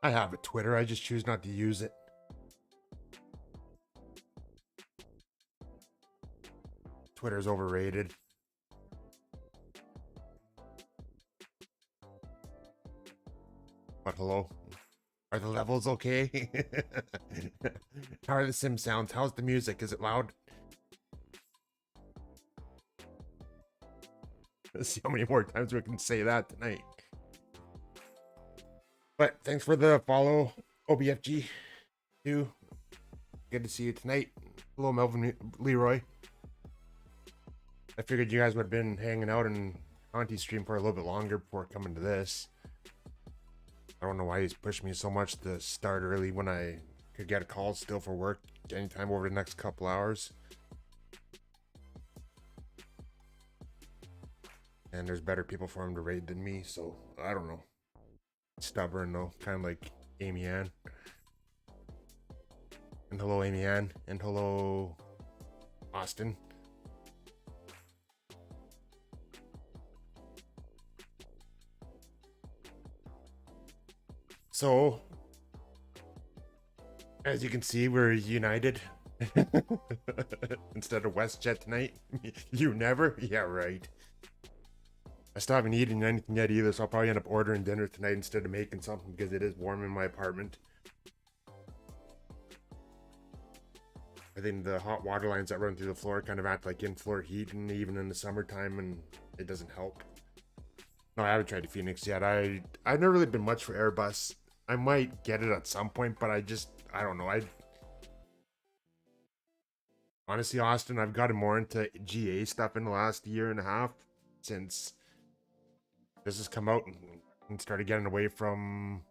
I have a Twitter, I just choose not to use it. Twitter's overrated. But hello? Are the levels okay? How are the sim sounds? How's the music? Is it loud? Let's see how many more times we can say that tonight. But thanks for the follow, OBFG. Too. Good to see you tonight. Hello, Melvin Leroy. I figured you guys would have been hanging out in Conti stream for a little bit longer before coming to this. I don't know why he's pushed me so much to start early when I could get a call still for work anytime over the next couple hours. And there's better people for him to raid than me, so I don't know. Stubborn though, kind of like Amy Ann. And hello, Amy Ann. And hello, Austin. So, as you can see, we're united. Instead of WestJet tonight. You never? Yeah, right. I still haven't eaten anything yet either, so I'll probably end up ordering dinner tonight instead of making something because it is warm in my apartment. I think the hot water lines that run through the floor kind of act like in-floor heat, and even in the summertime, and it doesn't help. No, I haven't tried the Phoenix yet. I've never really been much for Airbus. I might get it at some point, but I don't know. Honestly, Austin, I've gotten more into GA stuff in the last year and a half since this has come out and started getting away from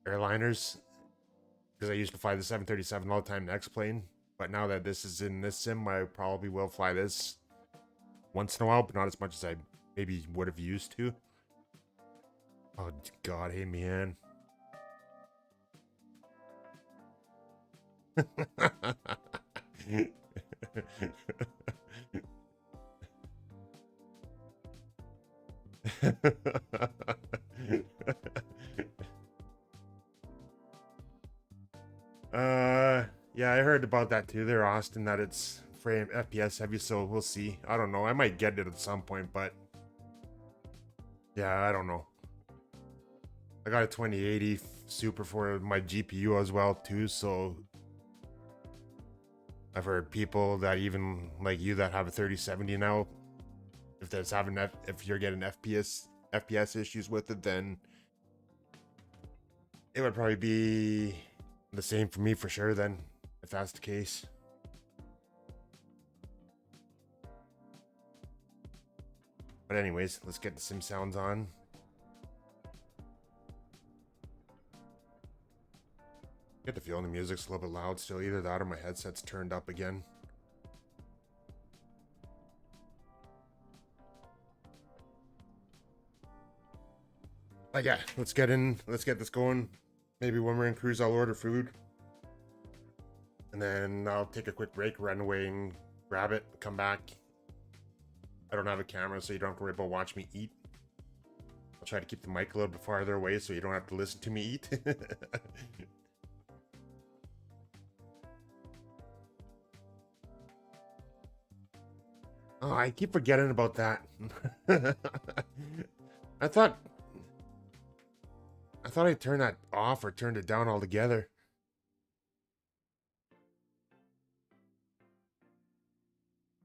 airliners, because I used to fly the 737 all the time, next plane. But now that this is in this sim, I probably will fly this once in a while, but not as much as I maybe would have used to. Oh God, hey man. Yeah, I heard about that too there, Austin, that it's frame FPS heavy, so we'll see. I don't know. I might get it at some point, but yeah, I don't know. I got a 2080 Super for my GPU as well too, so I've heard people that even like you that have a 3070 now, if that's having if you're getting FPS issues with it, then it would probably be the same for me for sure then, if that's the case. But anyways, let's get the sim sounds on. Get the feeling the music's a little bit loud still. Either that or my headset's turned up again. But yeah, let's get this going. Maybe when we're in cruise, I'll order food. And then I'll take a quick break, run away and grab it, come back. I don't have a camera, so you don't have to worry about watching me eat. I'll try to keep the mic a little bit farther away so you don't have to listen to me eat. Oh, I keep forgetting about that. I thought I turned that off or turned it down altogether.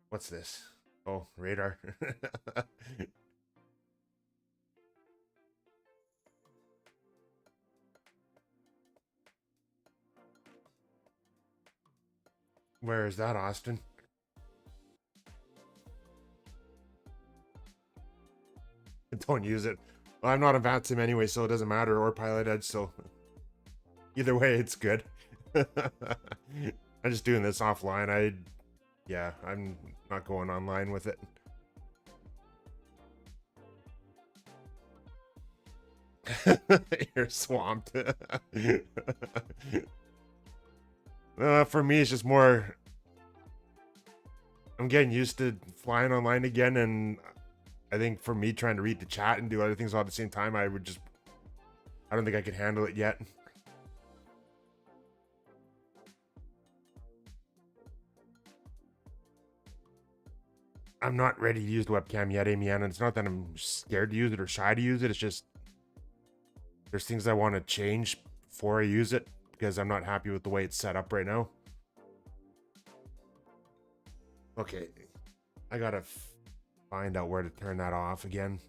What's this? Oh, radar. Where is that, Austin? Don't use it. Well, I'm not a VAT sim anyway, so it doesn't matter, or Pilot Edge, so either way, it's good. I'm just doing this offline. Yeah, I'm not going online with it. You're swamped. For me, it's just more. I'm getting used to flying online again, and I think for me trying to read the chat and do other things all at the same time, I would just I don't think I can handle it yet. I'm not ready to use the webcam yet, Amy Ann, and it's not that I'm scared to use it or shy to use it. It's just there's things I want to change before I use it because I'm not happy with the way it's set up right now. Okay, I gotta find out where to turn that off again.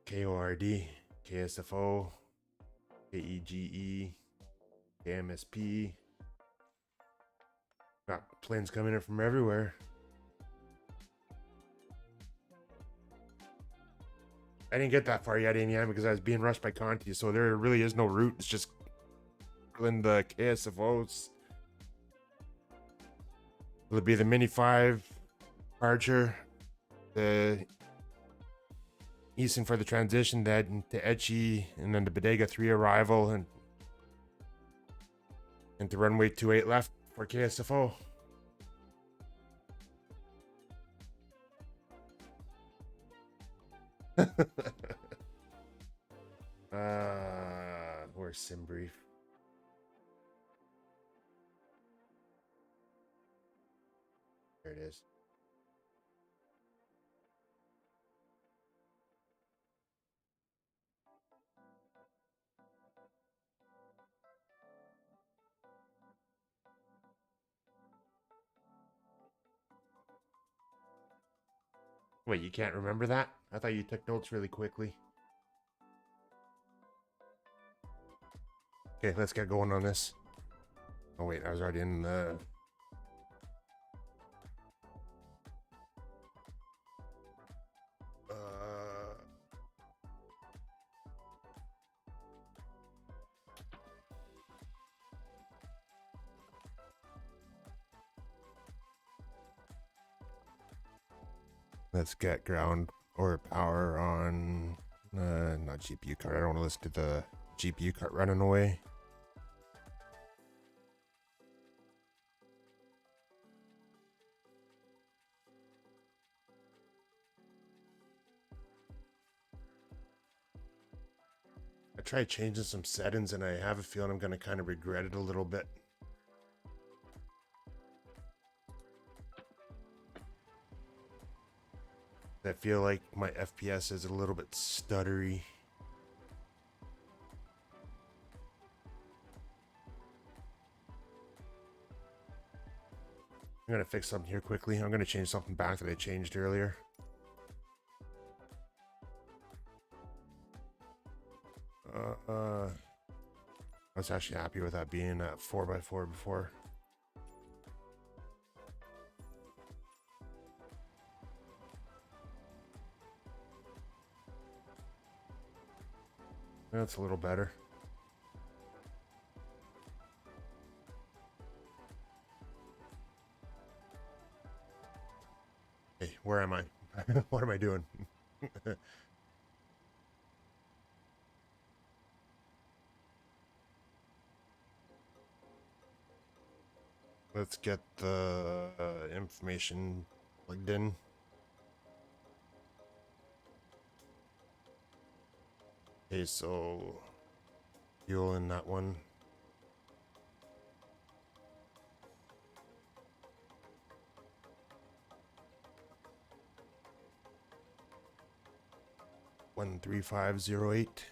KORD, KSFO, KEGE, KMSP. Got planes coming in from everywhere. I didn't get that far yet, Amy, because I was being rushed by Conti, so there really is no route. It's just in the KSFOs. It'll be the Mini 5 departure, the Easton for the transition, then to Etchy, and then the Bodega 3 arrival, and to runway 28 left for KSFO. Where's Sim Brief? There it is. Wait, you can't remember that? I thought you took notes really quickly. Okay, let's get going on this. Oh wait, I was already in the... Let's get ground or power on... not GPU card. I don't want to listen to the GPU card running away. I tried changing some settings and I have a feeling I'm going to kind of regret it a little bit. I feel like my FPS is a little bit stuttery. I'm going to fix something here quickly. I'm going to change something back that I changed earlier. I was actually happy with that being at 4x4 before. That's a little better. Hey, where am I? What am I doing? Let's get the information plugged in. Okay, so fuel in that one. One 3508.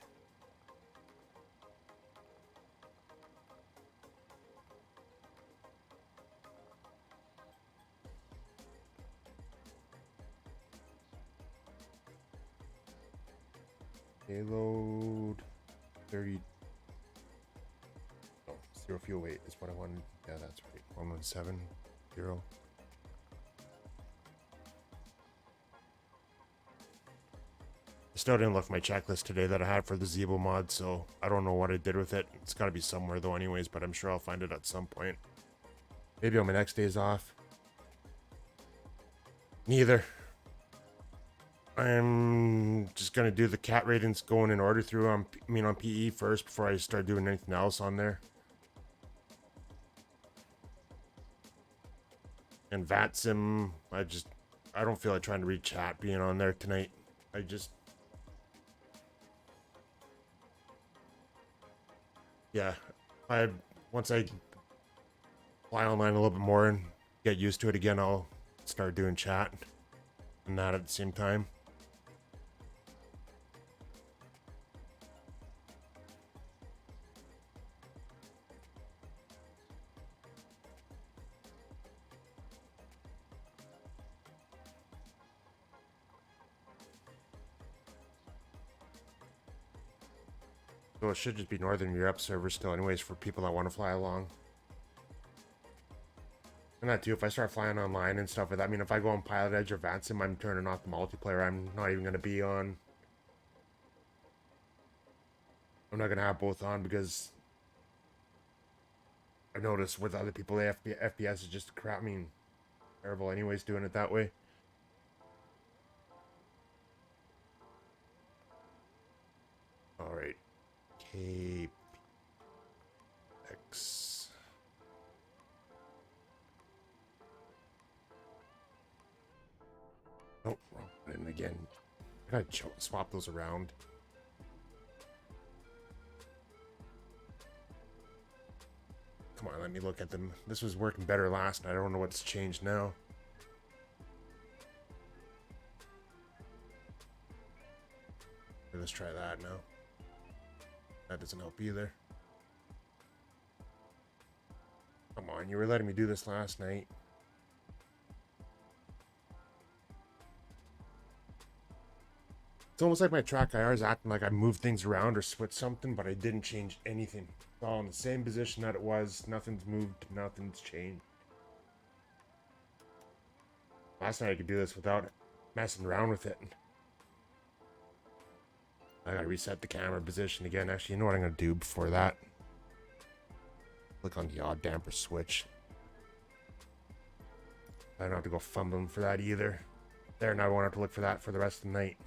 Payload 30. Oh, 0 fuel weight is what I wanted. Yeah, that's right. 1170. I still didn't look at my checklist today that I had for the Zebo mod, so I don't know what I did with it. It's got to be somewhere though anyways, but I'm sure I'll find it at some point. Maybe on my next days off. Neither. I'm just gonna do the cat ratings going in order through on PE first before I start doing anything else on there. And VATSIM, I don't feel like trying to read chat being on there tonight. Yeah, once I fly online a little bit more and get used to it again, I'll start doing chat and that at the same time. So it should just be Northern Europe servers still anyways for people that want to fly along. And that too, if I start flying online and stuff like that, I mean, if I go on Pilot Edge or VATSIM, I'm turning off the multiplayer. I'm not even going to be on. I'm not going to have both on because I've noticed with other people, the FPS is just crap. I mean, terrible anyways doing it that way. All right. KPDX. Oh, wrong button again. I gotta swap those around. Come on, let me look at them. This was working better last night. I don't know what's changed now. Let's try that now. That doesn't help either. Come on, you were letting me do this last night. It's almost like my track IR is acting like I moved things around or switched something, but I didn't change anything. It's all in the same position that it was. Nothing's moved, nothing's changed. Last night I could do this without messing around with it. I gotta reset the camera position again. Actually, you know what I'm gonna do before that? Click on the yaw damper switch. I don't have to go fumbling for that either. There, now I won't have to look for that for the rest of the night.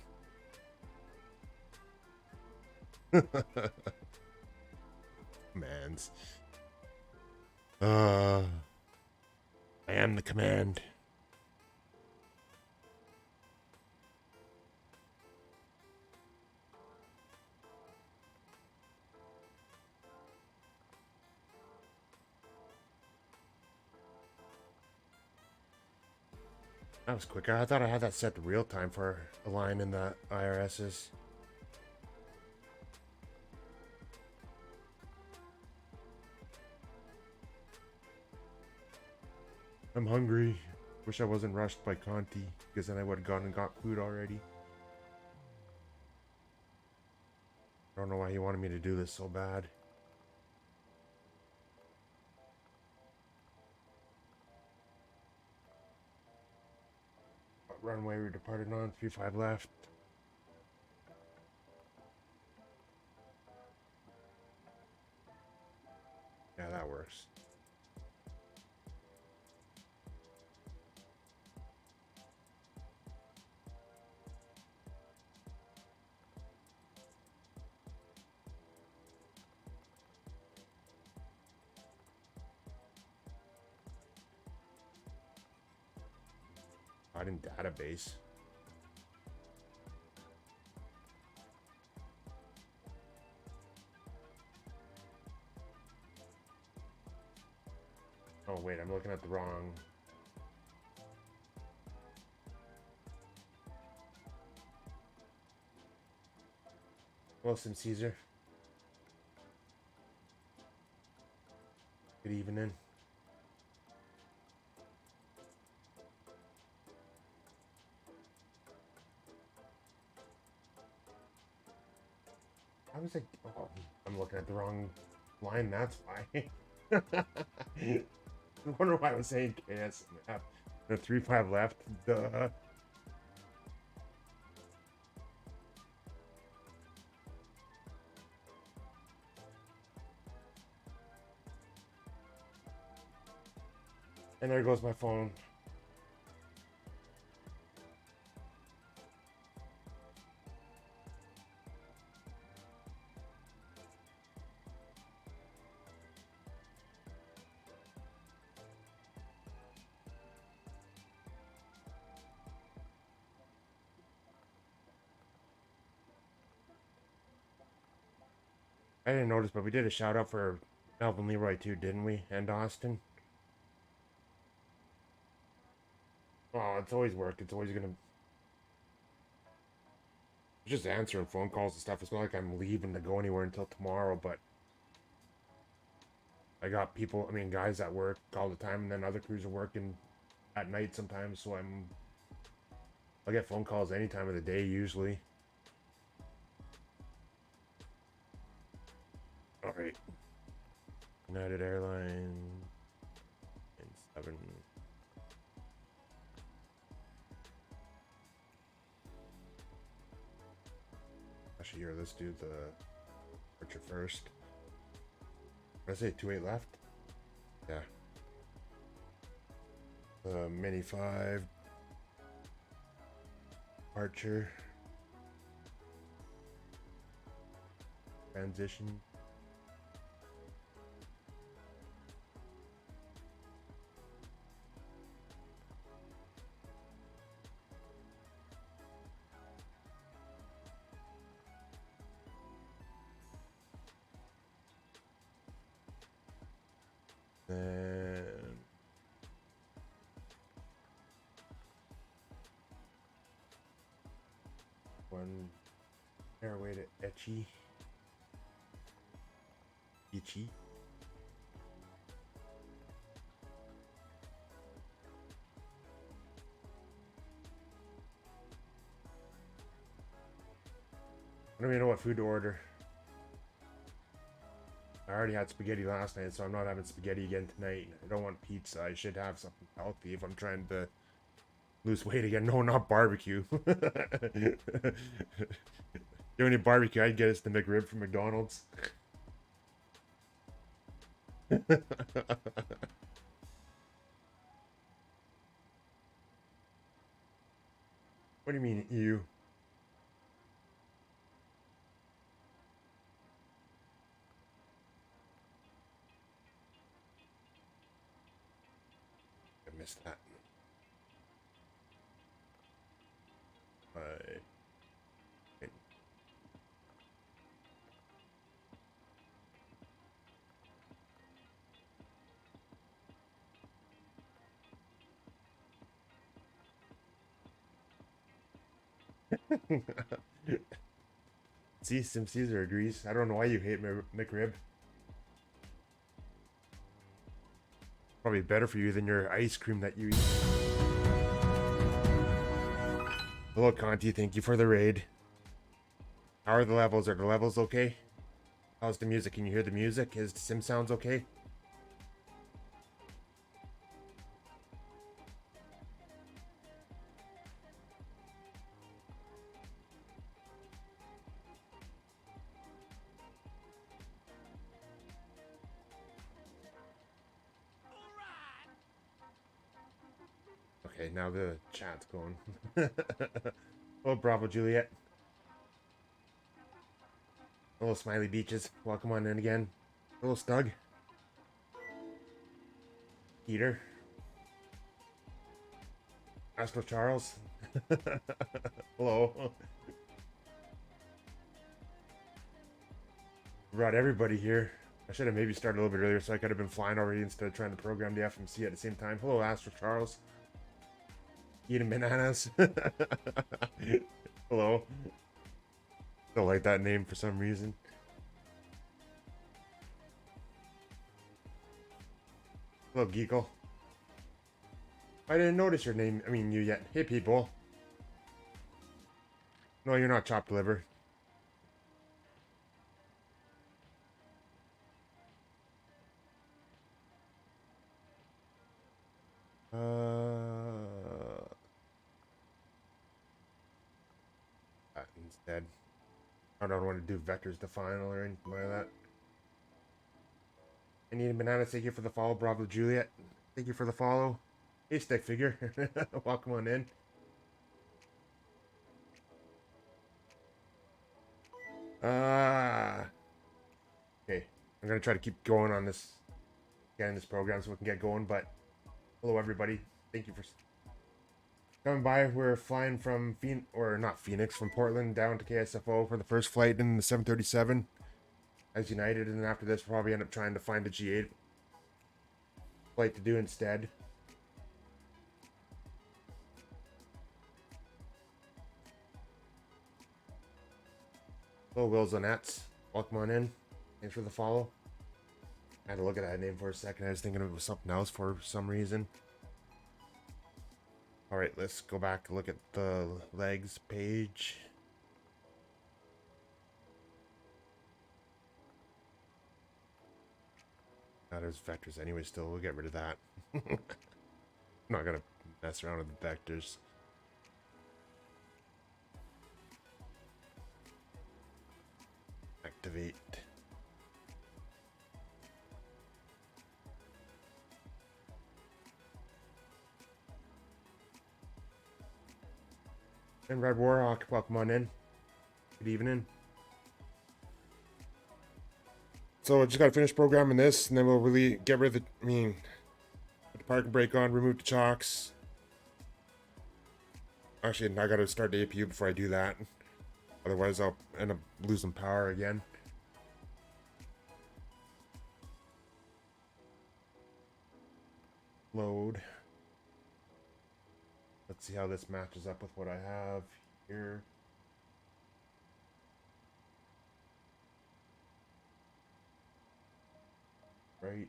Commands. I am the command. That was quicker. I thought I had that set to real time for a line in the IRSs. I'm hungry. Wish I wasn't rushed by Conti, because then I would have gone and got food already. I don't know why he wanted me to do this so bad. What runway we departed on? 35 left. Yeah, that works. Not in database. Oh wait, I'm looking at the wrong. Wilson Caesar. Good evening. I was like, oh, I'm looking at the wrong line, that's why. I wonder why I was saying KSFO. The 3-5 left, duh. And there goes my phone. I didn't notice, but we did a shout out for Melvin Leroy too, didn't we? And Austin. Oh, it's always work. It's always gonna just answering phone calls and stuff. It's not like I'm leaving to go anywhere until tomorrow, but I got people, I mean, guys that work all the time, and then other crews are working at night sometimes, so I get phone calls any time of the day usually. All right, United Airlines and 7. Actually, here, let's do the Archer first. Did I say 28 left? Yeah. Mini 5. Archer. Transition. Then one airway to Etchy. Itchy. I don't even know what food to order. I already had spaghetti last night, so I'm not having spaghetti again tonight. I don't want pizza. I should have something healthy if I'm trying to lose weight again. No, not barbecue. The only barbecue I'd get is the McRib from McDonald's. What do you mean, you? I missed that. I... See, Sim Caesar agrees. I don't know why you hate McRib. Probably better for you than your ice cream that you eat. Hello, Conti. Thank you for the raid. How are the levels? Are the levels okay? How's the music? Can you hear the music? Is the sim sounds okay? Okay, now the chat's going. Oh, bravo, Juliet. Hello, Smiley Beaches. Welcome on in again. Hello, Stug. Peter. Astro Charles. Hello. Brought everybody here. I should have maybe started a little bit earlier so I could have been flying already instead of trying to program the FMC at the same time. Hello, Astro Charles. Eating bananas. Hello. Don't like that name for some reason. Hello, Geekle. I didn't notice your name. I mean, you yet. Hey, people. No, you're not chopped liver. Instead. I don't want to do vectors to final or anything like that. I need a banana. Thank you for the follow, Bravo Juliet. Thank you for the follow. Hey, stick figure. Welcome on in. Okay. I'm gonna try to keep going on this, getting this program so we can get going. But hello, everybody. Thank you for coming by. We're flying from Phoenix, or not Phoenix, from Portland down to KSFO for the first flight in the 737. as United, and then after this, we'll probably end up trying to find a G8 flight to do instead. Hello, Will Zanettes. Welcome on in. Thanks for the follow. I had to look at that name for a second. I was thinking it was something else for some reason. Alright, let's go back and look at the legs page. Now there's vectors anyway still. We'll get rid of that. I'm not gonna mess around with the vectors. Activate. And Red Warhawk, welcome on in. Good evening. So I just gotta finish programming this, and then we'll really get rid of the, put the parking brake on, remove the chocks. Actually, I gotta start the APU before I do that. Otherwise, I'll end up losing power again. Load. Let's see how this matches up with what I have here. Right.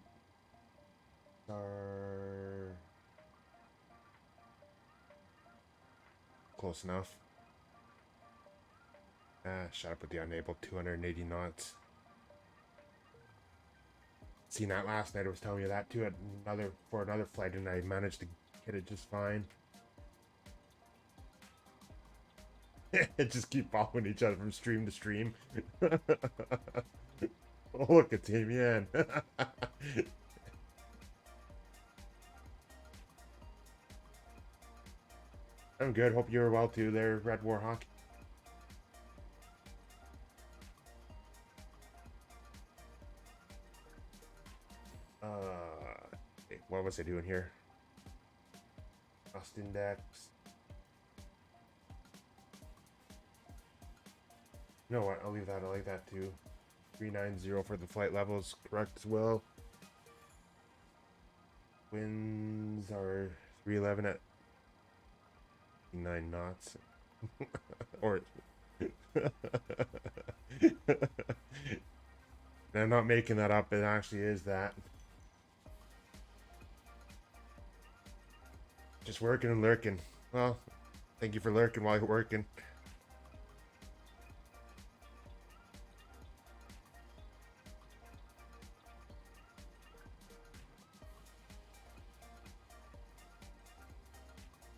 Close enough. Shut up with the unable 280 knots. Seen that last night. I was telling you that too at another flight, and I managed to hit it just fine. It just keep following each other from stream to stream. Oh, look at Team Yan. I'm good. Hope you're well too there, Red Warhawk. What was I doing here? Cost index. You know what? I'll leave that. I like that too. 390 for the flight levels, correct as well. Winds are 311 at 9 knots. Or I'm not making that up. It actually is that. Just working and lurking. Well, thank you for lurking while you're working.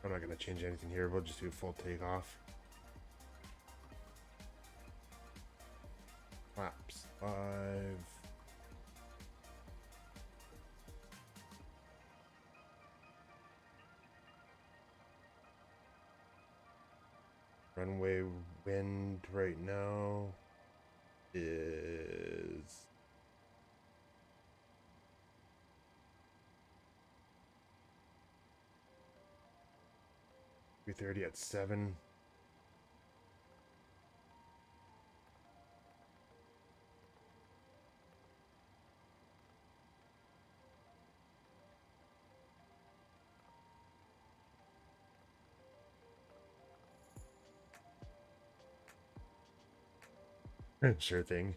I'm not going to change anything here. We'll just do full takeoff. Flaps 5. Runway wind right now is 330 at 7. Sure thing.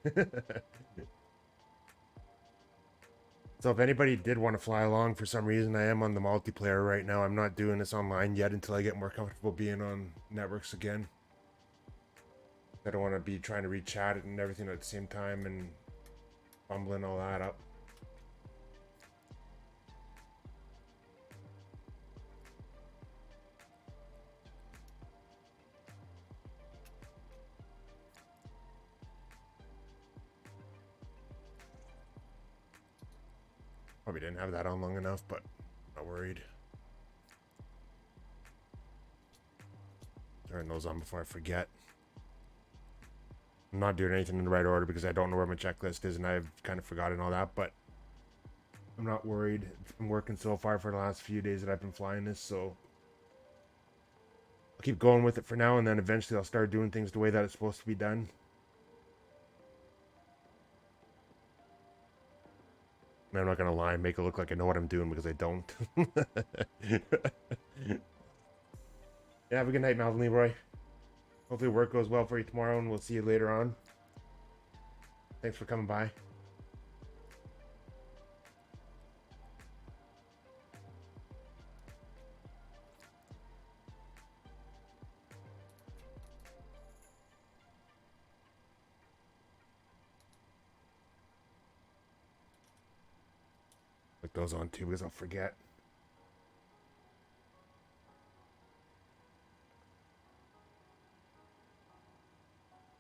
So if anybody did want to fly along for some reason, I am on the multiplayer right now. I'm not doing this online yet until I get more comfortable being on networks again. I don't want to be trying to read chat and everything at the same time and fumbling all that up. Probably didn't have that on long enough, but not worried. Turn those on before I forget. I'm not doing anything in the right order because I don't know where my checklist is and I've kind of forgotten all that, but I'm not worried. It's been working so far for the last few days that I've been flying this, so I'll keep going with it for now, and then eventually I'll start doing things the way that it's supposed to be done. I'm not gonna lie and make it look like I know what I'm doing because I don't. Yeah, have a good night, Malvin Leroy. Hopefully work goes well for you tomorrow, and we'll see you later on. Thanks for coming by. Put those on too because I'll forget.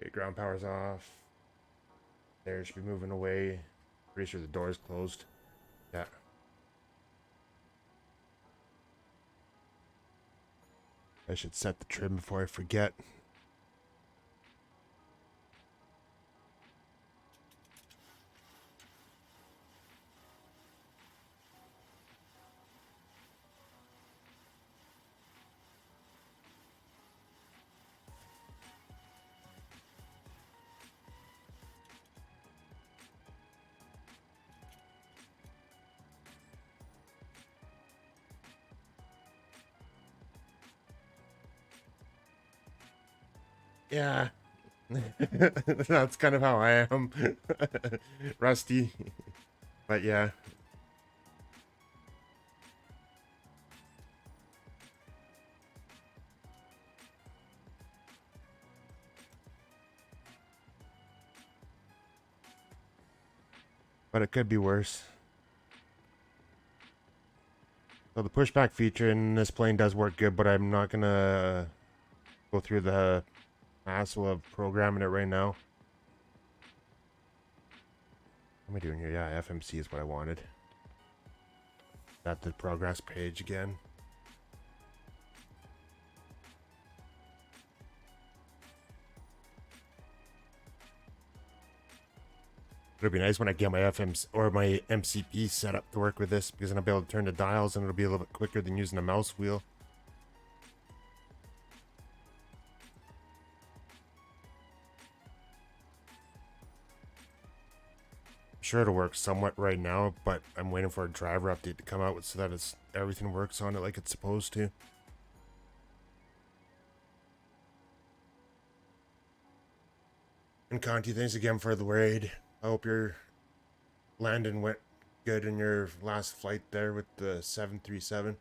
Okay, ground power's off. There, should be moving away. Pretty sure the door is closed. Yeah. I should set the trim before I forget. Yeah. That's kind of how I am. Rusty. But yeah. But it could be worse. So the pushback feature in this plane does work good, but I'm not gonna go through the hassle of programming it right now. What am I doing here? Yeah, FMC is what I wanted. That's the progress page again. It'll be nice when I get my FMC or my MCP set up to work with this, because then I'll be able to turn the dials and it'll be a little bit quicker than using a mouse wheel. I'm sure it'll work somewhat right now, but I'm waiting for a driver update to come out so that everything works on it like it's supposed to. And Conti, thanks again for the raid. I hope your landing went good in your last flight there with the 737.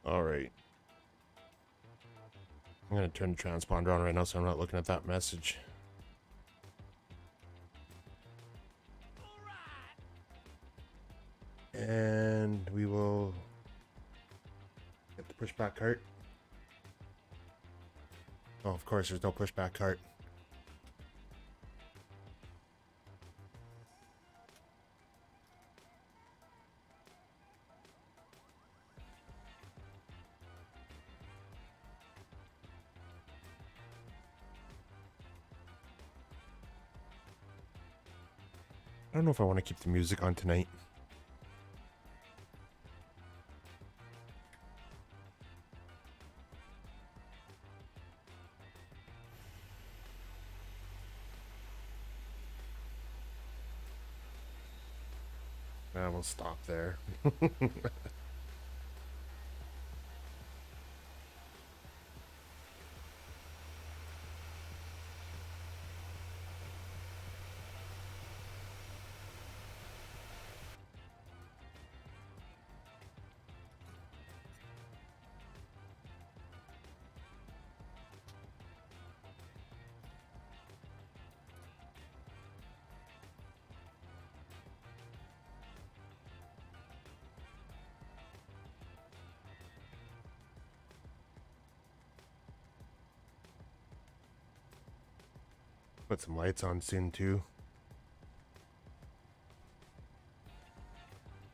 Alright. I'm going to turn the transponder on right now so I'm not looking at that message. And we will get the pushback cart. Oh, of course, there's no pushback cart. I don't know if I want to keep the music on tonight. We'll stop there. Put some lights on soon too,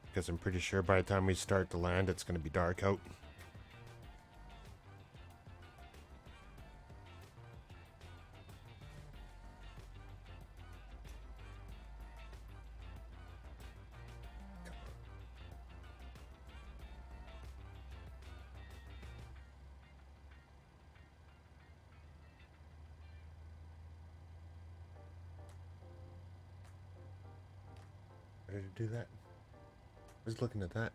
because I'm pretty sure by the time we start to land it's going to be dark out. did it do that? I was looking at that.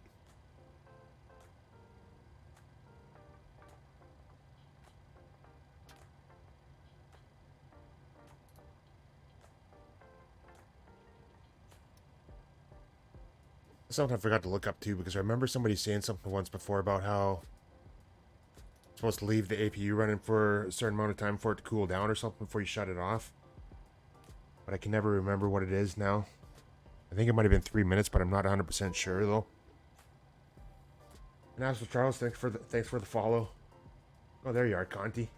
Something I forgot to look up too, because I remember somebody saying something once before about how you're supposed to leave the APU running for a certain amount of time for it to cool down or something before you shut it off. But I can never remember what it is now. I think it might have been 3 minutes, but I'm not 100% sure though. And as for Charles, thanks for the follow. Oh, there you are, Conti.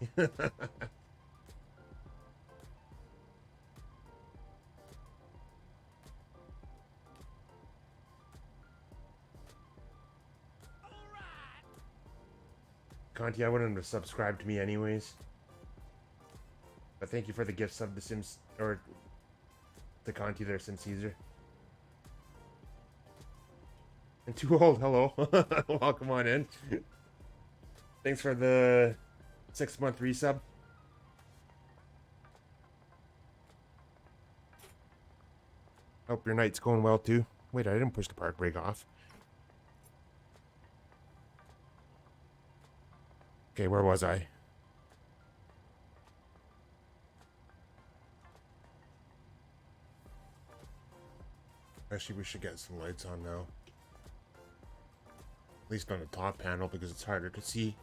Conti, I wouldn't have subscribed to me anyways. But thank you for the gift sub to Sims, or to Conti there, Sim Caesar. And Too Old, hello. Welcome on in. Thanks for the 6-month resub. Hope your night's going well too. Wait, I didn't push the park brake off. Okay, where was I? Actually, we should get some lights on now. At least on the top panel, because it's harder to see.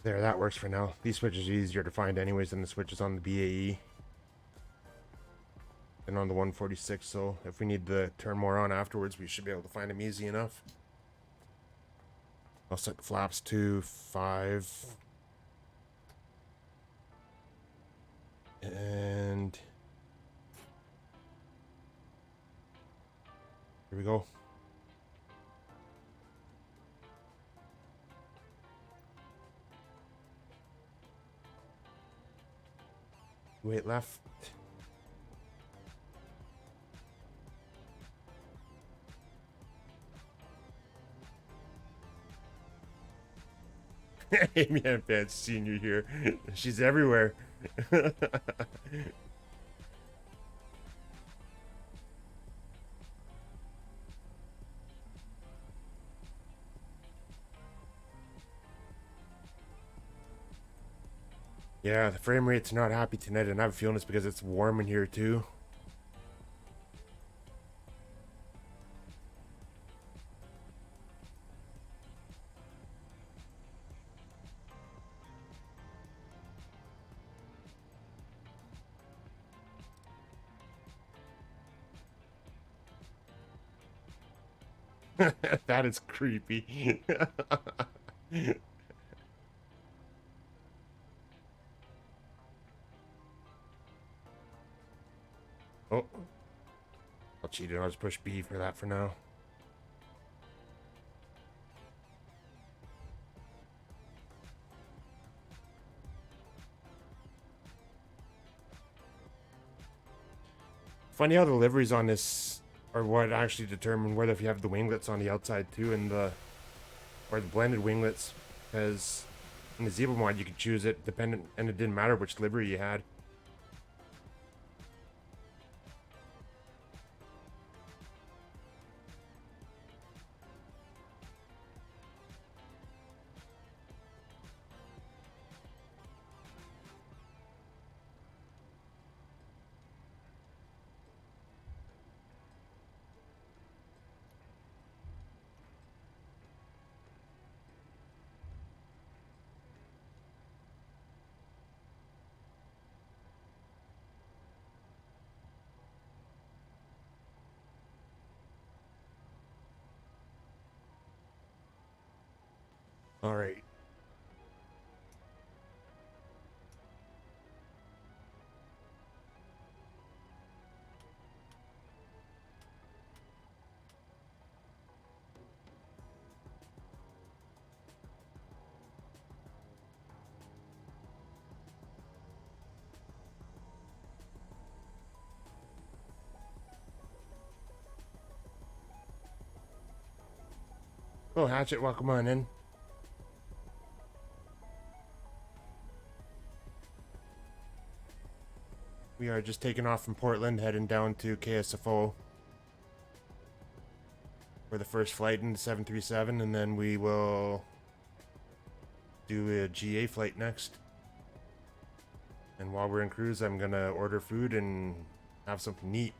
There, that works for now. These switches are easier to find anyways than the switches on the BAE. And on the 146, so if we need to turn more on afterwards, we should be able to find them easy enough. I'll set the flaps to 5. And here we go. Wait, left. Amy and Fancy seeing you here. She's everywhere. Yeah, the frame rate's not happy tonight, and I'm feeling it's because it's warm in here too. That is creepy. Oh, I'll cheat it. I'll just push B for that for now. Funny how the liveries on this are what actually determine whether if you have the winglets on the outside too, and or the blended winglets, because in the Zebra mod you could choose it dependent, and it didn't matter which livery you had. All right. Oh, Hatchet, welcome on in. We are just taking off from Portland, heading down to KSFO for the first flight in the 737, and then we will do a GA flight next. And while we're in cruise, I'm gonna order food and have something neat.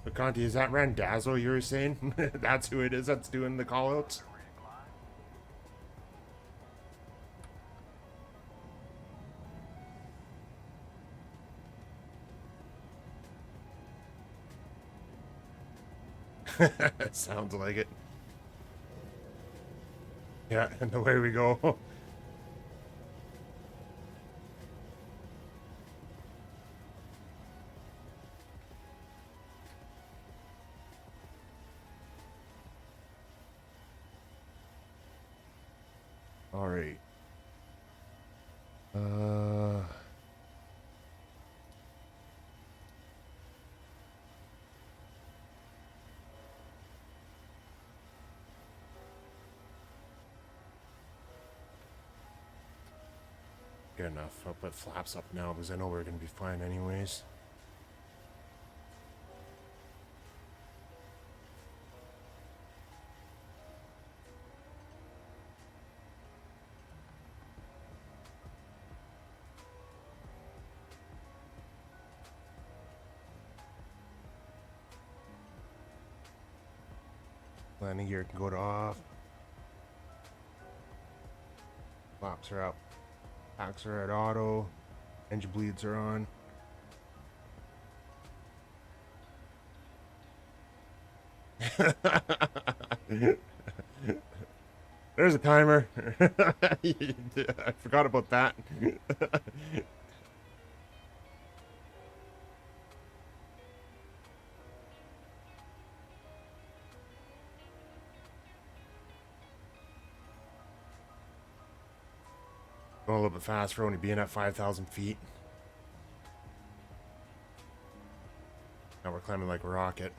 But Conti, is that Randazzo you were saying? That's who it is that's doing the callouts? Sounds like it. Yeah, and away we go. All right. Good enough. I'll put flaps up now because I know we're going to be flying anyways. Landing gear can go to off. Flaps are up. Packs are at auto. Engine bleeds are on. There's a timer. I forgot about that. Going a little bit fast for only being at 5,000 feet. Now we're climbing like a rocket.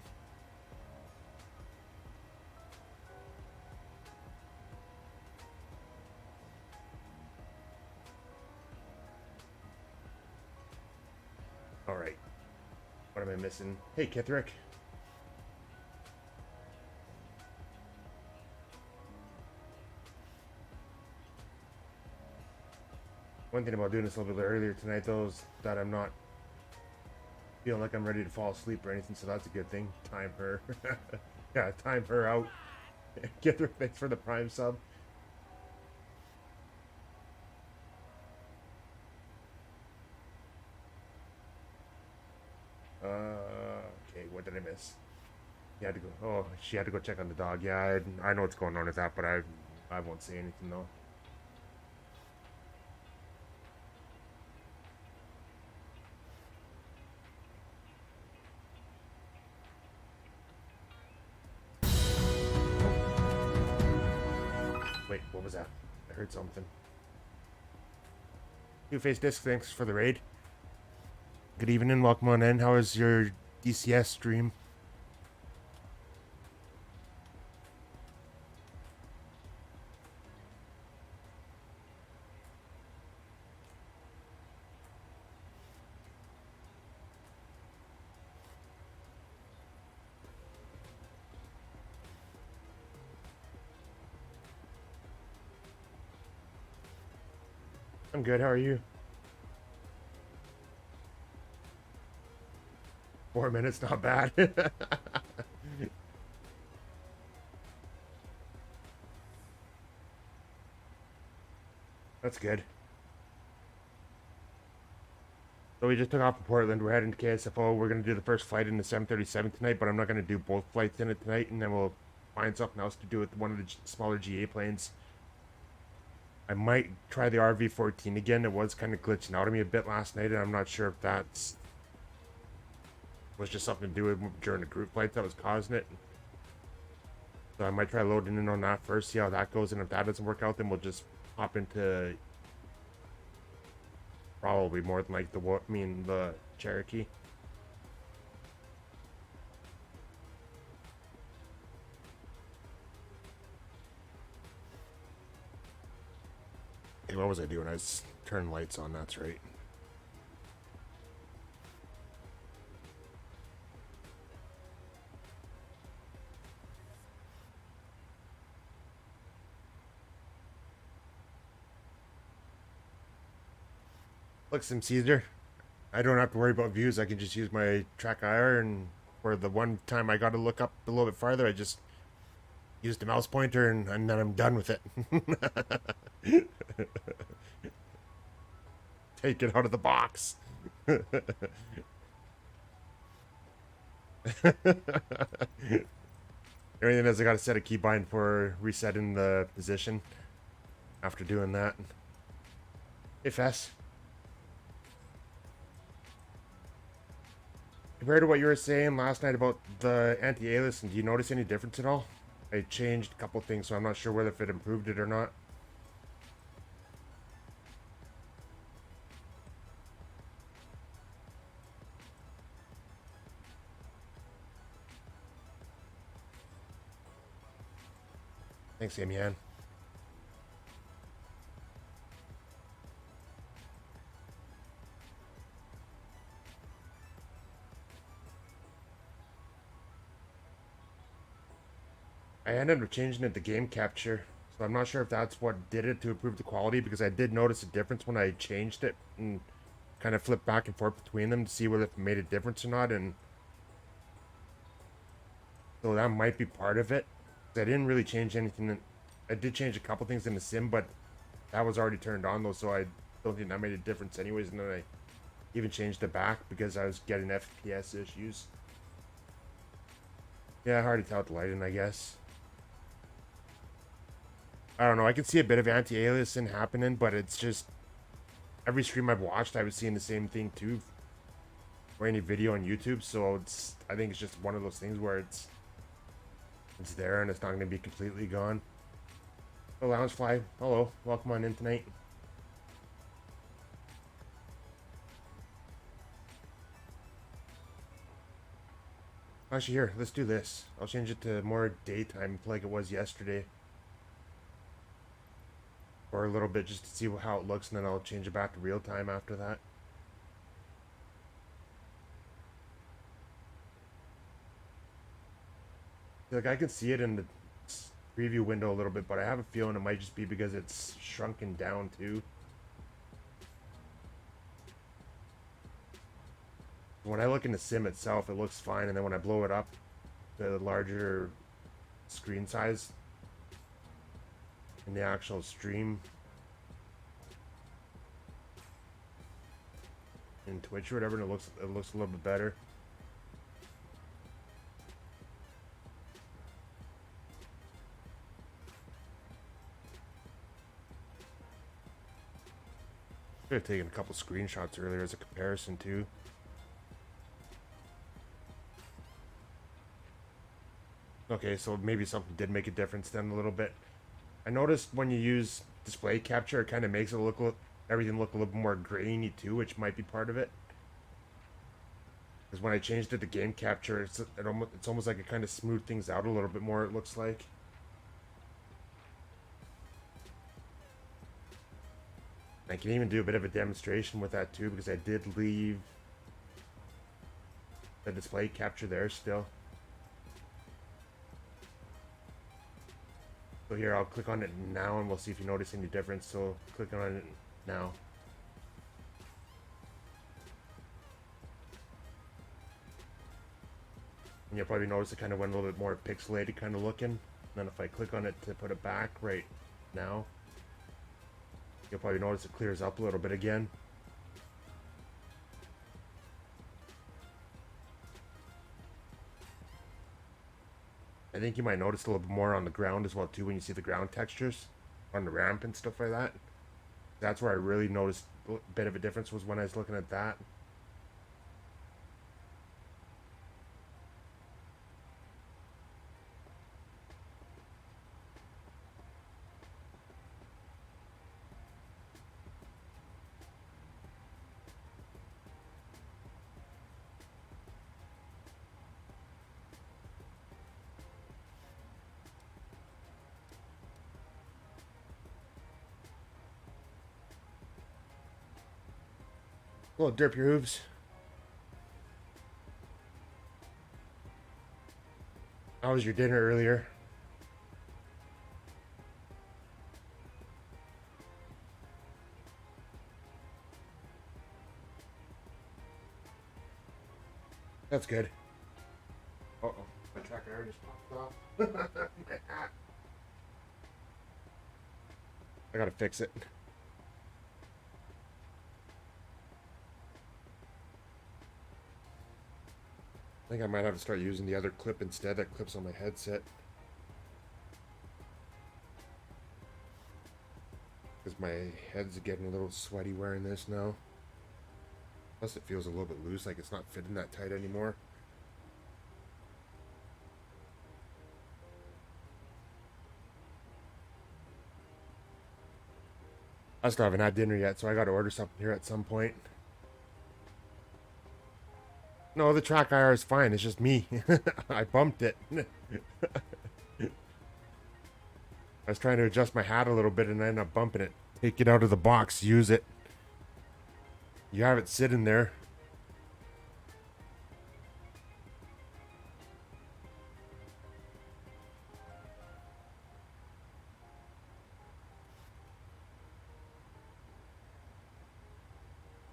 All right. What am I missing? Hey, Kithrick. One thing about doing this a little bit earlier tonight, though, is that I'm not feeling like I'm ready to fall asleep or anything, so that's a good thing. Time her. Yeah, time her out. Kithrick, thanks for the Prime sub. Okay, what did I miss? You had to go. Oh, she had to go check on the dog. Yeah, I know what's going on with that, but I won't say anything though. Wait, what was that? I heard something. Two-Face Disc, thanks for the raid. Good evening, welcome on in. How was your DCS stream? I'm good, how are you? 4 minutes, not bad. That's good. So we just took off from Portland. We're heading to KSFO. We're going to do the first flight in the 737 tonight, but I'm not going to do both flights in it tonight, and then we'll find something else to do with one of the smaller GA planes. I might try the RV-14 again. It was kind of glitching out of me a bit last night, and I'm not sure if that's was just something to do with during the group flight that was causing it. So I might try loading in on that first, see how that goes, and if that doesn't work out, then we'll just hop into probably more than like the Cherokee. Hey, what was I doing? I was turning lights on, that's right. Look, Sim Caesar, I don't have to worry about views. I can just use my track IR, and for the one time I got to look up a little bit farther, I just used the mouse pointer, and then I'm done with it. Take it out of the box. Everything is I got to set a keybind for resetting the position after doing that. Hey, Fess. Compared to what you were saying last night about the anti-aliasing, do you notice any difference at all? I changed a couple things, so I'm not sure whether if it improved it or not. Thanks, Amian. I ended up changing it to game capture, so I'm not sure if that's what did it to improve the quality, because I did notice a difference when I changed it and kind of flipped back and forth between them to see whether it made a difference or not, and so that might be part of it. I didn't really change anything. I did change a couple things in the sim, but that was already turned on though, so I don't think that made a difference anyways, and then I even changed it back because I was getting FPS issues. Yeah, hard to tell with the lighting, I guess. I don't know. I can see a bit of anti-aliasing happening, but it's just every stream I've watched, I was seeing the same thing too, or any video on YouTube. So I think it's just one of those things where it's there and it's not going to be completely gone. Oh, Loungefly, hello, welcome on in tonight. Actually, here, let's do this. I'll change it to more daytime like it was yesterday. For a little bit just to see how it looks, and then I'll change it back to real time after that. Like, I can see it in the preview window a little bit, but I have a feeling it might just be because it's shrunken down too. When I look in the sim itself, it looks fine, and then when I blow it up, the larger screen size in the actual stream in Twitch or whatever, and it looks a little bit better. I could have taken a couple screenshots earlier as a comparison too. Okay, so maybe something did make a difference then a little bit. I noticed when you use display capture, it kind of makes it everything look a little more grainy too, which might be part of it. Because when I changed it to game capture, it's almost like it kind of smoothed things out a little bit more, it looks like. I can even do a bit of a demonstration with that too, because I did leave the display capture there still. So here, I'll click on it now and we'll see if you notice any difference. So click on it now. And you'll probably notice it kind of went a little bit more pixelated kind of looking. And then if I click on it to put it back right now, you'll probably notice it clears up a little bit again. I think you might notice a little bit more on the ground as well too when you see the ground textures on the ramp and stuff like that. That's where I really noticed a bit of a difference was when I was looking at that. A little derp your hooves. How was your dinner earlier? That's good. Uh-oh, my track iron just popped off. My hat. I gotta fix it. I think I might have to start using the other clip instead that clips on my headset. Because my head's getting a little sweaty wearing this now. Plus it feels a little bit loose, like it's not fitting that tight anymore. I still haven't had dinner yet, so I gotta order something here at some point. No, the track IR is fine, it's just me. I bumped it. I was trying to adjust my hat a little bit and I ended up bumping it. Take it out of the box, use it. You have it sitting there.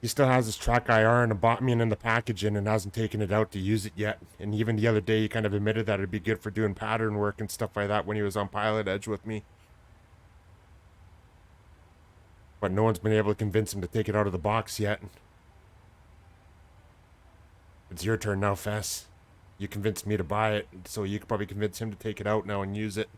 He still has his track IR in the bottom and in the packaging and hasn't taken it out to use it yet. And even the other day, he kind of admitted that it'd be good for doing pattern work and stuff like that when he was on Pilot Edge with me. But no one's been able to convince him to take it out of the box yet. It's your turn now, Fess. You convinced me to buy it, so you could probably convince him to take it out now and use it.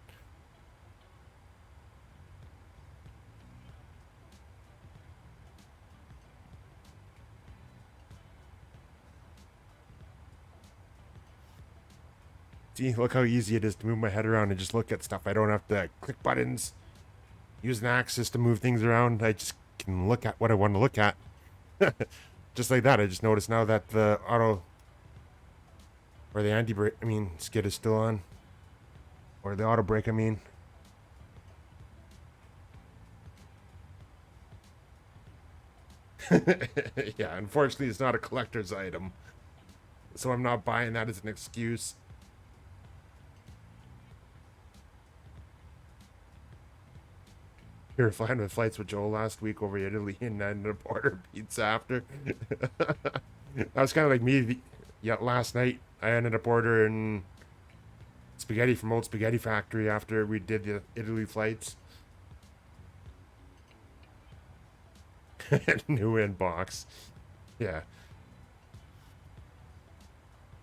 See, look how easy it is to move my head around and just look at stuff. I don't have to click buttons, use an axis to move things around. I just can look at what I want to look at. Just like that. I just noticed now that the auto, or the anti-brake, skid is still on. Or the auto brake, Yeah, unfortunately it's not a collector's item. So I'm not buying that as an excuse. We were flying with flights with Joel last week over Italy and I ended up ordering pizza after. That was kind of like me. Yeah, last night I ended up ordering spaghetti from Old Spaghetti Factory after we did the Italy flights. New inbox. Yeah.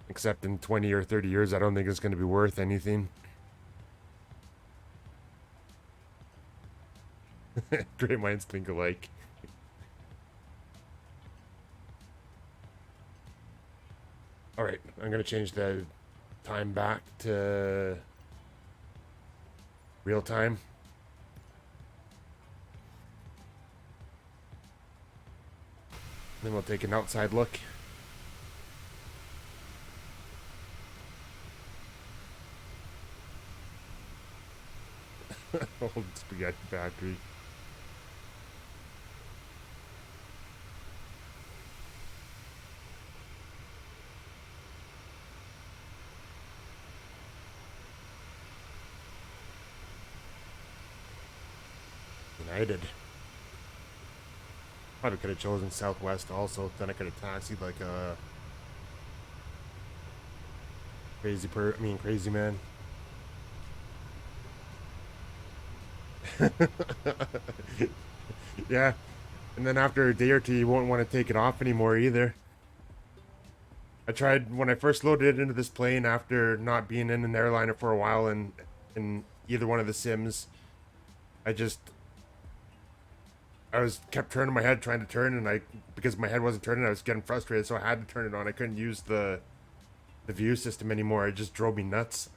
Except in 20 or 30 years, I don't think it's going to be worth anything. Great minds think alike. Alright, I'm going to change the time back to real time. Then we'll take an outside look. Old Spaghetti Factory. United. Probably could have chosen Southwest also. Then I could have taxied like a crazy man. Yeah. And then after a day or two, you won't want to take it off anymore either. I tried when I first loaded it into this plane after not being in an airliner for a while and in either one of the sims. I just I was kept turning my head trying to turn, and because my head wasn't turning, I was getting frustrated, so I had to turn it on. I couldn't use the view system anymore. It just drove me nuts.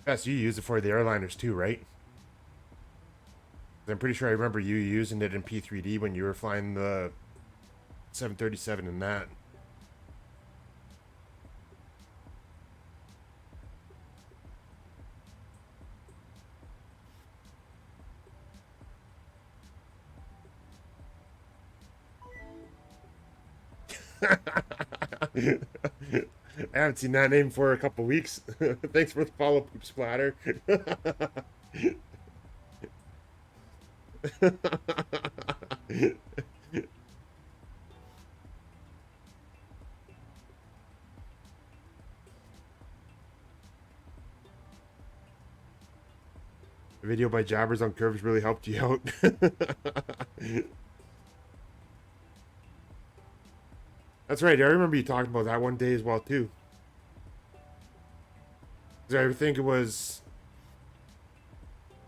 Yes, you use it for the airliners too, right? I'm pretty sure I remember you using it in P3D when you were flying the 737 and that. I haven't seen that name for a couple weeks. Thanks for the follow, Poop Splatter. The video by Jabbers on Curves really helped you out. That's right. I remember you talking about that one day as well too. I think it was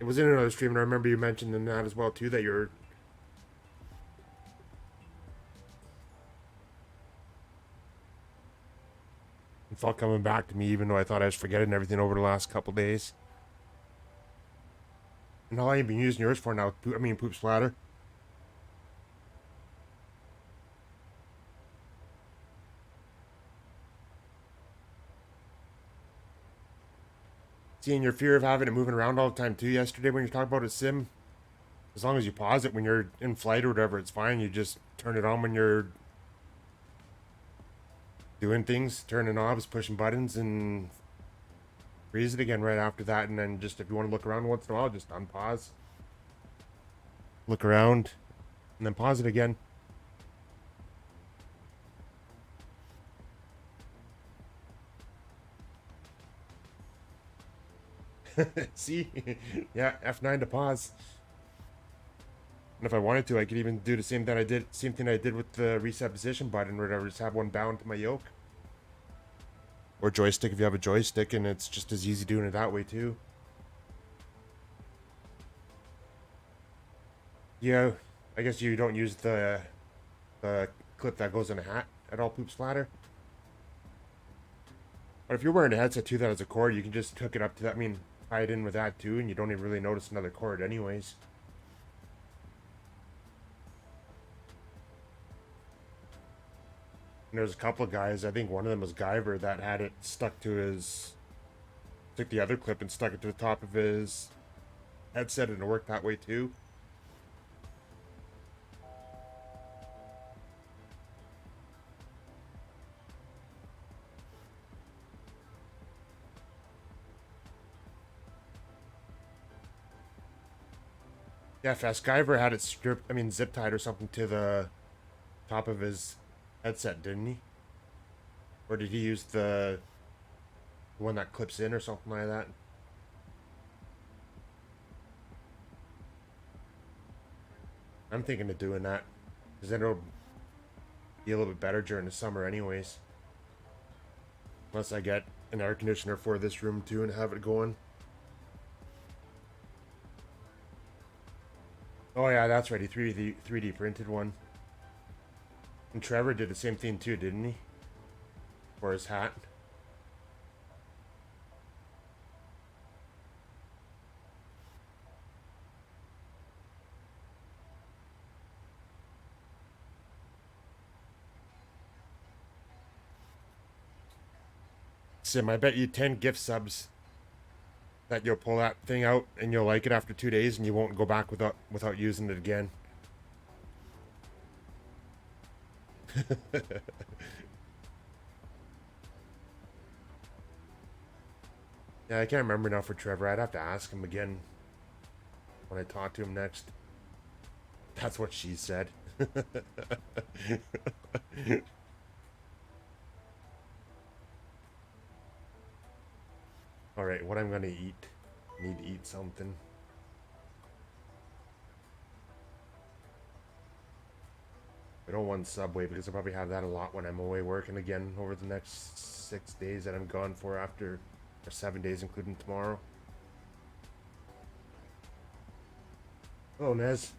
in another stream, and I remember you mentioning that as well too. That you're it felt coming back to me, even though I thought I was forgetting everything over the last couple days. And how long have you been using yours for now? I mean, Poop Splatter. Seeing your fear of having it moving around all the time too yesterday when you're talking about a sim. As long as you pause it when you're in flight or whatever, it's fine. You just turn it on when you're doing things, turning knobs, pushing buttons, and freeze it again right after that. And then just if you want to look around once in a while, just unpause, look around, and then pause it again. See? Yeah, F9 to pause. And if I wanted to, I could even do the same thing I did with the reset position button, where I just have one bound to my yoke. Or joystick if you have a joystick, and it's just as easy doing it that way too. Yeah, I guess you don't use the clip that goes in a hat at all, Poop Splatter. But if you're wearing a headset too that has a cord, you can just hook it up to that. I mean, tie it in with that too, and you don't even really notice another cord anyways. And there's a couple of guys, I think one of them was Guyver, that had it stuck to took the other clip and stuck it to the top of his headset, and it worked that way too. Yeah, Fast Guyver had it zip tied or something to the top of his headset, didn't he? Or did he use the one that clips in or something like that? I'm thinking of doing that, because then it'll be a little bit better during the summer anyways. Unless I get an air conditioner for this room too and have it going. Oh yeah, that's right, he 3D printed one. And Trevor did the same thing too, didn't he? For his hat. Sim, I bet you 10 gift subs that you'll pull that thing out and you'll like it after 2 days and you won't go back without using it again. Yeah, I can't remember now for Trevor. I'd have to ask him again when I talk to him next. That's what she said. Alright, what I'm gonna eat. Need to eat something. I don't want Subway because I'll probably have that a lot when I'm away working again over the next 6 days that I'm gone for after, or 7 days including tomorrow. Hello, Nez.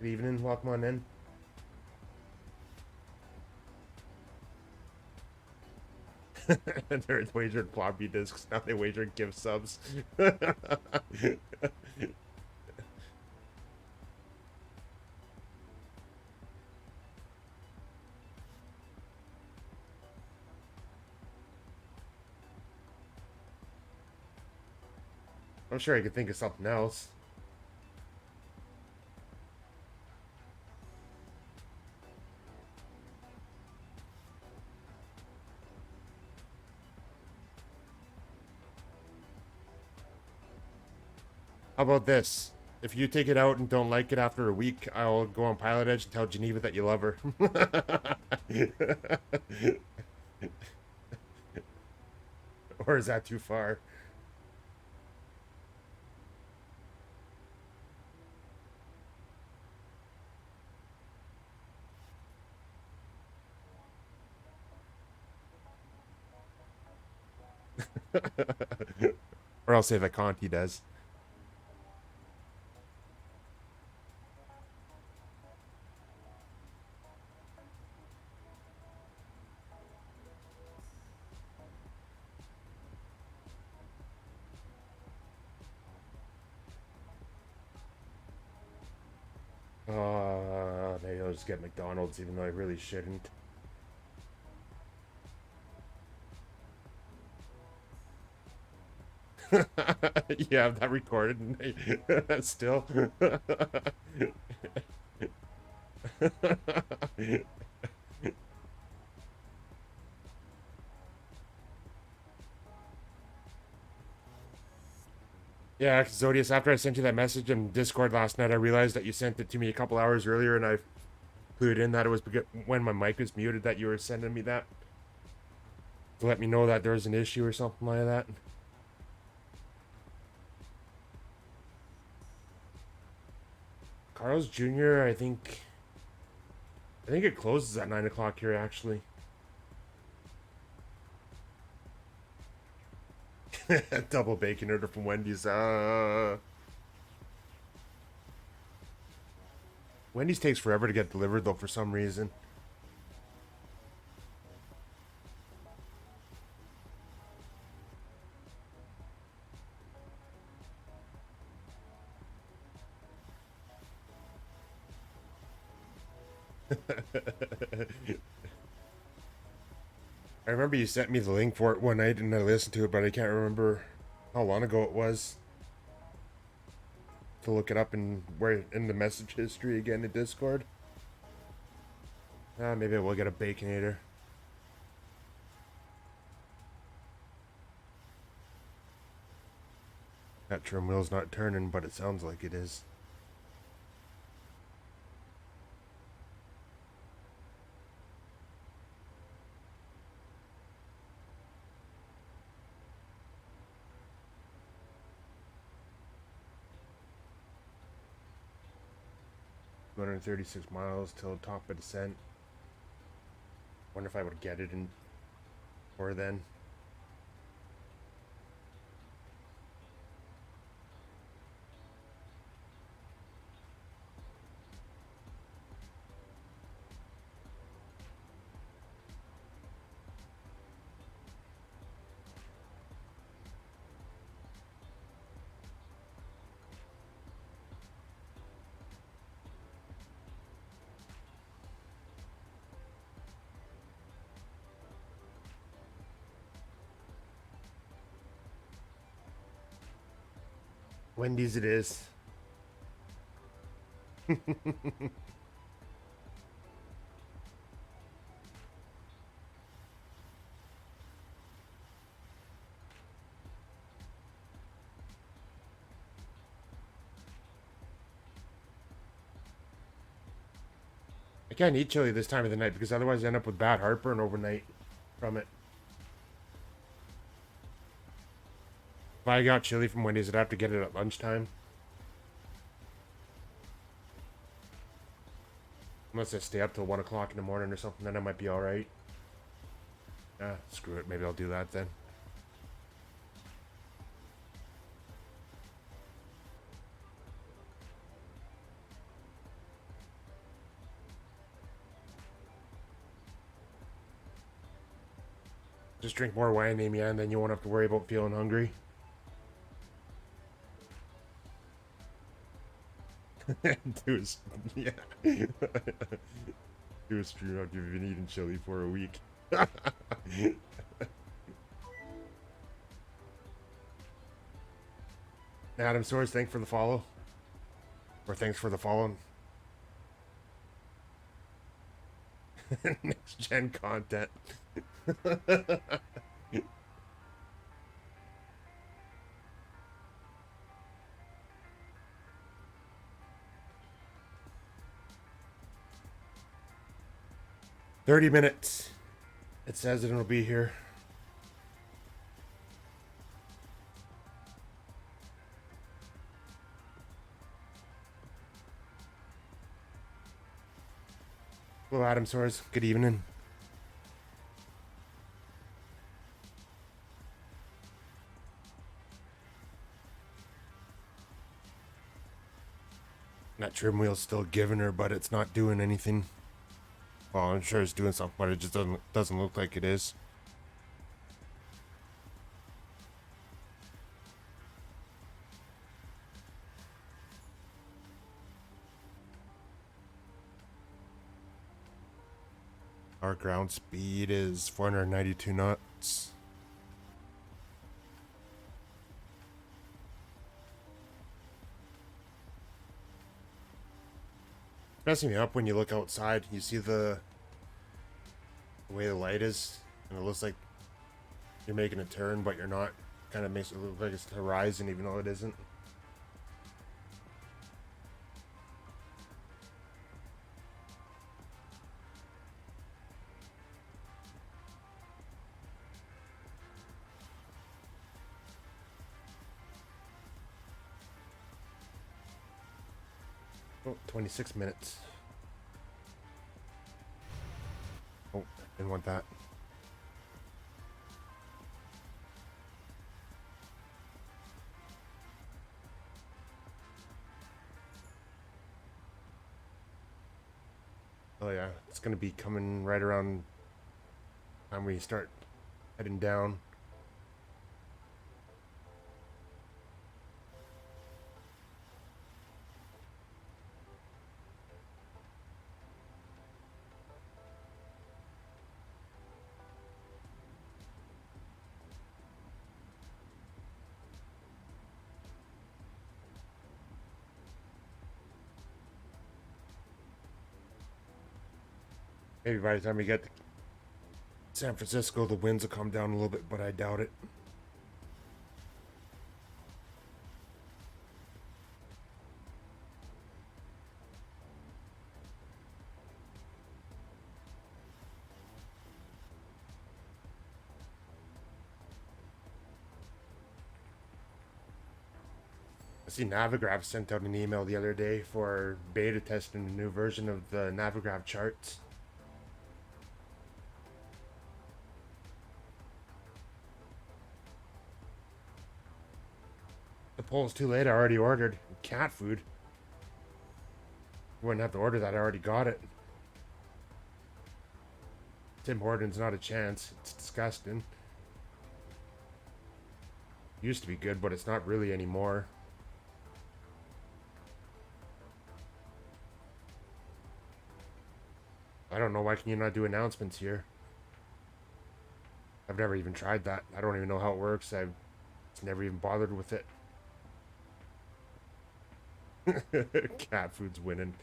Good evening. Welcome on in. They're wagered floppy disks. Now they wagered give subs. I'm sure I could think of something else. How about this? If you take it out and don't like it after a week, I'll go on Pilot Edge and tell Geneva that you love her. Or is that too far? Or I'll say that Conti does. Maybe I'll just get McDonald's even though I really shouldn't. You have that recorded still. Yeah, Zodius, after I sent you that message in Discord last night, I realized that you sent it to me a couple hours earlier, and I clued in that it was when my mic was muted that you were sending me that. To let me know that there was an issue or something like that. Carl's Jr., I think it closes at 9 o'clock here, actually. Double bacon order from Wendy's. Wendy's takes forever to get delivered, though, for some reason. I remember you sent me the link for it one night and I listened to it, but I can't remember how long ago it was. To look it up in the message history again in Discord. Maybe we'll get a Baconator. That trim wheel's not turning, but it sounds like it is. $236 miles till top of descent. Wonder if I would get it in or then. Wendy's it is. I can't eat chili this time of the night because otherwise I end up with bad heartburn overnight from it. If I got chili from Wendy's, I'd have to get it at lunchtime. Unless I stay up till 1 o'clock in the morning or something, then I might be alright. Ah, screw it. Maybe I'll do that then. Just drink more wine, Amy, and then you won't have to worry about feeling hungry. Do a, yeah. Do a stream after you've been eating chili for a week. Adam Soares, thanks for the follow. Or thanks for the following. Next gen content. 30 minutes. It says it'll be here. Hello, Adam Soares. Good evening. That trim wheel's still giving her, but it's not doing anything. Well, I'm sure it's doing something, but it just doesn't look like it is. Our ground speed is 492 knots. It's messing me up when you look outside. You see the way the light is, and it looks like you're making a turn, but you're not. Kind of makes it look like it's the horizon, even though it isn't. Oh, 26 minutes. Oh, didn't want that. Oh yeah, it's gonna be coming right around time we start heading down. Maybe by the time we get to San Francisco, the winds will come down a little bit, but I doubt it. I see Navigraph sent out an email the other day for beta testing a new version of the Navigraph charts. The poll's too late. I already ordered cat food. You wouldn't have to order that. I already got it. Tim Hortons, not a chance. It's disgusting. Used to be good, but it's not really anymore. I don't know. Why can you not do announcements here? I've never even tried that. I don't even know how it works. I've never even bothered with it. Cat food's winning.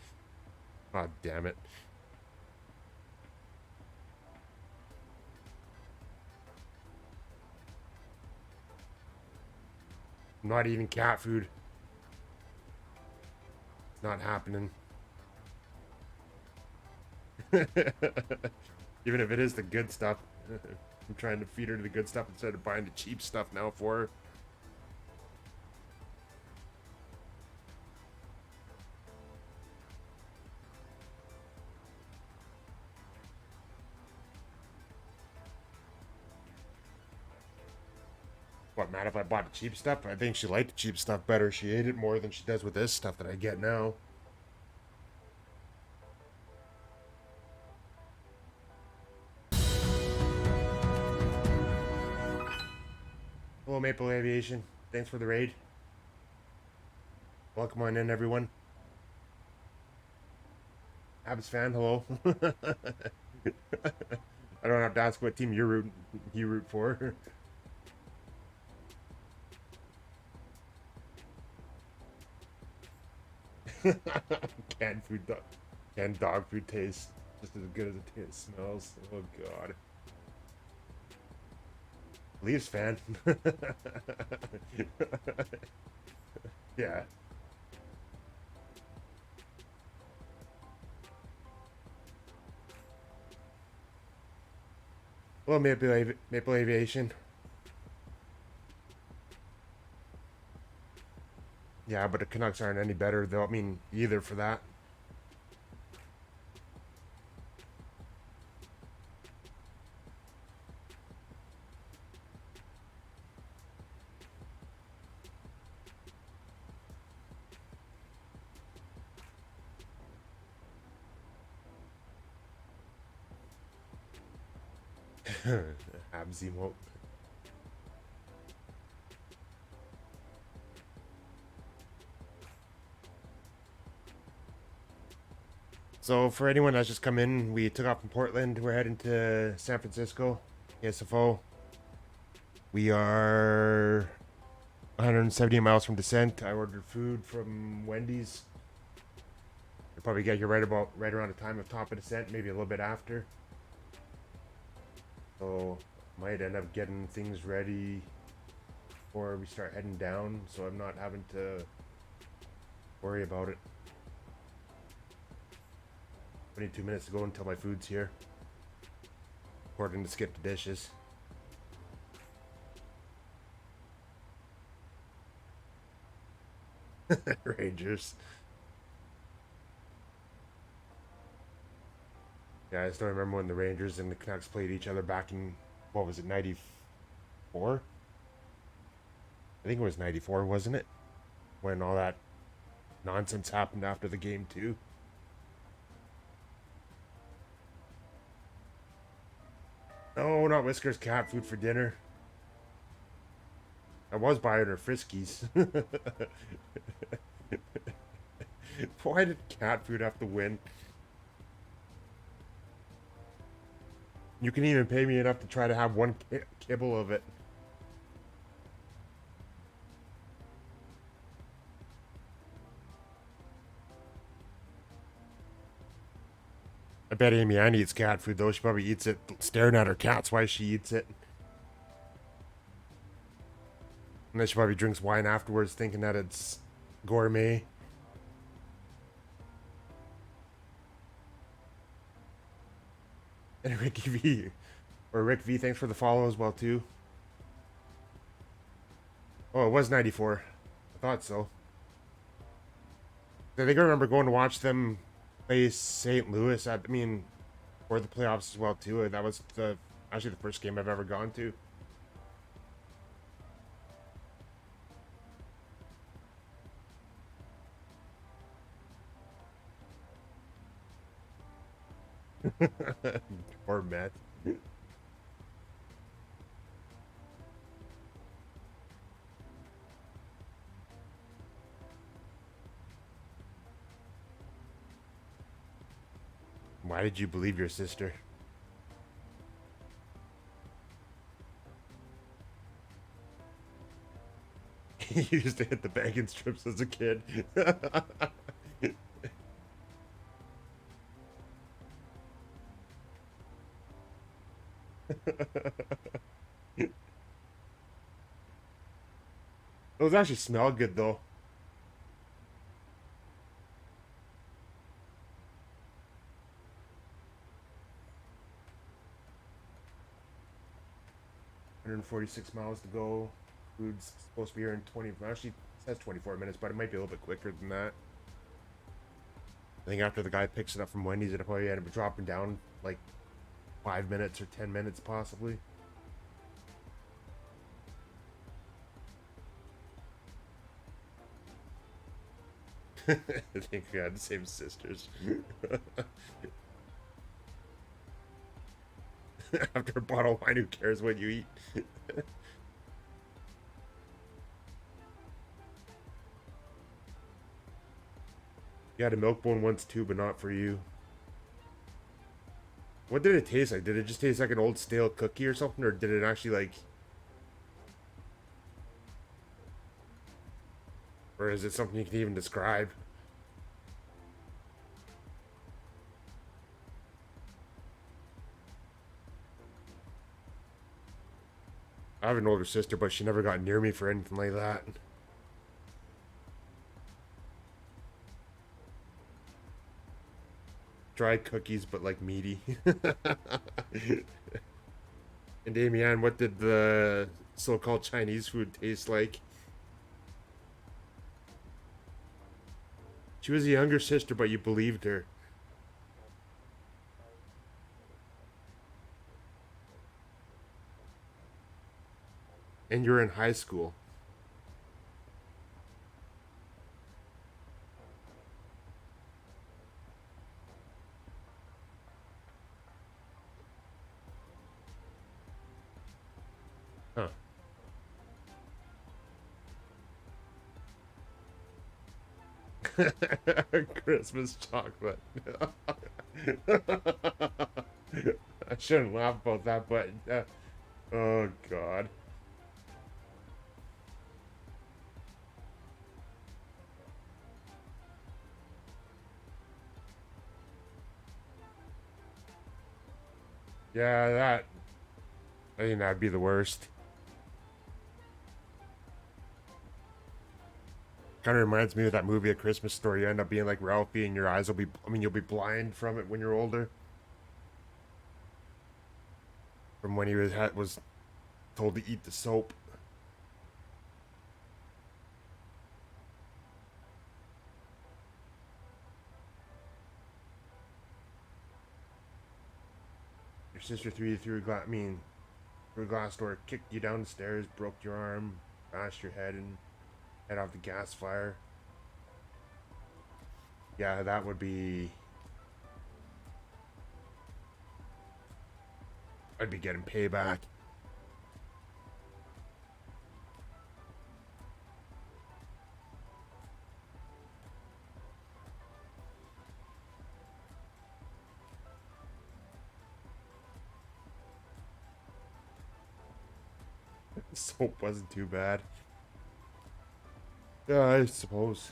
Oh, damn it. I'm not eating cat food. It's not happening. Even if it is the good stuff. I'm trying to feed her the good stuff instead of buying the cheap stuff now for her. What, mad if I bought the cheap stuff? I think she liked the cheap stuff better. She ate it more than she does with this stuff that I get now. Hello, Maple Aviation. Thanks for the raid. Welcome on in, everyone. Abs fan, hello. I don't have to ask what team you root for. Canned food, canned dog food tastes just as good as it smells. Oh god. Leafs fan. Yeah. Well, Maple Aviation. Yeah, but the Canucks aren't any better, though. I mean, either for that. Abs emote. So for anyone that's just come in, we took off from Portland. We're heading to San Francisco, KSFO. We are 170 miles from descent. I ordered food from Wendy's. I'll probably get here right around the time of top of descent, maybe a little bit after. So might end up getting things ready before we start heading down, so I'm not having to worry about it. 22 minutes to go until my food's here. According to skip the dishes. Rangers. Yeah, I still remember when the Rangers and the Canucks played each other back in, what was it, 94? I think it was 94, wasn't it? When all that nonsense happened after the game, too. No, not Whiskers, cat food for dinner. I was buying her Friskies. Why did cat food have to win? You can even pay me enough to try to have one kibble of it. I bet Amy Ann eats cat food, though. She probably eats it staring at her cats while she eats it. And then she probably drinks wine afterwards thinking that it's gourmet. And Ricky V, or Rick V, thanks for the follow as well, too. Oh, it was 94. I thought so. I think I remember going to watch them play St. Louis for the playoffs as well, too. That was actually the first game I've ever gone to. Poor Matt. Why did you believe your sister? He used to hit the bacon strips as a kid. Those actually smell good, though. $146 miles to go. Food's supposed to be here in 20. Actually, it says 24 minutes, but it might be a little bit quicker than that. I think after the guy picks it up from Wendy's, it'll probably end up dropping down like 5 minutes or 10 minutes, possibly. I think we had the same sisters. After a bottle of wine, who cares what you eat? You had a milk bone once too, but not for you. What did it taste like? Did it just taste like an old stale cookie or something, or did it actually like... Or is it something you can even describe? I have an older sister, but she never got near me for anything like that. Dried cookies, but like meaty. And Damian, what did the so-called Chinese food taste like? She was a younger sister, but you believed her. And you're in high school. Huh. Christmas chocolate. I shouldn't laugh about that, but oh god. Yeah, that. I think that'd be the worst. Kind of reminds me of that movie, A Christmas Story. You end up being like Ralphie, and your eyes will be. I mean, you'll be blind from it when you're older. From when he was told to eat the soap. Your sister threw you through a glass. I mean, through a glass door, kicked you down the stairs, broke your arm, bashed your head, and head off the gas fire. Yeah, that would be. I'd be getting payback. Soap wasn't too bad. Yeah, I suppose.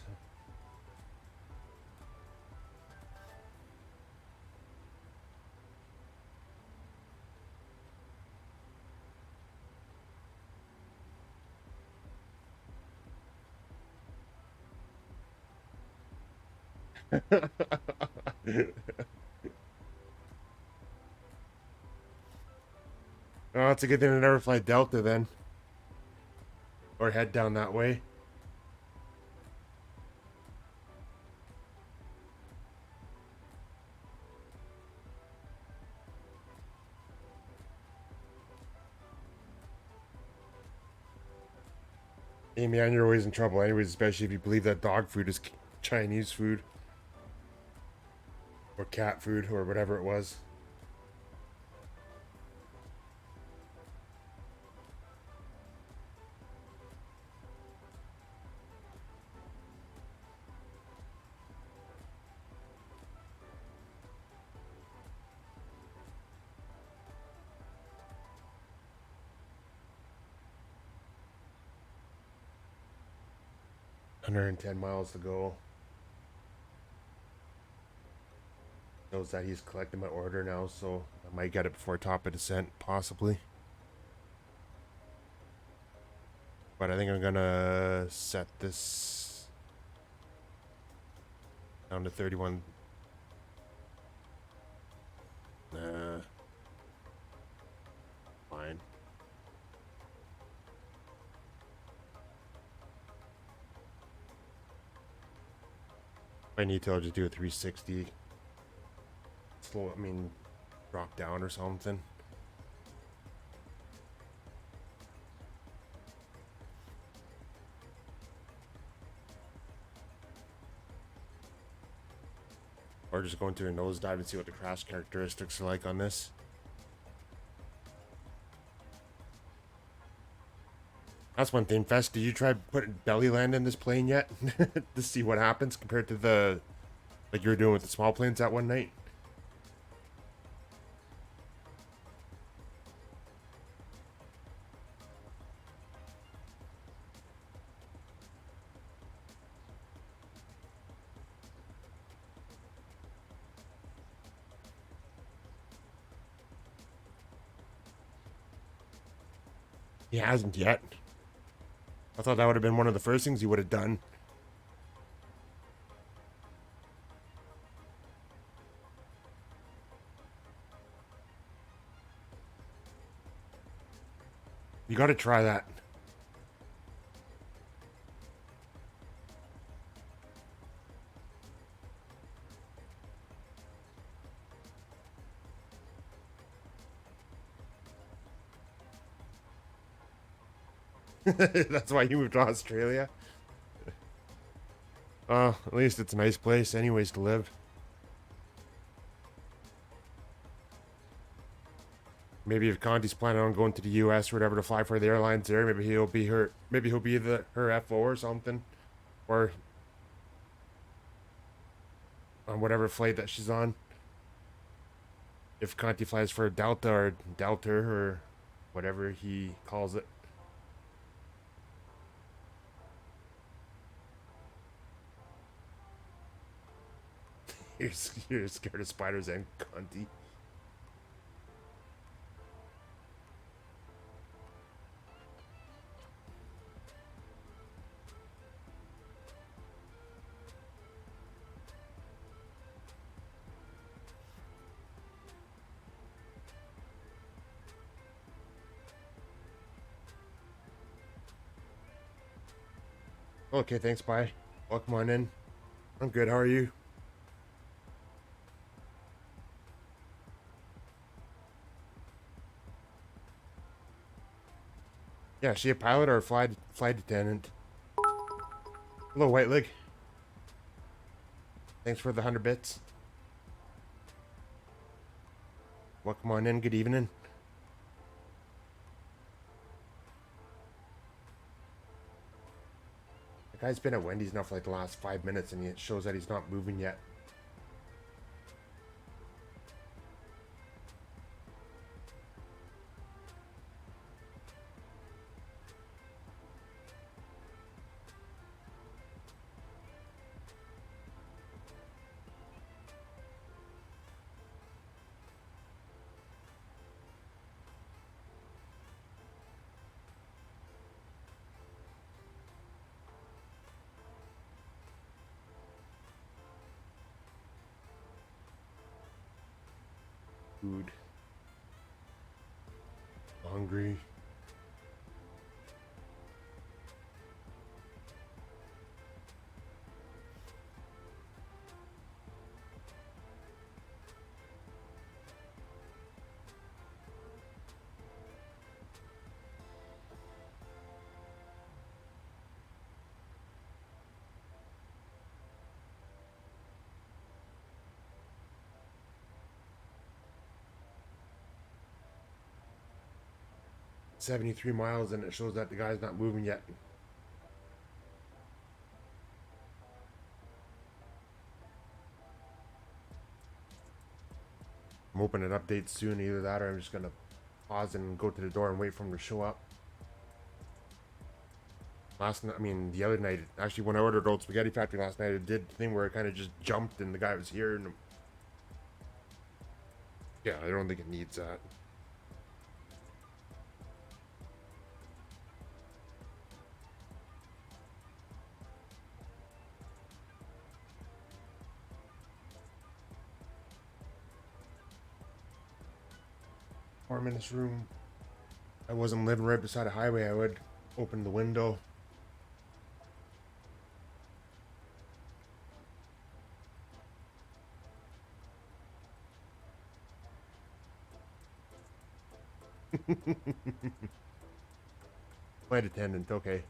Oh, it's a good thing I never fly Delta then. Or head down that way. Hey man, you're always in trouble anyways, especially if you believe that dog food is Chinese food. Or cat food, or whatever it was. $110 to go. Knows that he's collecting my order now, so I might get it before top of descent, possibly. But I think I'm gonna set this down to 31. Nah. Fine. If I need to, I'll just do a 360. Slow, I mean, drop down or something. Or just go into a nosedive and see what the crash characteristics are like on this. That's one thing, Fest. Did you try putting belly land in this plane yet? To see what happens compared to the, like you were doing with the small planes that one night? He hasn't yet. I thought that would have been one of the first things he would have done. You got to try that. That's why you moved to Australia. At least it's a nice place anyways to live. Maybe if Conti's planning on going to the US or whatever to fly for the airlines there, maybe he'll be her her FO or something. Or on whatever flight that she's on. If Conti flies for Delta or Delta or whatever he calls it. You're scared of spiders and Conti. Okay, thanks, bye. Welcome on in. I'm good, how are you? Yeah, is she a pilot or a flight attendant? Hello, White Leg. Thanks for the 100 bits. Welcome on in, good evening. The guy's been at Wendy's now for like the last 5 minutes and it shows that he's not moving yet. Food. Hungry. $73 miles and it shows that the guy's not moving yet. I'm hoping it updates soon, either that or I'm just gonna pause and go to the door and wait for him to show up. The other night, actually when I ordered Old Spaghetti Factory last night, it did the thing where it kind of just jumped and the guy was here and yeah, I don't think it needs that. I'm in this room. I wasn't living right beside a highway, I would open the window. Flight attendant, okay.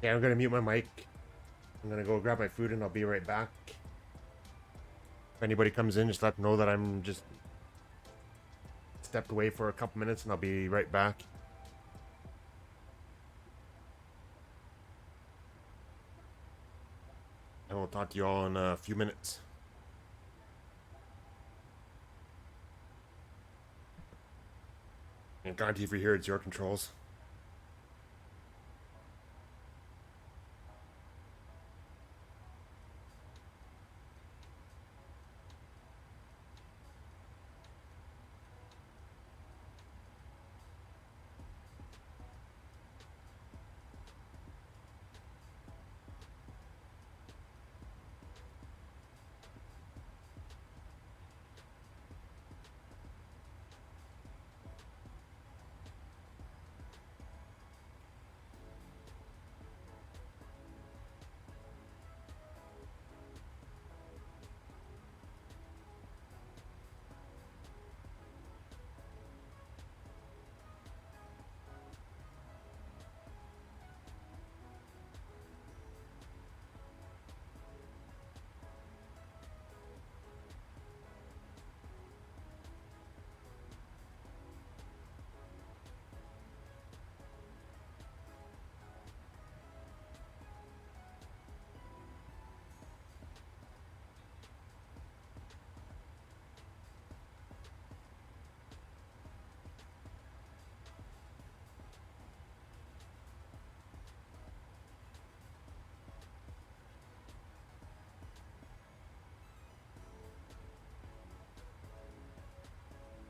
Yeah, I'm gonna mute my mic. I'm gonna go grab my food and I'll be right back. If anybody comes in, just let them know that I'm just stepped away for a couple minutes and I'll be right back. And we'll talk to you all in a few minutes. And Conti, if you're here, it's your controls.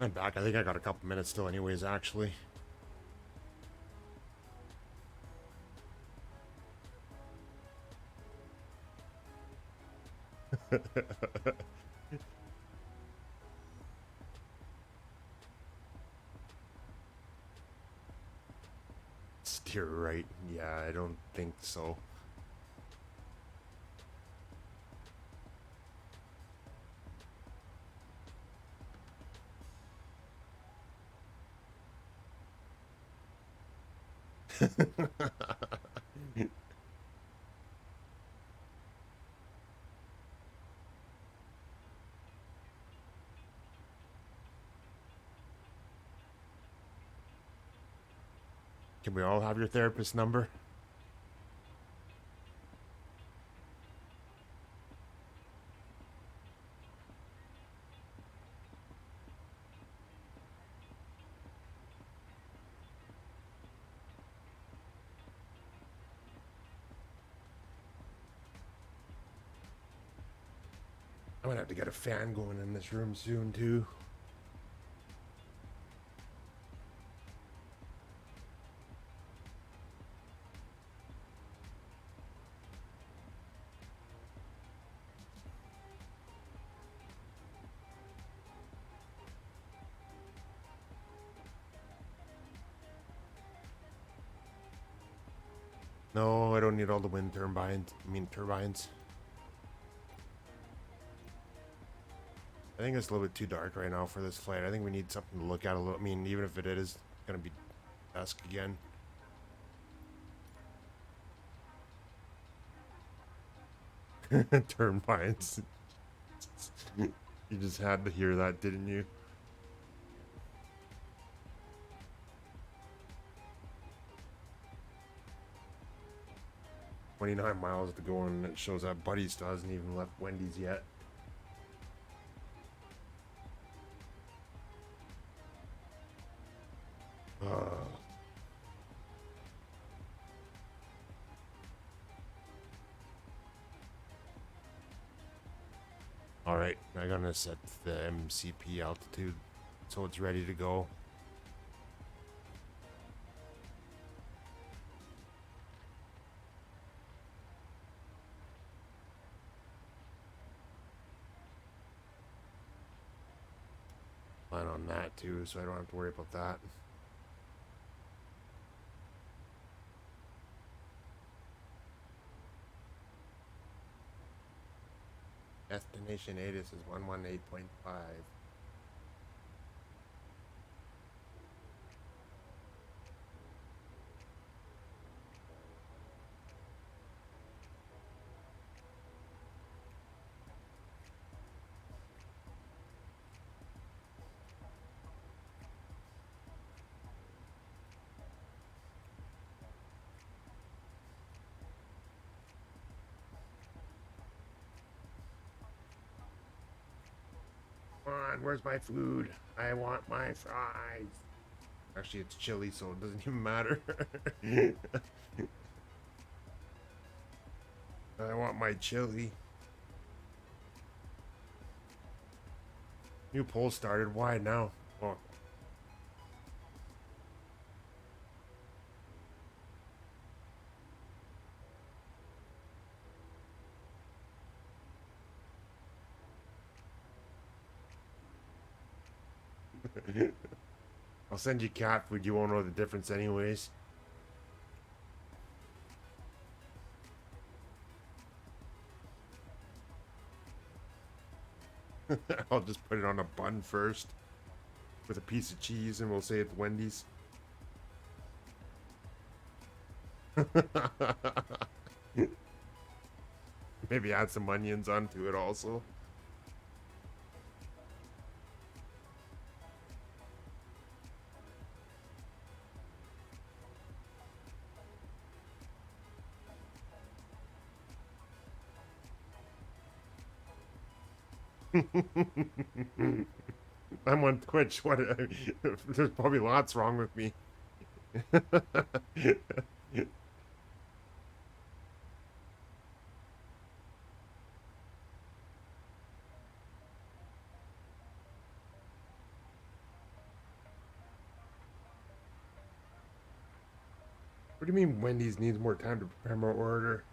I'm back. I think I got a couple minutes still anyways, actually. Steer right. Yeah, I don't think so. Can we all have your therapist number? I'm gonna have to get a fan going in this room soon, too. No, I don't need all the wind turbines. Turbines. I think it's a little bit too dark right now for this flight. I think we need something to look at a little. I mean, even if it is gonna be dusk again. Turbines. You just had to hear that, didn't you? "29 miles to go," and it shows that Buddy still hasn't even left Wendy's yet. Alright, I'm gonna set the MCP altitude so it's ready to go. Plan on that too, so I don't have to worry about that. Destination ATIS is 118.5. on, where's my food? I want my fries. Actually, it's chili, so it doesn't even matter. I want my chili. New poll started. Why now? Oh. I'll send you cat food. You won't know the difference anyways. I'll just put it on a bun first with a piece of cheese and we'll say it's Wendy's. Maybe add some onions onto it also. I'm on Twitch. What? There's probably lots wrong with me. What do you mean Wendy's needs more time to prepare my order?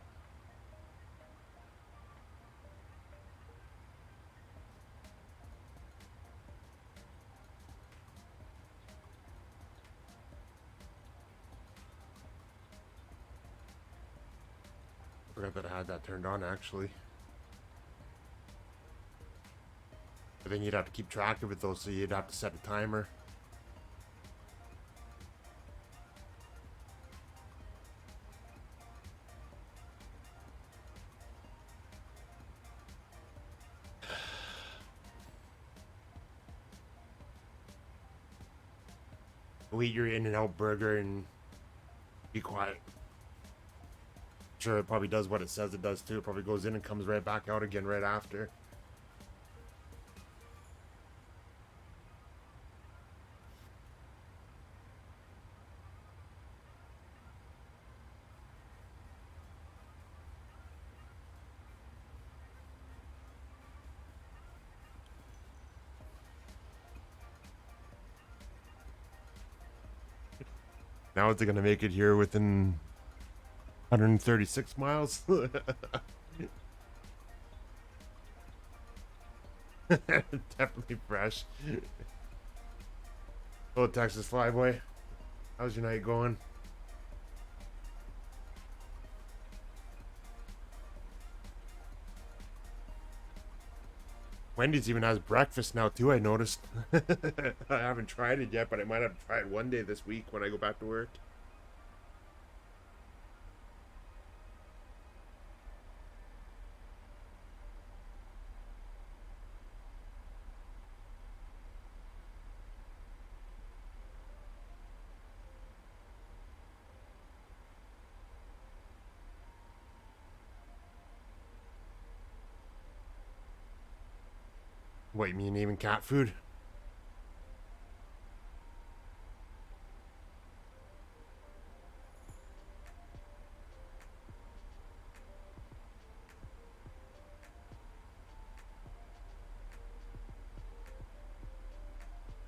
I forgot that I had that turned on actually. But then you'd have to keep track of it though, so you'd have to set a timer. Go eat your In-N-Out burger and be quiet. Sure, it probably does what it says it does too. It probably goes in and comes right back out again right after. Now is it gonna make it here within 136 miles? Definitely fresh. Hello, Texas Flyboy. How's your night going? Wendy's even has breakfast now too, I noticed. I haven't tried it yet, but I might have to try it one day this week when I go back to work. What, you mean even cat food?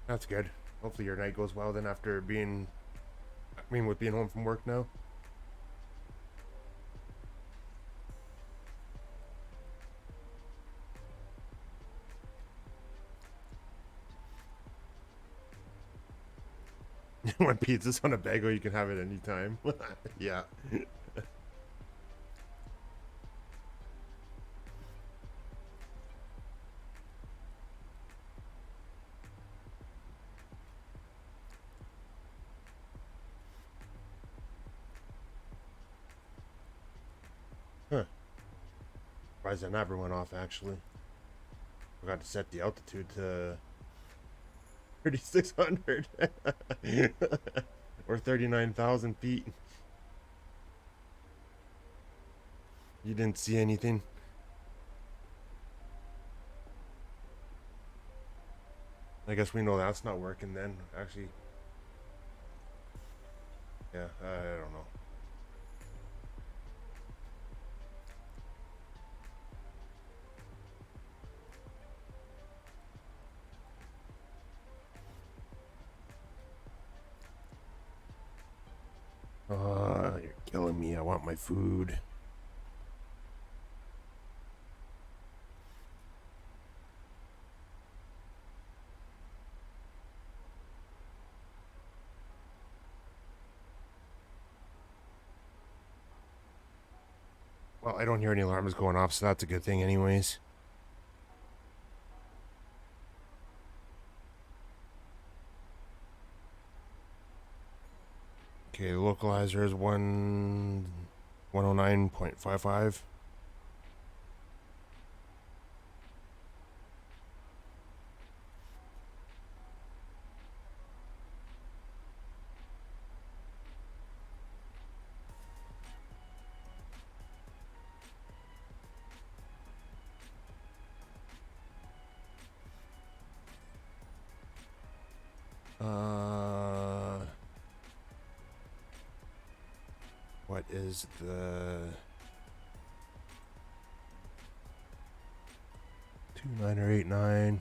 That's good. Hopefully your night goes well then after being, with being home from work now. When pizza's on a bagel, you can have it anytime. Yeah. Huh. Surprised that never went off actually. Forgot to set the altitude to 3,600 or 39,000 feet. You didn't see anything? I guess we know that's not working then. Actually, yeah, I don't know. You're killing me. I want my food. Well, I don't hear any alarms going off, so that's a good thing anyways. Okay, the localizer is 109.55. What is the 29 or 89?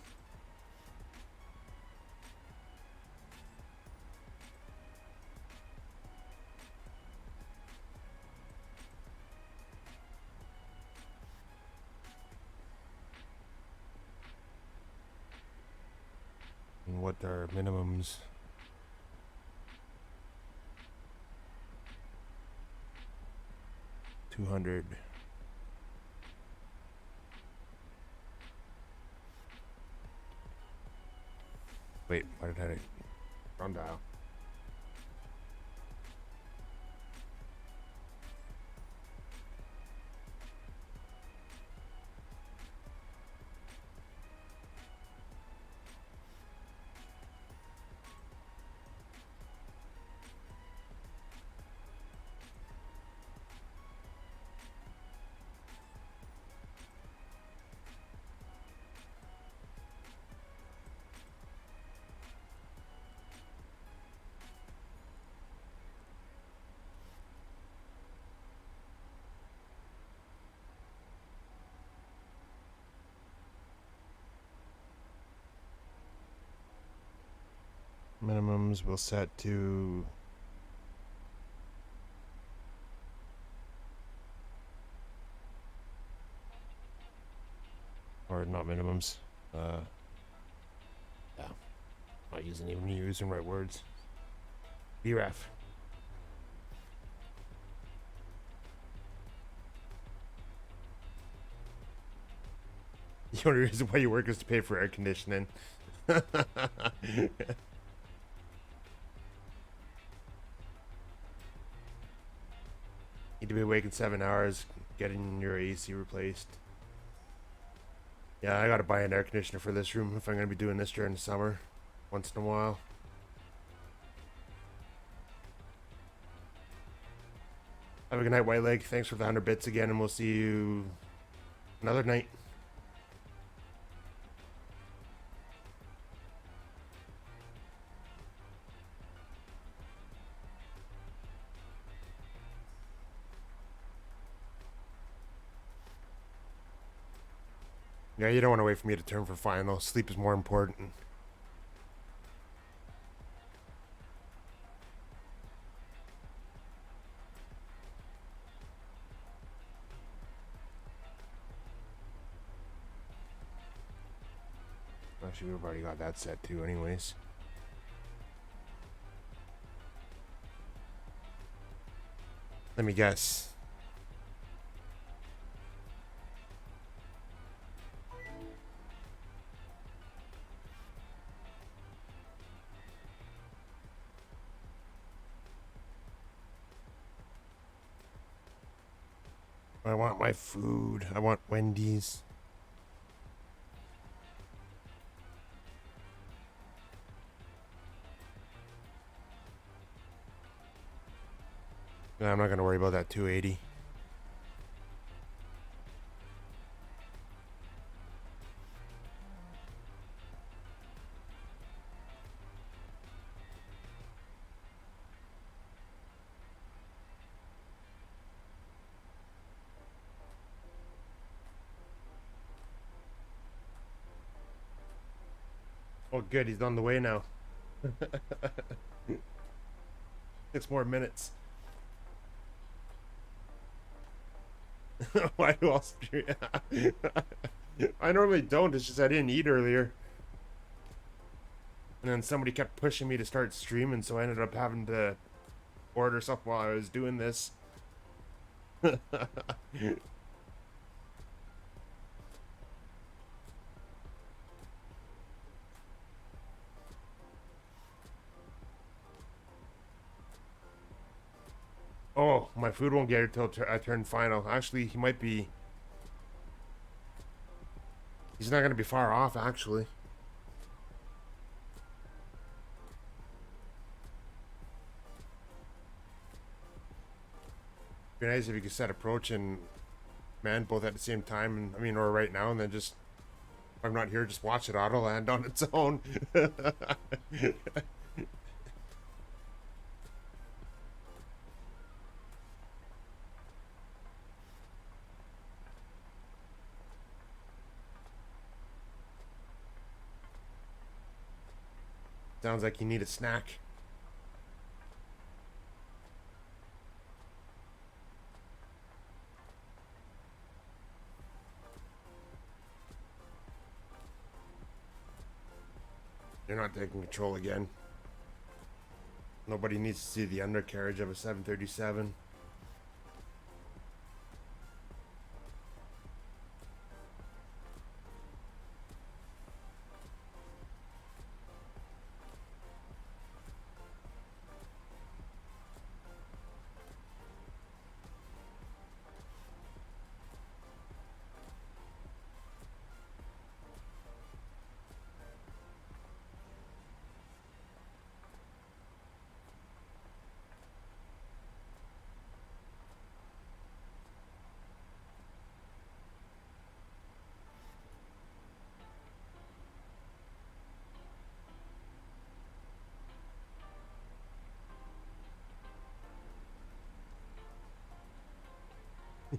And what are minimums? $200. Wait, why did I wrong dial? Minimums will set to or not minimums. Yeah, not using right words. BREF. The only reason why you work is to pay for air conditioning. Need to be awake in 7 hours, getting your AC replaced. Yeah, I gotta buy an air conditioner for this room if I'm gonna be doing this during the summer, once in a while. Have a good night, White Leg. Thanks for the 100 bits again, and we'll see you another night. Yeah, you don't want to wait for me to turn for final. Sleep is more important. Actually, we've already got that set too anyways. Let me guess. I want my food. I want Wendy's. Nah, I'm not gonna worry about that 280. Oh, good. He's on the way now. 6 more minutes. Why do I stream? I normally don't. It's just I didn't eat earlier. And then somebody kept pushing me to start streaming, so I ended up having to order stuff while I was doing this. Oh, my food won't get it till I turn final. Actually, he might be. He's not going to be far off, actually. Be nice if you could set approach and man both at the same time, and I mean, or right now, and then just if I'm not here, just watch it auto land on its own. Sounds like you need a snack. You're not taking control again. Nobody needs to see the undercarriage of a 737.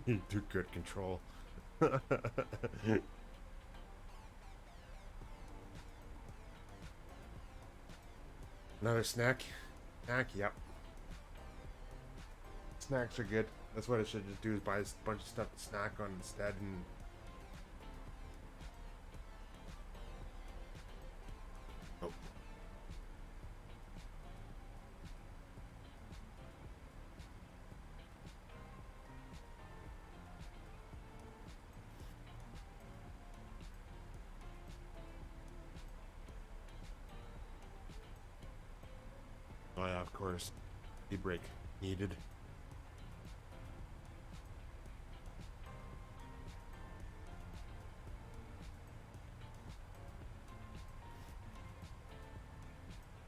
You do good control. Another snack? Snack, yep. Snacks are good. That's what I should just do, is buy a bunch of stuff to snack on instead. And oh. Oh yeah, of course. E-brake needed.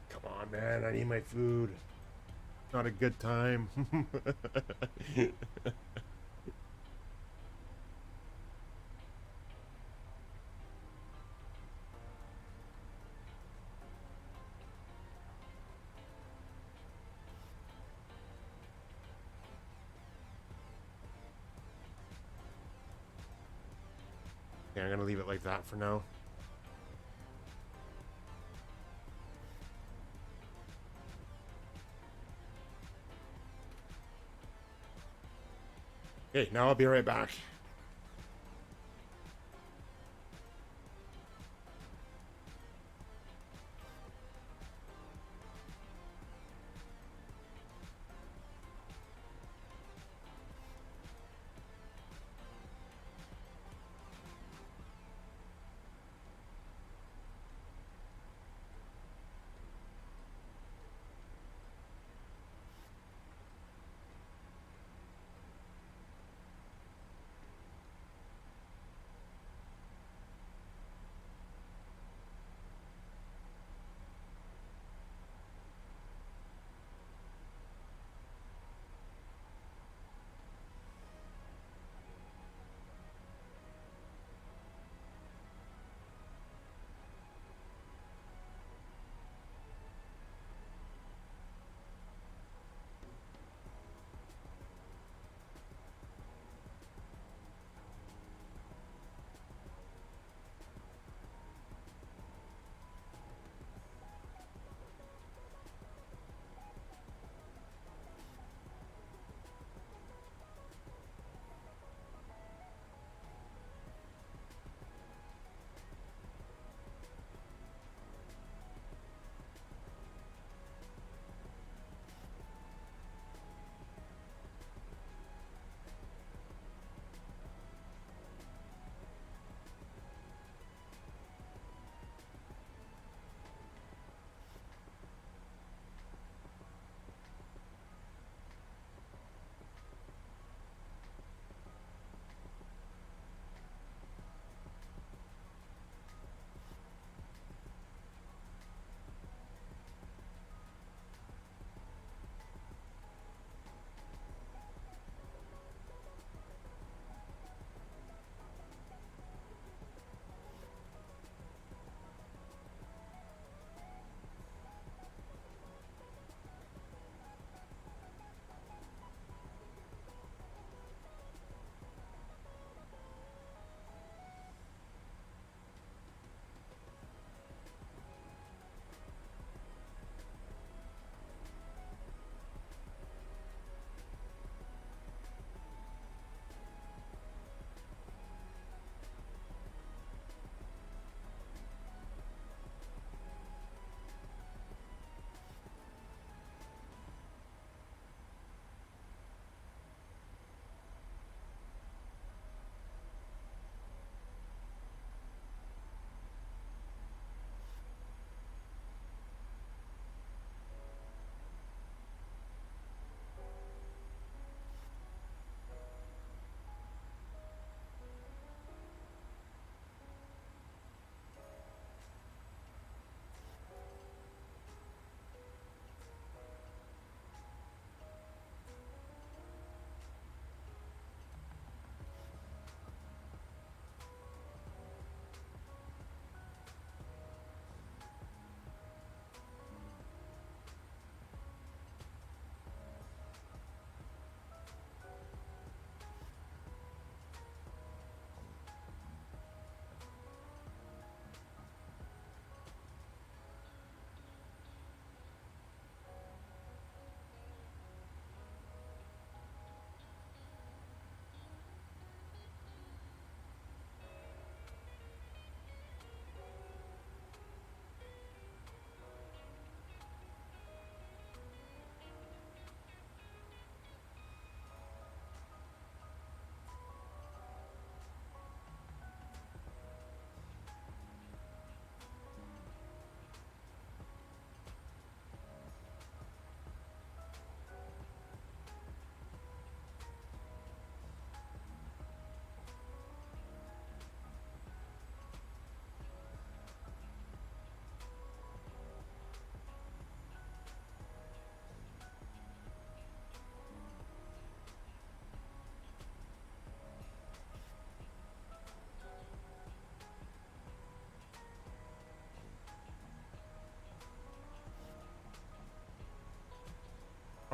Come on, man. I need my food. Not a good time. Yeah, I'm gonna leave it like that for now. Okay, now I'll be right back.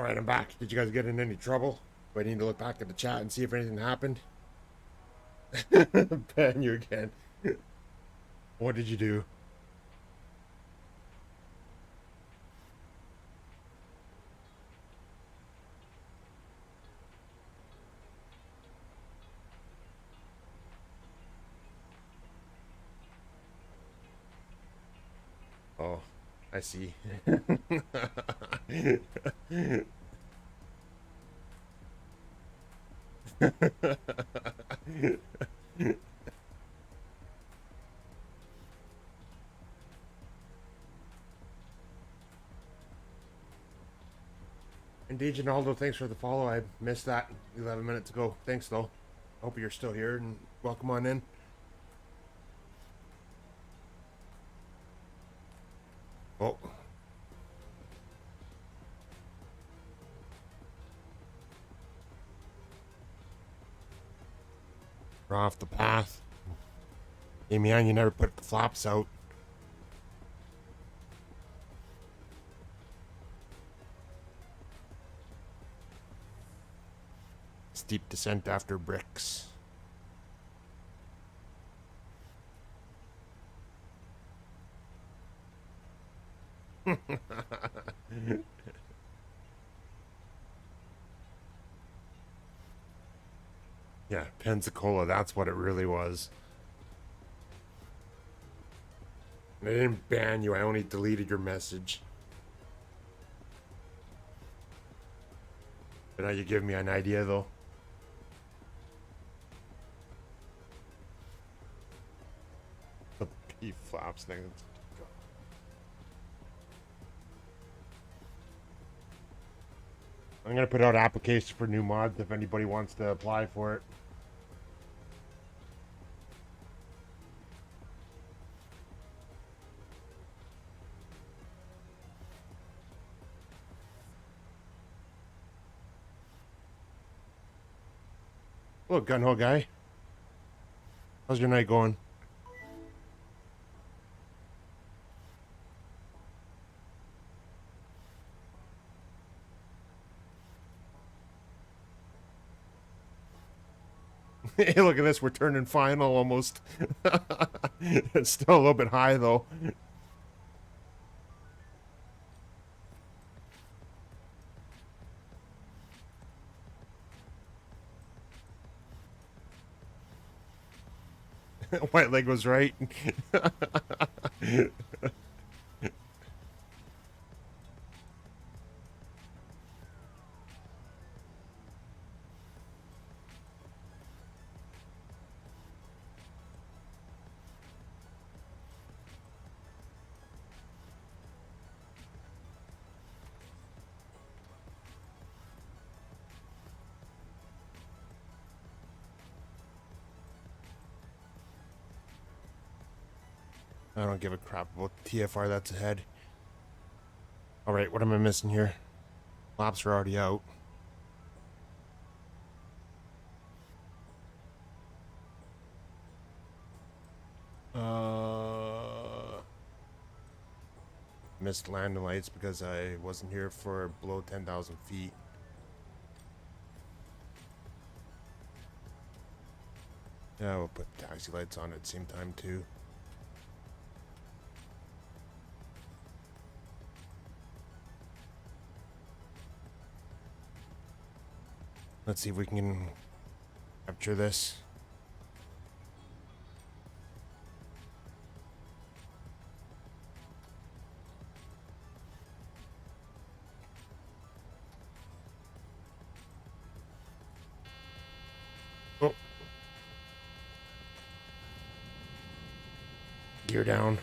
right, I'm back. Did you guys get in any trouble? Do I need to look back at the chat and see if anything happened? Ban you again. What did you do? Oh, I see. Indeed, Ronaldo, thanks for the follow. I missed that 11 minutes ago. Thanks, though. Hope you're still here and welcome on in. Oh. We're off the path. Hey, man, you never put the flaps out. Steep descent after bricks. Yeah, Pensacola, that's what it really was. I didn't ban you, I only deleted your message. But now you give me an idea, though. The P flaps thing. I'm gonna put out applications for new mods if anybody wants to apply for it. Hello, Gunho guy. How's your night going? Hey, look at this. We're turning final almost. It's still a little bit high, though. White leg was right. I don't give a crap about TFR that's ahead. Alright, what am I missing here? Laps are already out. Missed landing lights because I wasn't here for below 10,000 feet. Yeah, we'll put taxi lights on at the same time too. Let's see if we can capture this. Oh. Gear down.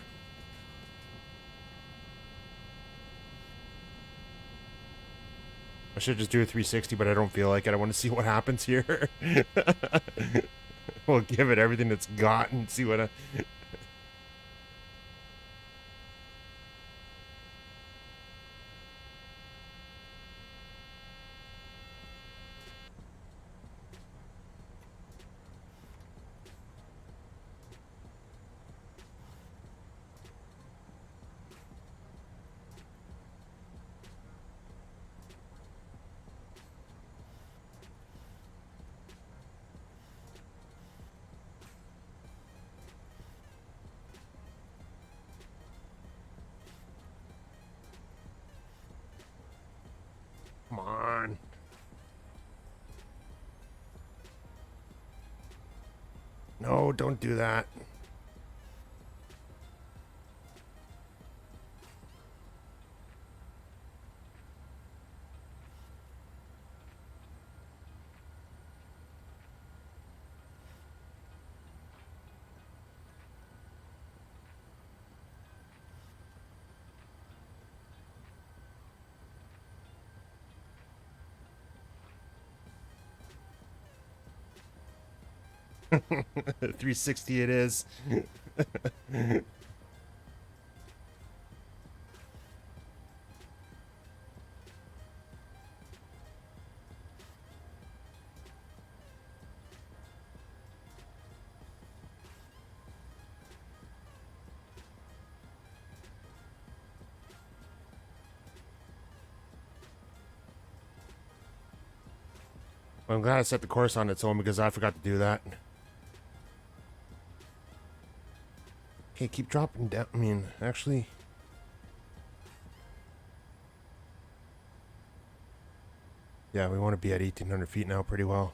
I should just do a 360, but I don't feel like it. I want to see what happens here. We'll give it everything it's got and see what No, don't do that. $360 it is. Well, I'm glad I set the course on its own because I forgot to do that. Okay, keep dropping down. I mean, actually... Yeah, we want to be at 1,800 feet now pretty well.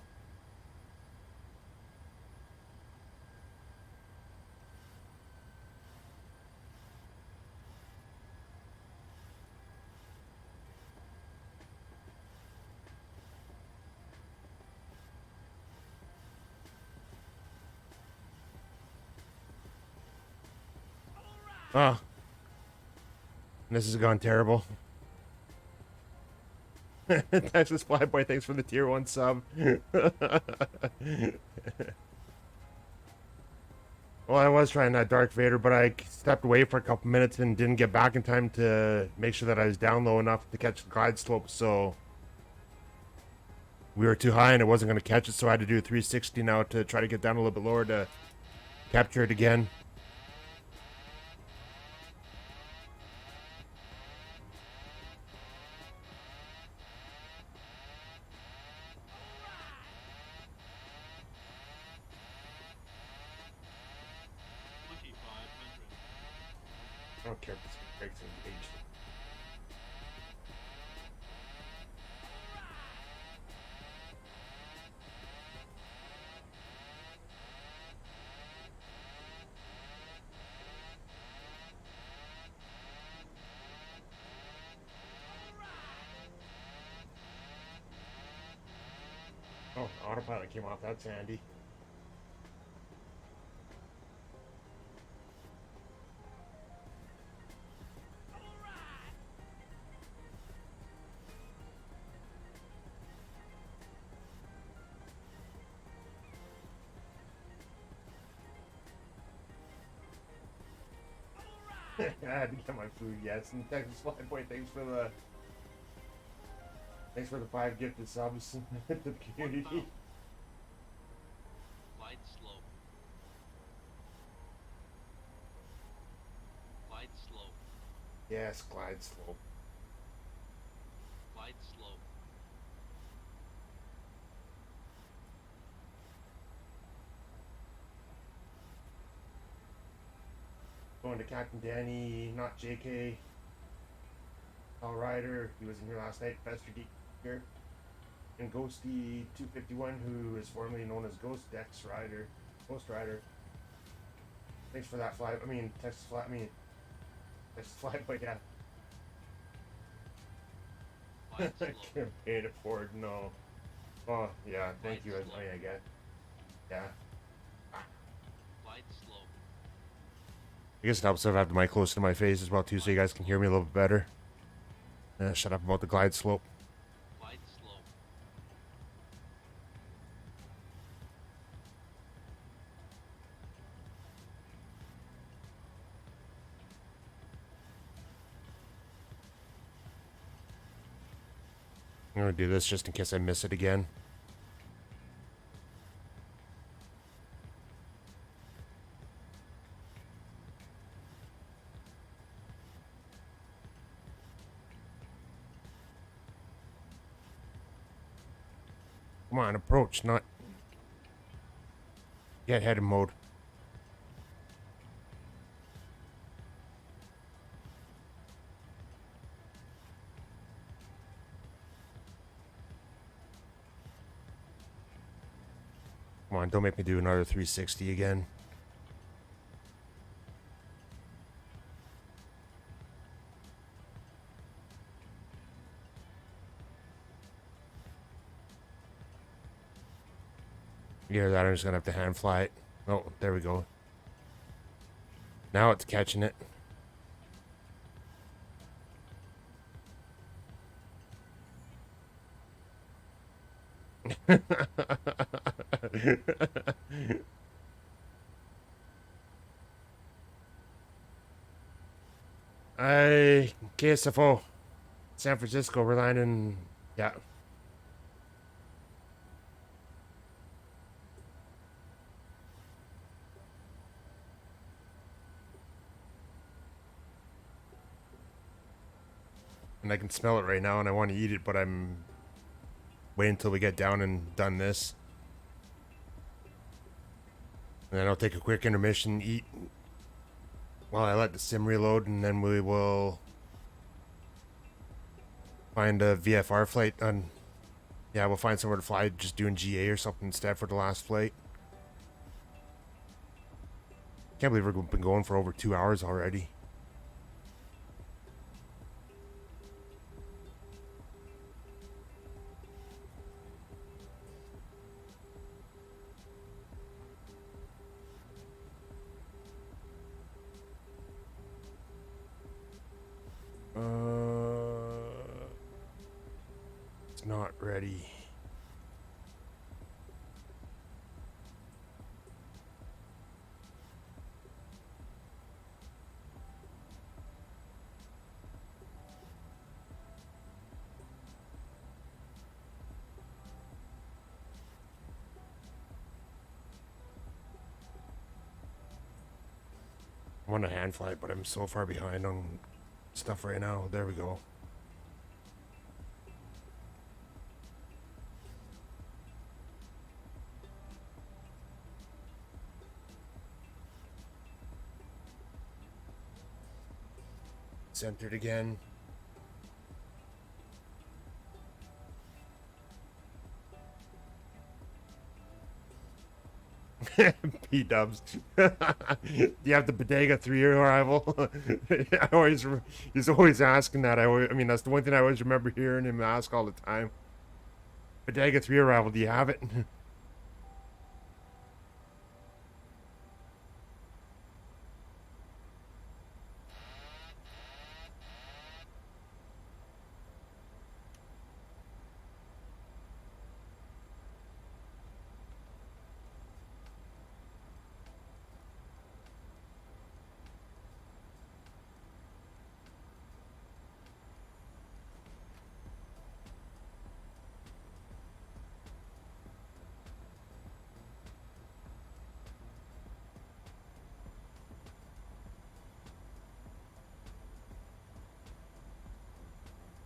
Ah, this has gone terrible. Texas Flyboy, thanks for the tier 1 sub. Well, I was trying that Dark Vader, but I stepped away for a couple minutes and didn't get back in time to make sure that I was down low enough to catch the glide slope, so we were too high and it wasn't going to catch it, so I had to do a 360 now to try to get down a little bit lower to capture it again. I don't care if this breaks engaged. Oh, autopilot came off. That's handy. I had to get my food, yes. And Texas Flyboy, thanks for the 5 gifted subs to the community. Glide slope. Glide slope. Yes, glide slope. Glide slope. Going to Captain Danny, not JK. Al Ryder, he was in here last night. Fester Geek here. And Ghosty 251, who is formerly known as Ghost Rider. Ghost Rider. Thanks for that fly. Texas Flyboy, yeah. I can't pay it forward, no. Oh, yeah, thank you. Oh, yeah, I get. Yeah. Glide slope. I guess it helps if I have the mic close to my face as well, too, so you guys can hear me a little bit better. Shut up about the glide slope. Glide slope. I'm gonna do this just in case I miss it again. Come on, approach, not get headed mode. Come on, don't make me do another 360 again. You hear that? I'm just gonna have to hand fly it. Oh, there we go. Now it's catching it. KSFO, San Francisco, we're landing. Yeah. And I can smell it right now and I want to eat it, but I'm waiting until we get down and done this. And then I'll take a quick intermission, eat while I let the sim reload, and then we will find a VFR flight on. Yeah, we'll find somewhere to fly, just doing GA or something instead for the last flight. Can't believe we've been going for over 2 hours already. It's not ready. I want a hand flight, but I'm so far behind on stuff right now. There we go. Centered again. P-dubs. You have the Bodega 3 arrival? He's always asking that. I mean, that's the one thing I always remember hearing him ask all the time. Bodega 3 arrival, do you have it?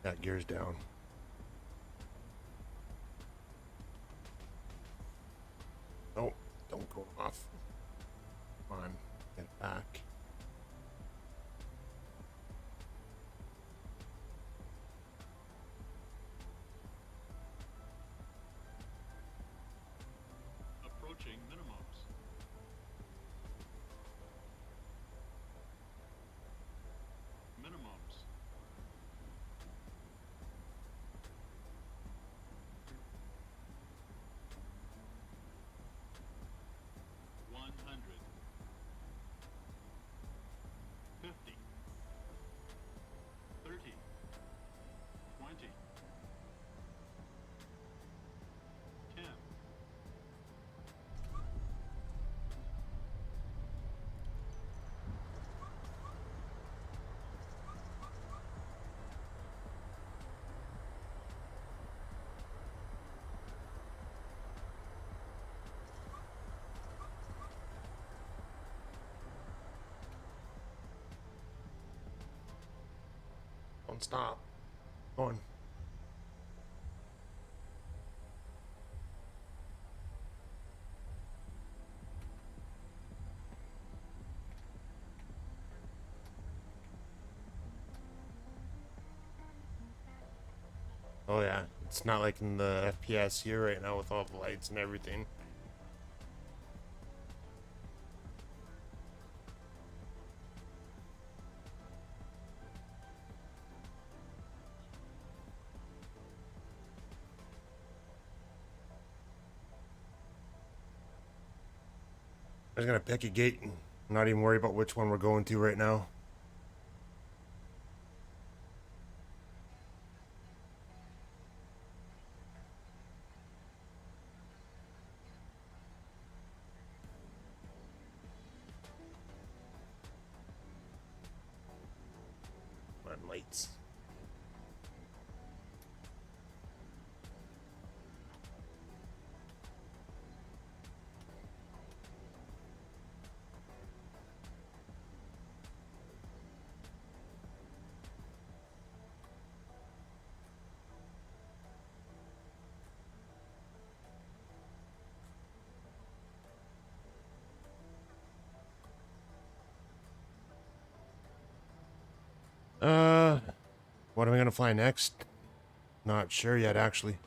That gear's down. No, don't go off. Come on, get back. Approaching minimums. Minimums. Don't stop. Going. Oh yeah, it's not like in the FPS here right now with all the lights and everything. I was gonna pick a gate and not even worry about which one we're going to right now. Come on, lights. What am I gonna fly next? Not sure yet, actually.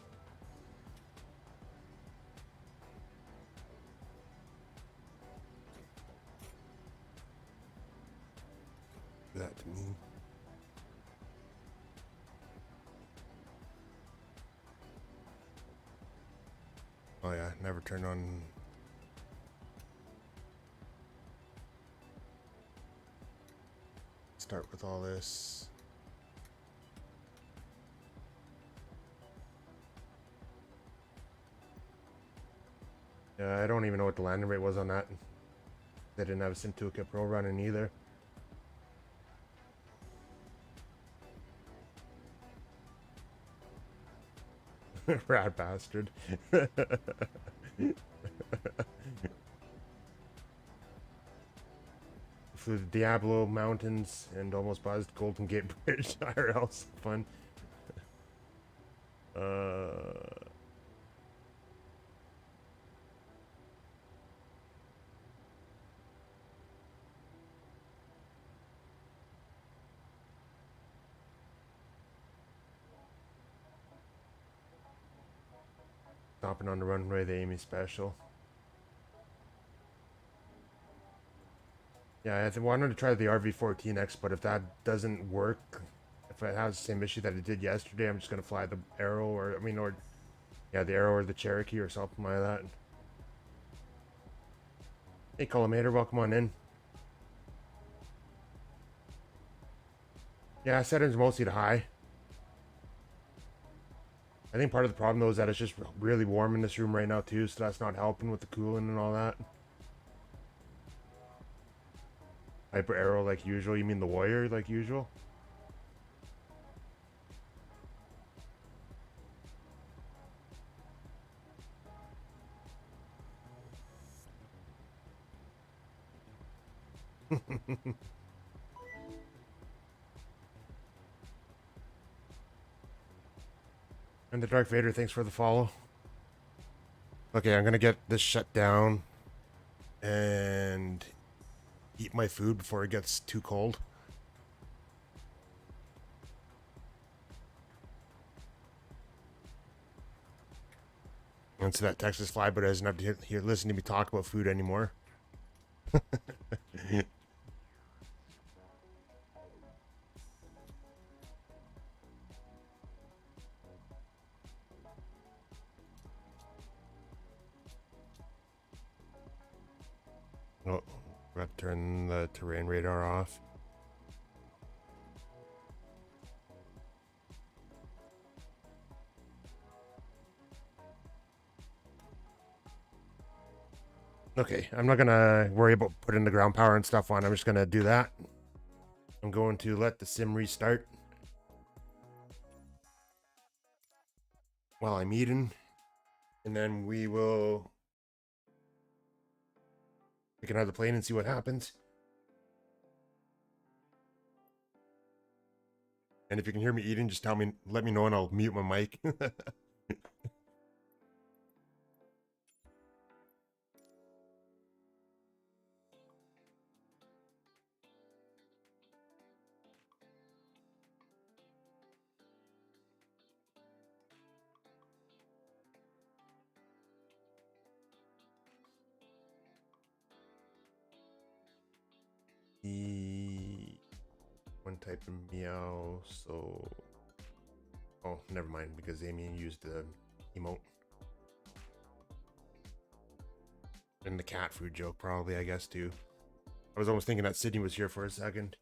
Do that to me. Oh yeah, never turn on. Start with all this. Yeah, I don't even know what the landing rate was on that. They didn't have a Simtuka Pro running either. Rat bastard. Flew the Diablo Mountains and almost buzzed Golden Gate Bridge. IRL, so fun. Stopping on the runway, the Amy special. Yeah, I wanted to try the RV14X, but if that doesn't work, if it has the same issue that it did yesterday, I'm just gonna fly the Arrow, or I mean, or yeah, the Arrow or the Cherokee or something like that. Hey, Collimator, welcome on in. Yeah, settings mostly to high. I think part of the problem though is that it's just really warm in this room right now too, so that's not helping with the cooling and all that. Hyper Arrow like usual. You mean the Warrior like usual? And the Dark Vader, thanks for the follow. Okay, I'm gonna get this shut down and eat my food before it gets too cold. And so that Texas fly, but doesn't have to hear listen to me talk about food anymore. Oh, got to turn the terrain radar off. Okay, I'm not gonna worry about putting the ground power and stuff on. I'm just gonna do that. I'm going to let the sim restart while I'm eating, and then we can have the plane and see what happens. And if you can hear me eating, just let me know, and I'll mute my mic. One type of meow, so oh, never mind, because Amy used the emote. And the cat food joke, probably, I guess, too. I was almost thinking that Sydney was here for a second.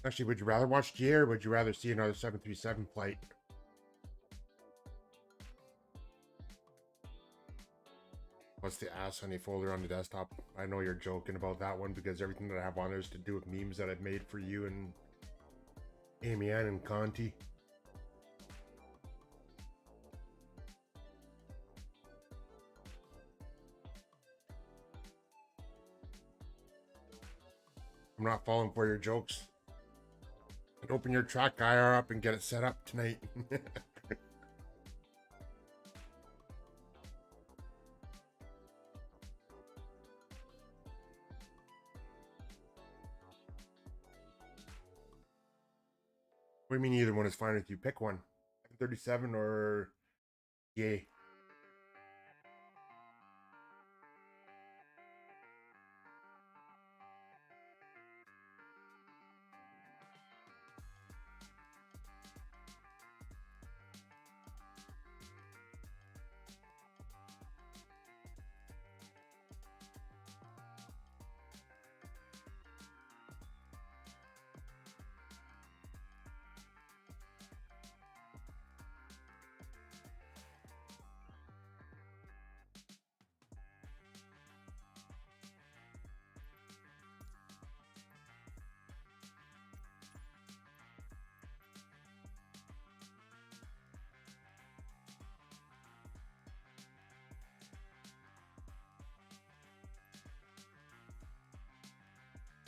Actually, would you rather watch GA or would you rather see another 737 flight? What's the ass honey folder on the desktop? I know you're joking about that one because everything that I have on there is to do with memes that I've made for you and Amy Ann and Conti. I'm not falling for your jokes. And open your track IR up and get it set up tonight. What do you mean either one is fine with you? Pick one. 37 or yay.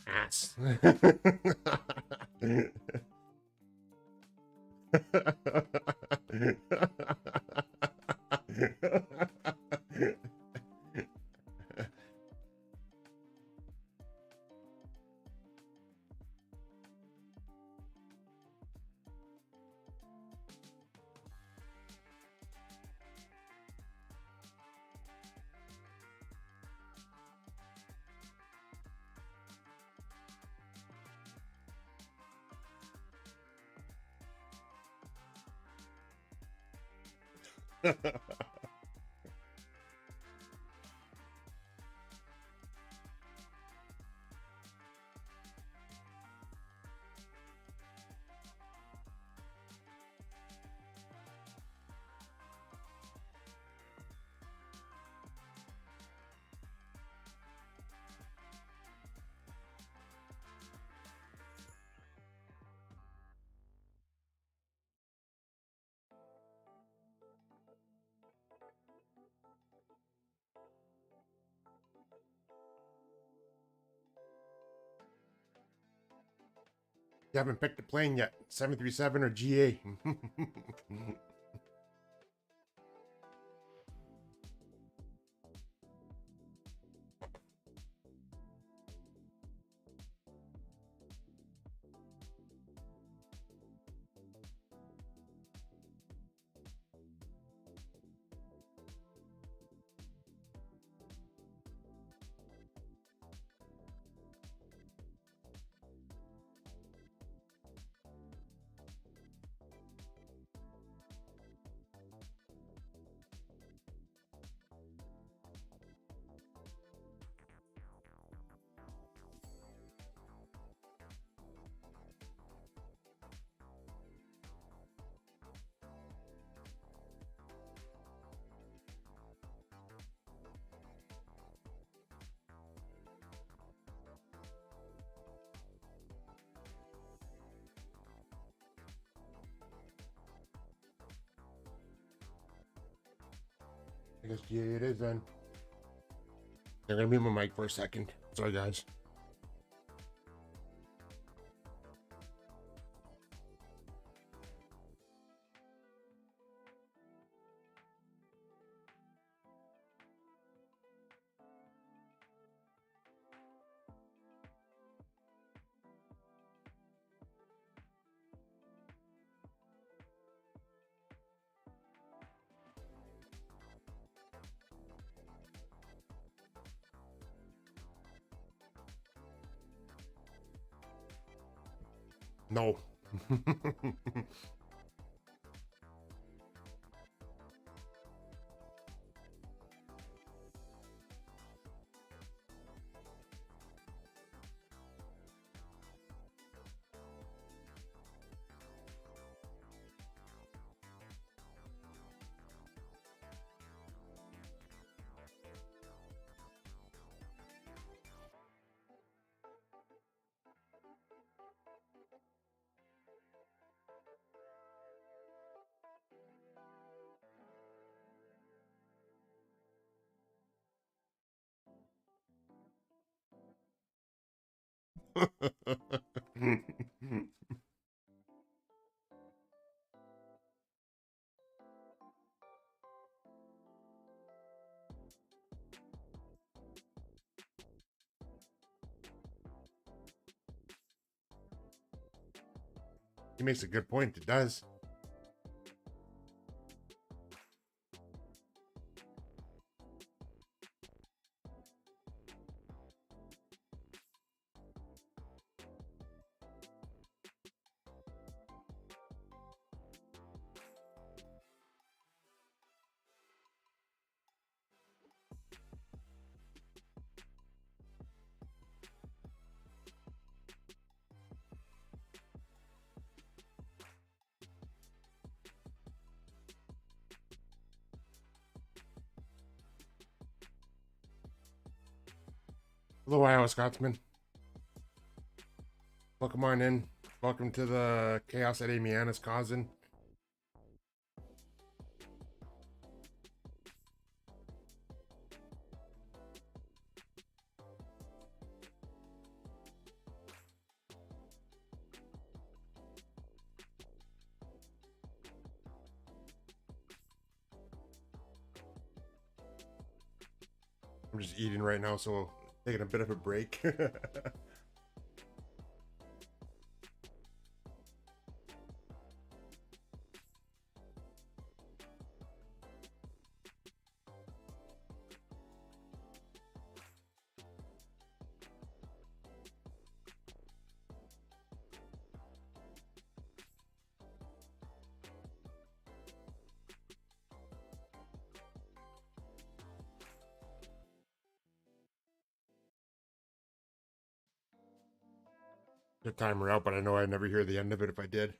Ass. You haven't picked a plane yet. 737 or GA. I guess GA it is then. I'm gonna mute my mic for a second. Sorry, guys. No. He makes a good point. It does. Hello, Iowa Scotsman. Welcome on in. Welcome to the chaos that Amiana's causing. I'm just eating right now, so taking a bit of a break. The timer out, but I know I'd never hear the end of it if I did.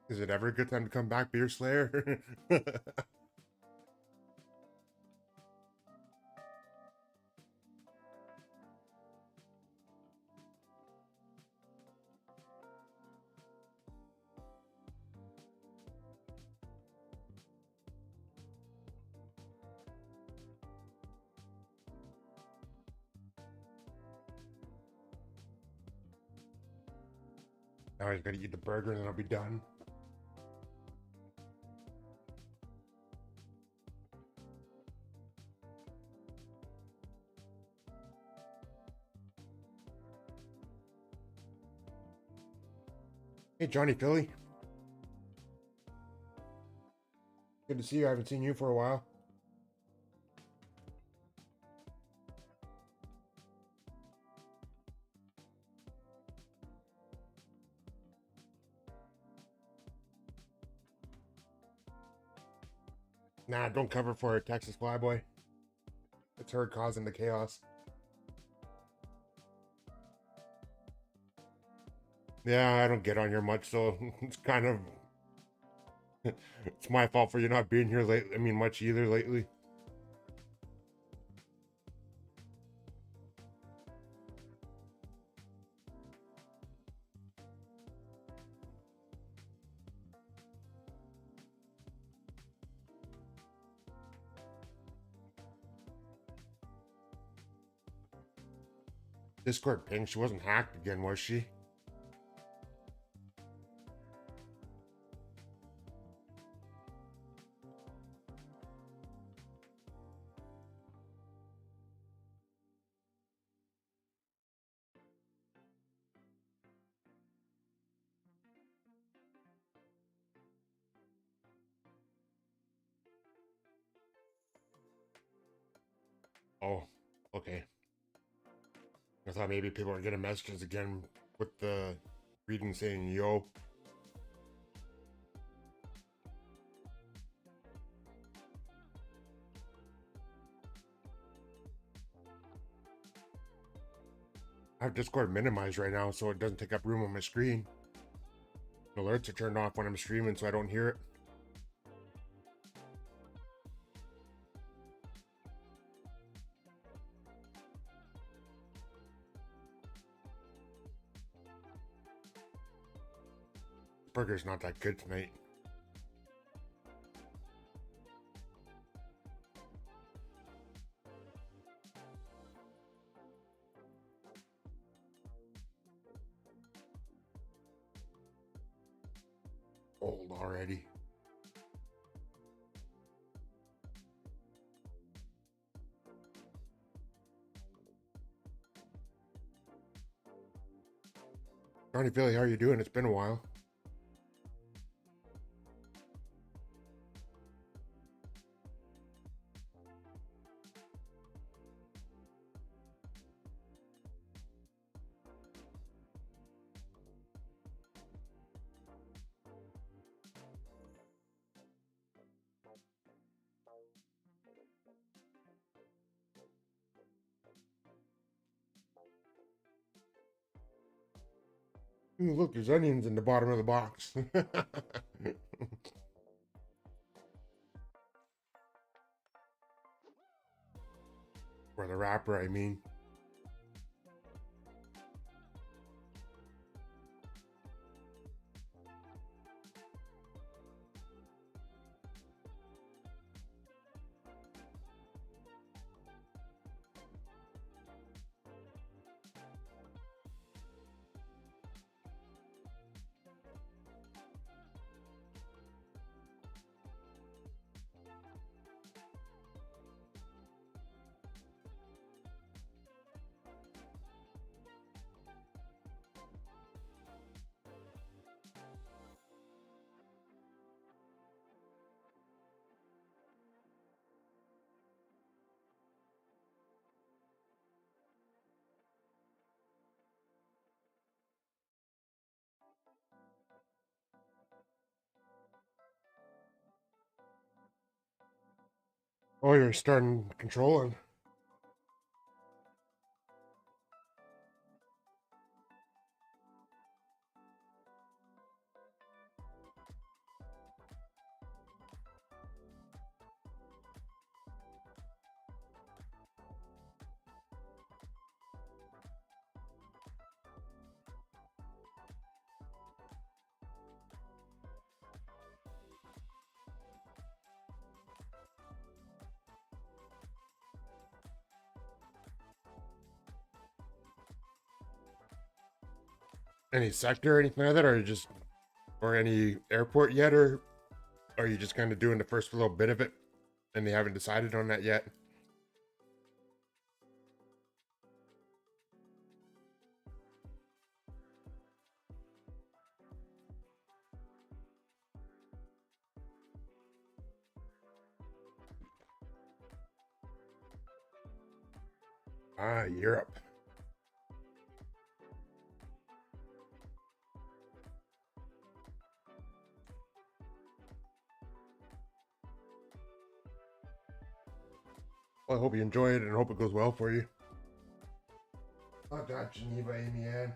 Is it ever a good time to come back, Beer Slayer? Now I just gotta eat the burger and then I'll be done. Hey, Johnny Philly. Good to see you. I haven't seen you for a while. Nah, don't cover for it, Texas Flyboy. It's her causing the chaos. Yeah, I don't get on here much, so it's kind of... It's my fault for you not being here late. I mean, much either lately. Discord ping. She wasn't hacked again, was she? Oh, okay. I thought maybe people are getting messages again with the reading saying yo. I have Discord minimized right now so it doesn't take up room on my screen. Alerts are turned off when I'm streaming so I don't hear it. Burger's not that good tonight. Old already. Johnny Philly, how are you doing? It's been a while. Ooh, look, there's onions in the bottom of the box. Or the wrapper, I mean. Oh, you're starting controlling. Any sector or anything like that, or you just, or any airport yet, or are you just kind of doing the first little bit of it, and they haven't decided on that yet? Ah, Europe. Well, I hope you enjoy it and hope it goes well for you. Oh, God, Geneva, Amy Ann.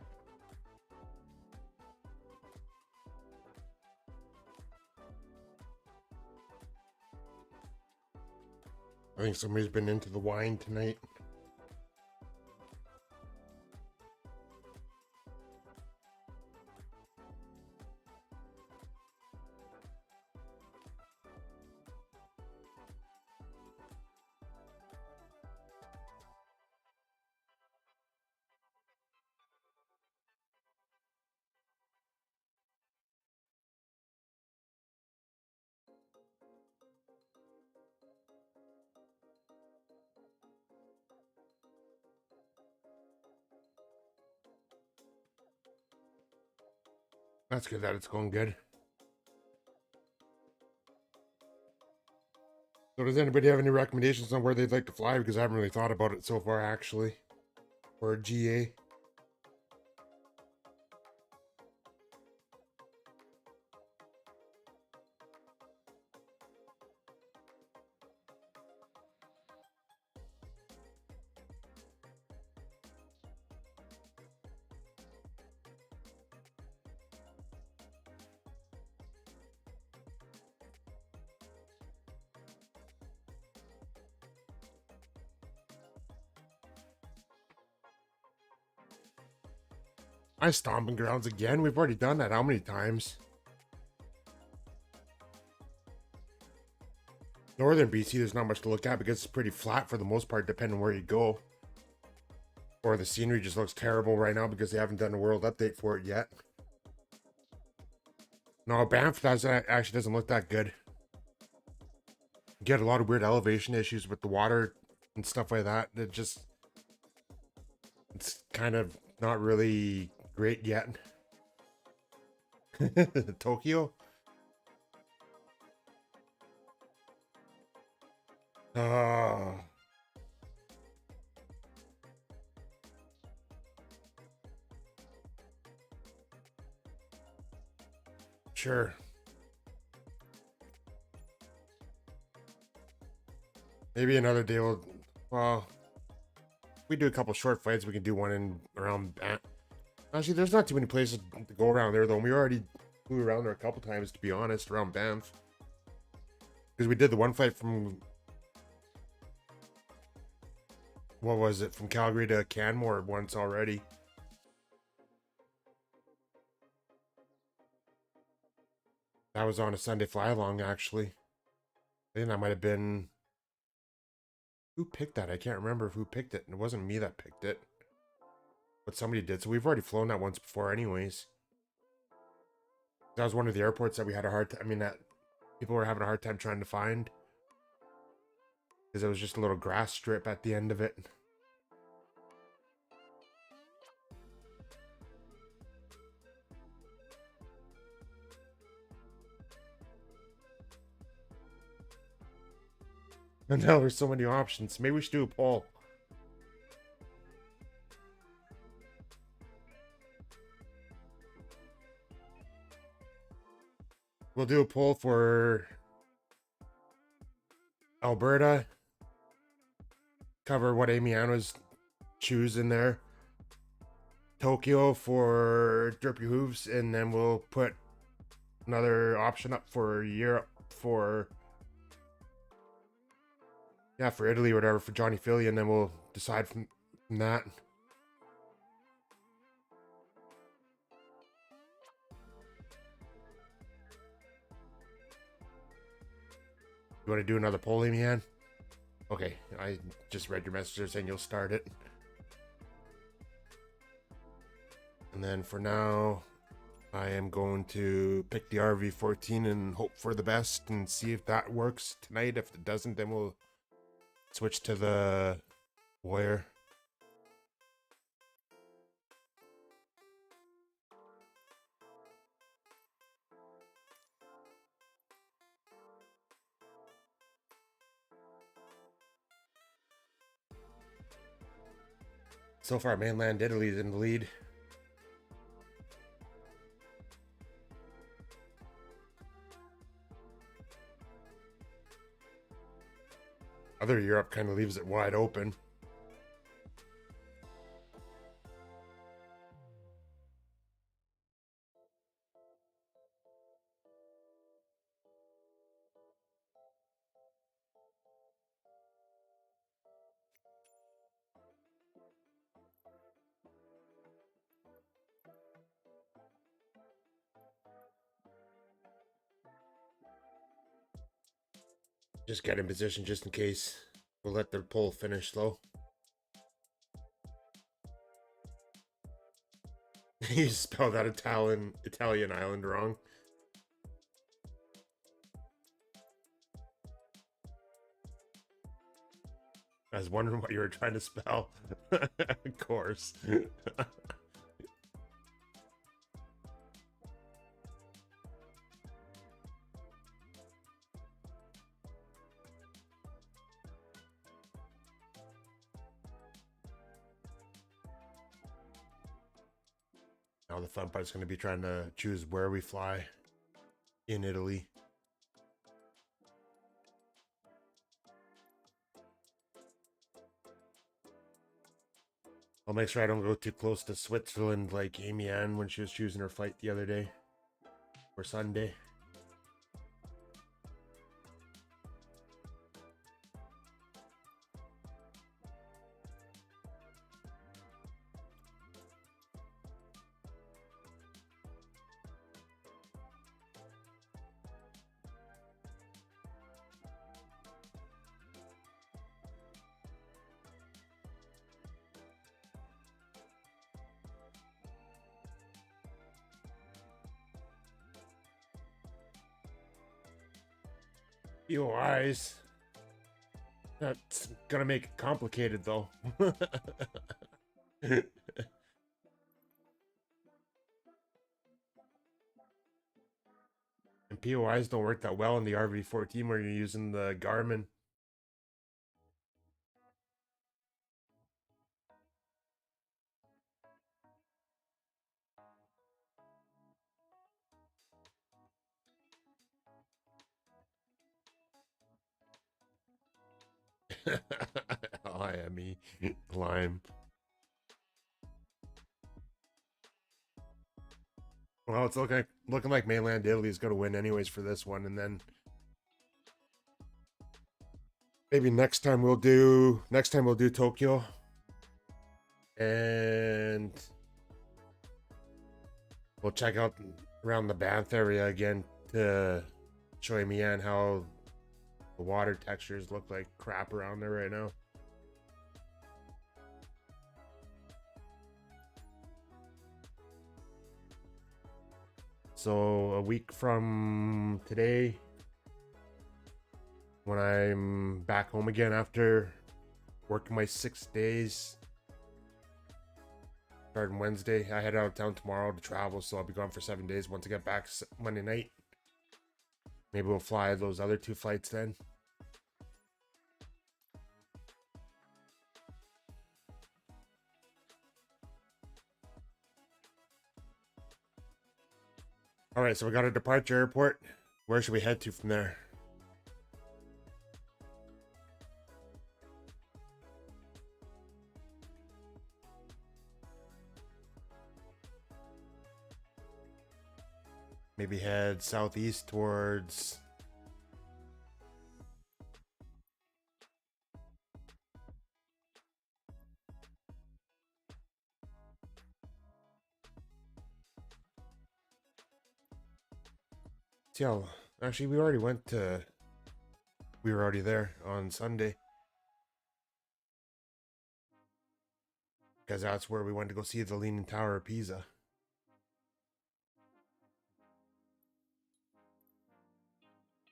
I think somebody's been into the wine tonight. That's good that it's going good. So does anybody have any recommendations on where they'd like to fly? Because I haven't really thought about it so far, actually. Or GA. My stomping grounds again? We've already done that how many times? Northern BC, there's not much to look at because it's pretty flat for the most part, depending on where you go. Or the scenery just looks terrible right now because they haven't done a world update for it yet. No, Banff actually doesn't look that good. You get a lot of weird elevation issues with the water and stuff like that. It's kind of not really great yet. Tokyo? Oh. Sure. Maybe another day we'll... Well, if we do a couple short flights, we can do one in around... Actually, there's not too many places to go around there, though. We already flew around there a couple times, to be honest, around Banff. Because we did the one flight from... What was it? From Calgary to Canmore once already. That was on a Sunday fly-along, actually. I think that might have been... Who picked that? I can't remember who picked it. It wasn't me that picked it. But somebody did. So we've already flown that once before anyways. That was one of the airports that we had a hard time... I mean, that people were having a hard time trying to find. Because it was just a little grass strip at the end of it. And now there's so many options. Maybe we should do a poll. We'll do a poll for Alberta. Cover what Amiano's choose in there. Tokyo for Derpy Hooves. And then we'll put another option up for Europe for... Yeah, for Italy or whatever, for Johnny Philly, and then we'll decide from that. You want to do another poll, Amy Ann? Okay, I just read your message saying you'll start it. And then for now, I am going to pick the RV-14 and hope for the best and see if that works tonight. If it doesn't, then we'll switch to the Warrior. So far, mainland Italy is in the lead. Other Europe kind of leaves it wide open. Just get in position just in case. We'll let the poll finish though. You spelled that Italian island wrong. I was wondering what you were trying to spell. Of course. Now the fun part is going to be trying to choose where we fly in Italy. I'll make sure I don't go too close to Switzerland like Amy Ann when she was choosing her flight the other day. Or Sunday. POIs. That's gonna make it complicated though. And POIs don't work that well in the RV14 where you're using the Garmin. Miami Lime. Well, it's looking like mainland Italy is going to win anyways for this one, and then maybe next time we'll do Tokyo, and we'll check out around the Banff area again to show me and how the water textures look like crap around there right now. So a week from today, when I'm back home again after working my 6 days, starting Wednesday, I head out of town tomorrow to travel, so I'll be gone for 7 days. Once I get back Monday night, maybe we'll fly those other 2 flights then. All right, so we got a departure airport. Where should we head to from there? Maybe head southeast towards actually we were already there on Sunday. Because that's where we went to go see the Leaning Tower of Pisa.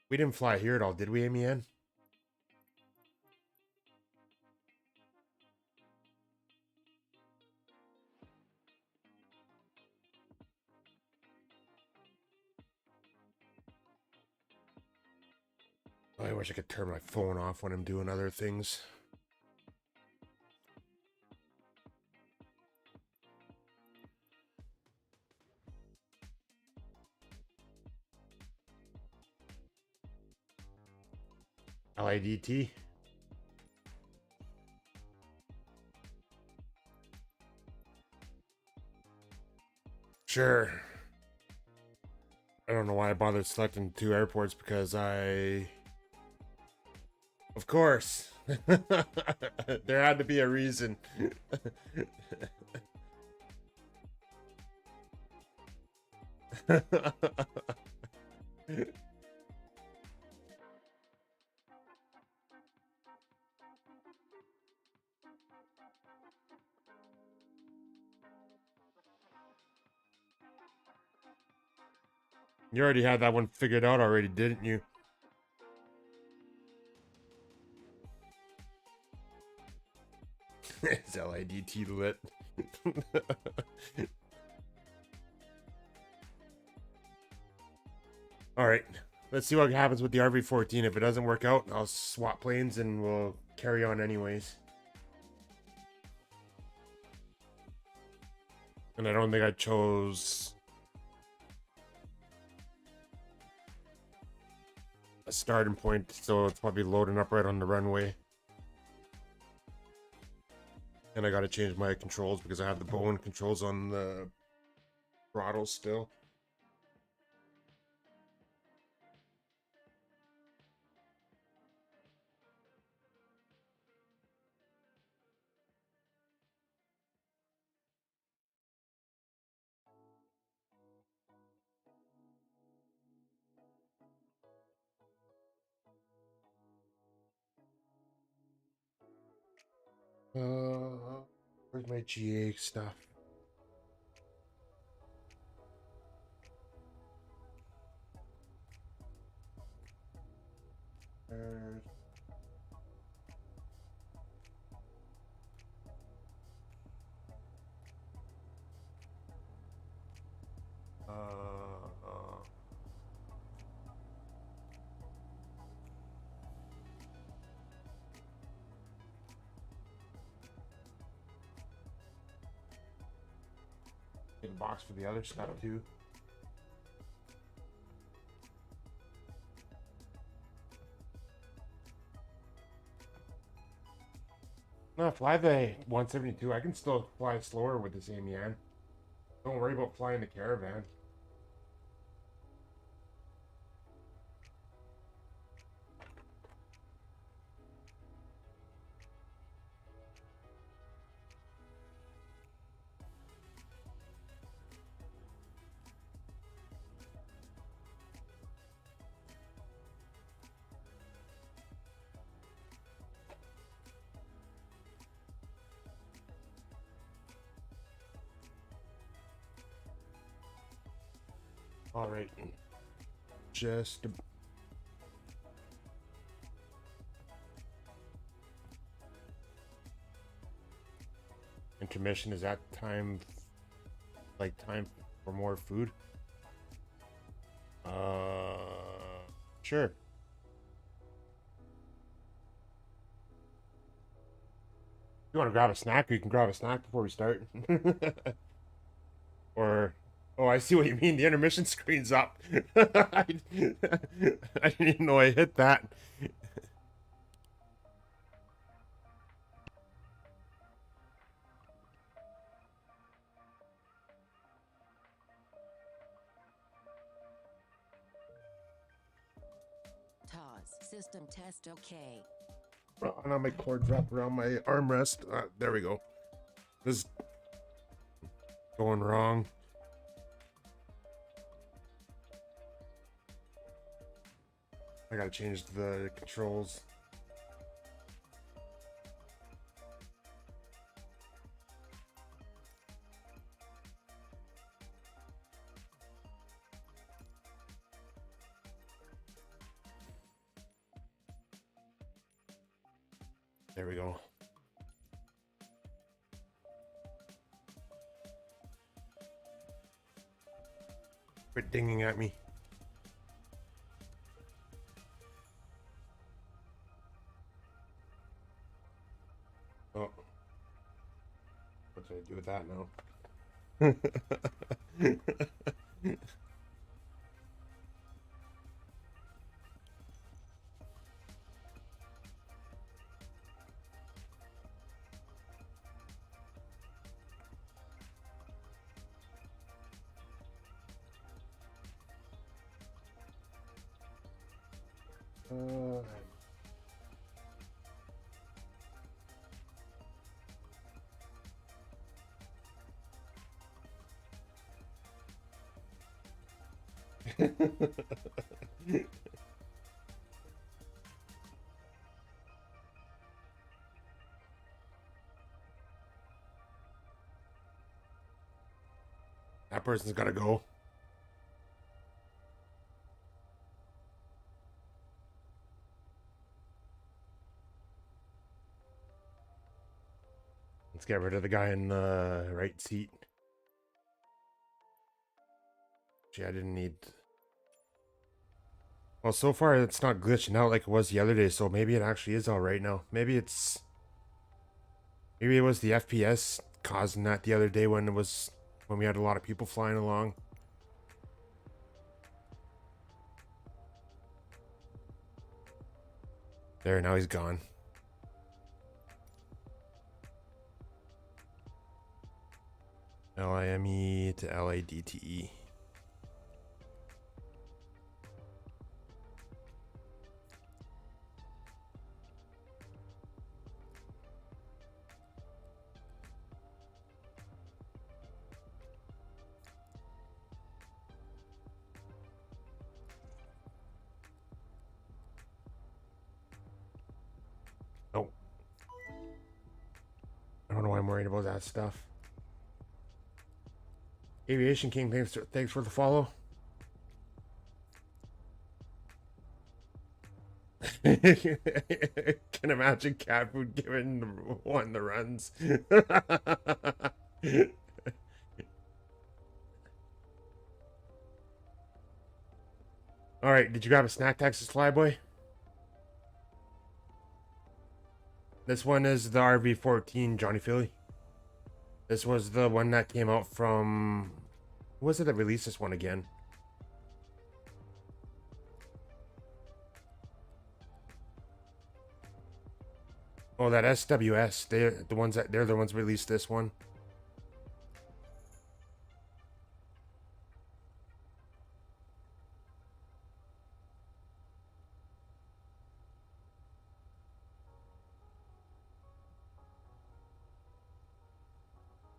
We didn't fly here at all, did we, Amy Ann? I wish I could turn my phone off when I'm doing other things. LIDT. Sure. I don't know why I bothered selecting 2 airports because of course. There had to be a reason. You already had that one figured out already, didn't you? It's LIDT lit. Alright, let's see what happens with the RV14. If it doesn't work out, I'll swap planes and we'll carry on anyways. And I don't think I chose a starting point, so it's probably loading up right on the runway. And I gotta change my controls because I have the bone controls on the throttle still. Where's my GA stuff? There's... Get a box for the other stuff too. No, fly the 172. I can still fly slower with the same Yan. Don't worry about flying the Caravan. All right, just intermission. Is that time, like time for more food? Sure. You want to grab a snack? You can grab a snack before we start. Or, oh, I see what you mean. The intermission screen's up. I didn't even know I hit that. TOS, system test okay. Oh, now my cord's wrapped around my armrest. There we go. This is going wrong. I gotta change the controls. There we go. Quit dinging at me. Oh. What should I do with that now? That person's gotta go. Let's get rid of the guy in the right seat. Gee, I didn't need... Well, so far it's not glitching out like it was the other day, so maybe it actually is alright now. Maybe it was the FPS causing that the other day when when we had a lot of people flying along. There, now he's gone. LIME to LADTE. Oh. I don't know why I'm worried about that stuff. Aviation King, thanks for the follow. Can imagine cat food giving one the runs. All right, did you grab a snack, Texas Flyboy? This one is the RV14 Johnny Philly. This was the one that came out from... Who was it that released this one again? Oh, that SWS. They're the ones that released this one.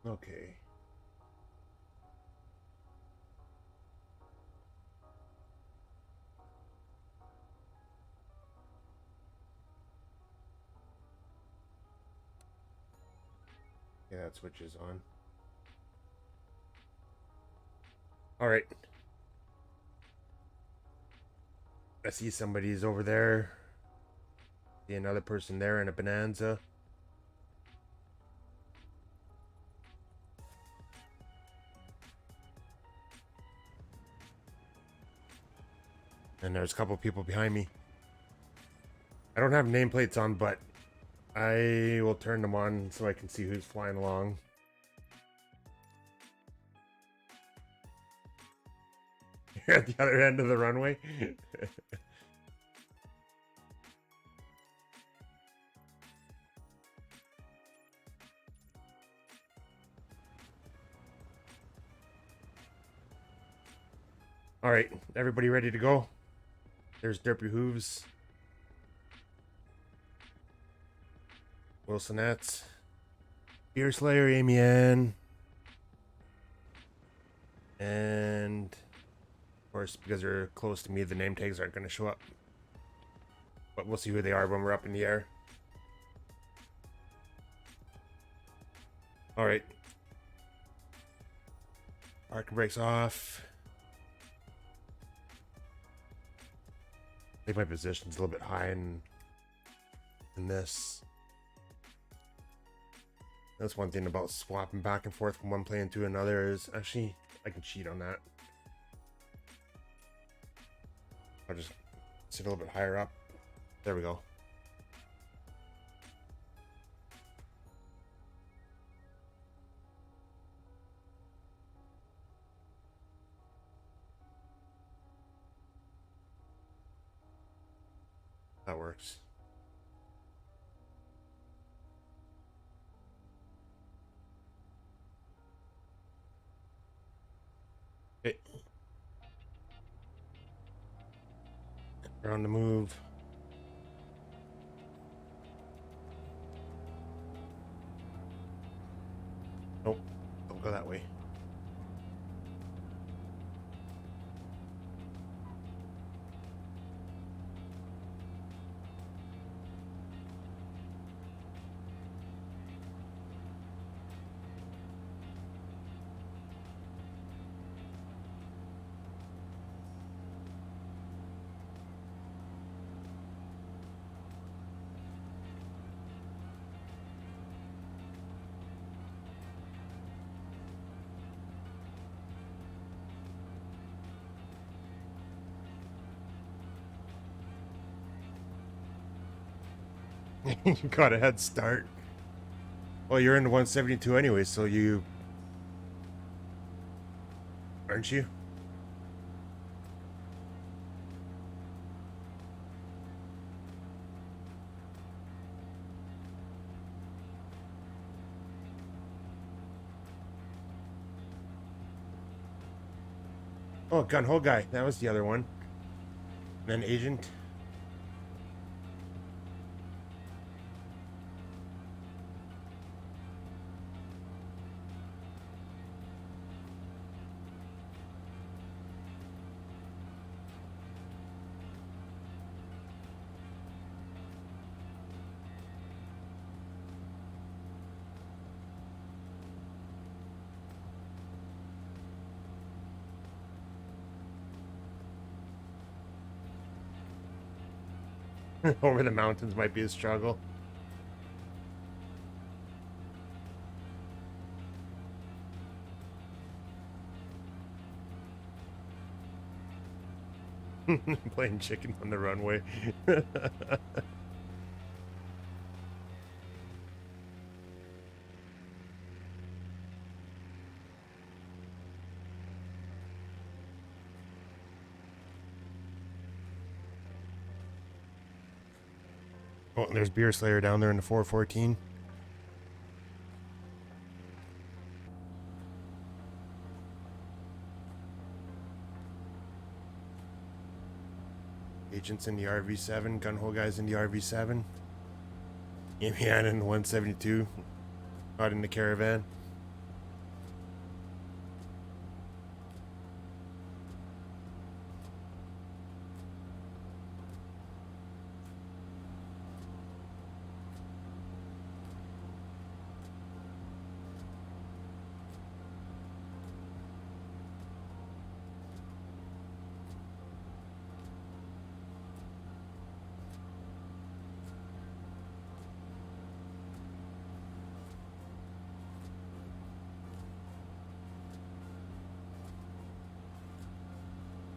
Okay. Yeah, that switches on. All right. I see somebody's over there. See another person there in a Bonanza. And there's a couple people behind me. I don't have nameplates on, but I will turn them on so I can see who's flying along. You're at the other end of the runway. All right, everybody ready to go? There's Derpy Hooves, Wilsonettes, Beer Slayer, Amy Ann, and of course, because they're close to me, the name tags aren't going to show up. But we'll see who they are when we're up in the air. All right. Parking brakes off. I think my position's a little bit high in this. That's one thing about swapping back and forth from one plane to another is actually I can cheat on that. I'll just sit a little bit higher up. There we go. That works. Okay. We're on the move. Nope, don't go that way. You got a head start. Well, you're in the 172 anyway, so you Aren't you? Oh, gun hole guy. That was the other one. And then agent. Over the mountains might be a struggle. Playing chicken on the runway. Oh, there's Beer Slayer down there in the 414. Agents in the RV7, gunhole guys in the RV7. Amian in the 172, out in the caravan.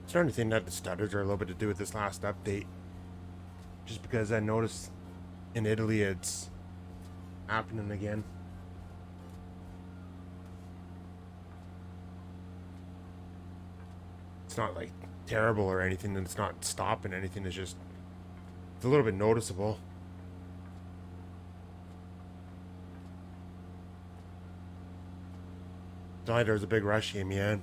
Starting to think that the stutters are a little bit to do with this last update. Just because I noticed in Italy it's happening again. It's not like terrible or anything, and it's not stopping anything, it's just it's a little bit noticeable. Tonight there was a big rush here, man.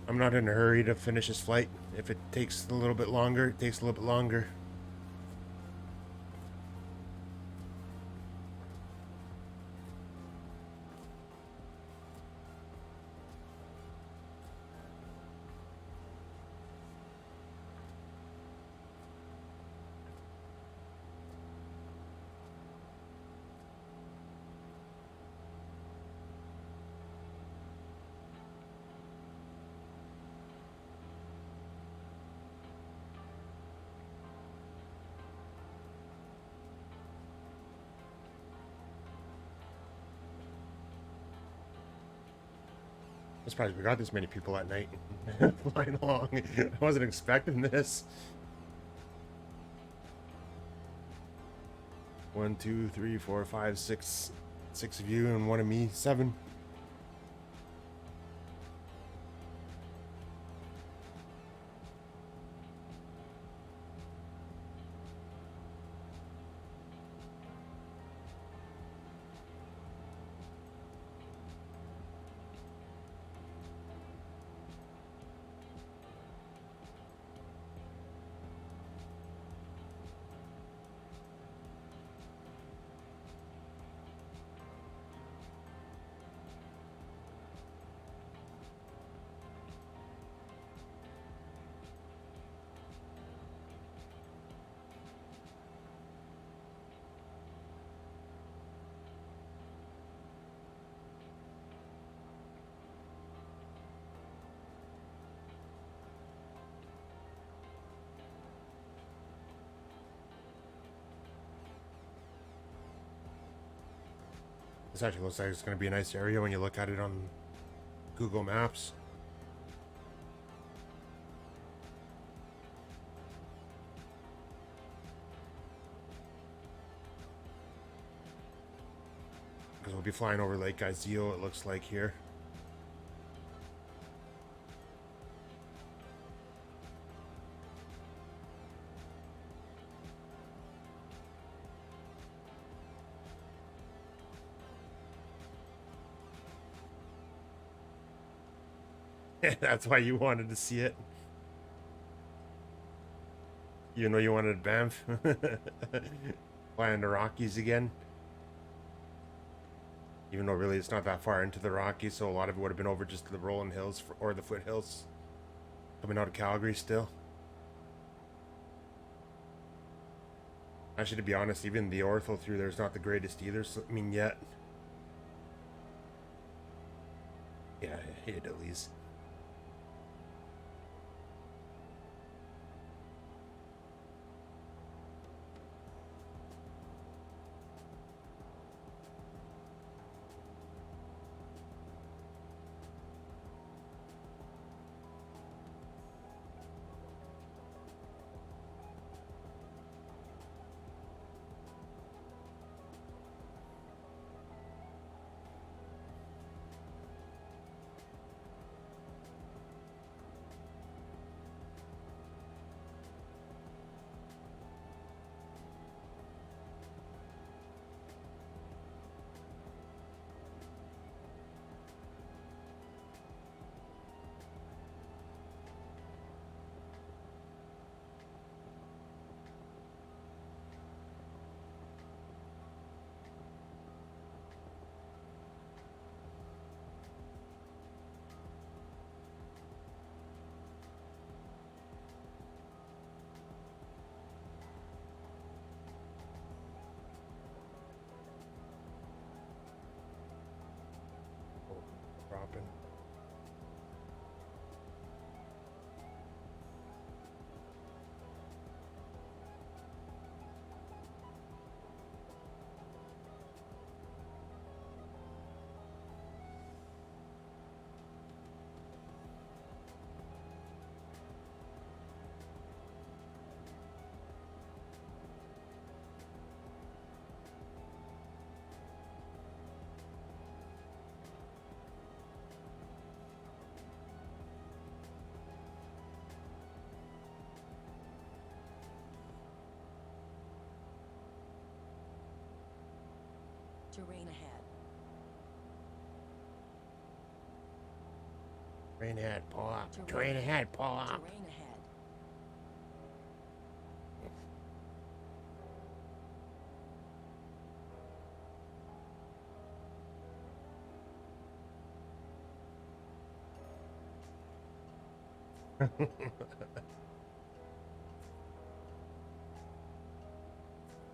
I'm not in a hurry to finish this flight. If it takes a little bit longer, it takes a little bit longer. I'm surprised we got this many people at night flying along. I wasn't expecting this. 1, 2, 3, 4, 5, 6. 6 of you and 1 of me. 7. This actually looks like it's going to be a nice area when you look at it on Google Maps. Because we'll be flying over Lake Izeo, it looks like here. That's why you wanted to see it. You know you wanted Banff. Flying the Rockies again. Even though really it's not that far into the Rockies, so a lot of it would have been over just the rolling hills or the foothills. Coming out of Calgary still. Actually, to be honest, even the ortho through there is not the greatest either. So, I mean, yet. Yeah, I hate it at least. Dropping. Terrain ahead. Train ahead, pull up. Terrain Train ahead, pull up. Terrain ahead.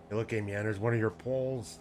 Hey, look, Amy, there's one of your poles.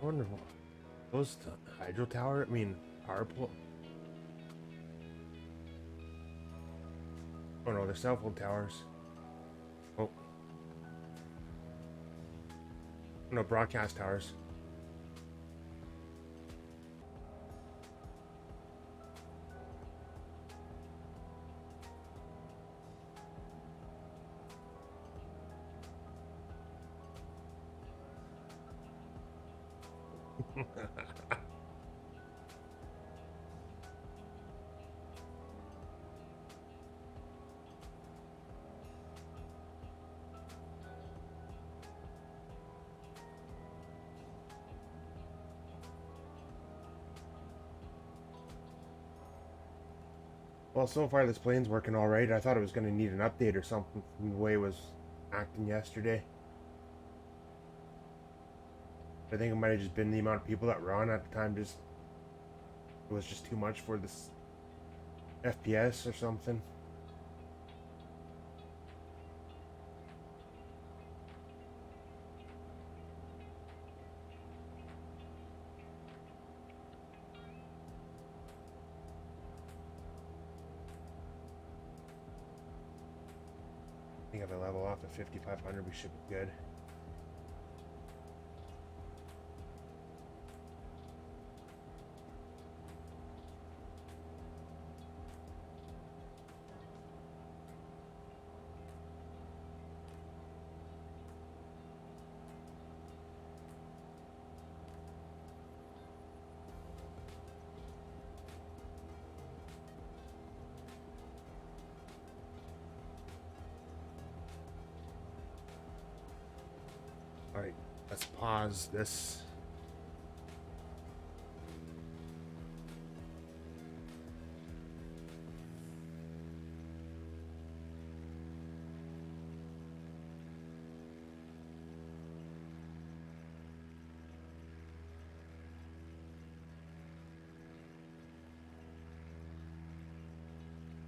Wonderful. Those hydro tower, I mean, power pole. Oh no, they're cell phone towers. Oh. No, broadcast towers. Well, so far this plane's working all right. I thought it was going to need an update or something from the way it was acting yesterday. I think it might have just been the amount of people that were on at the time. Just it was just too much for this FPS or something. I think if I level off at 5,500, we should be good. Alright, let's pause this.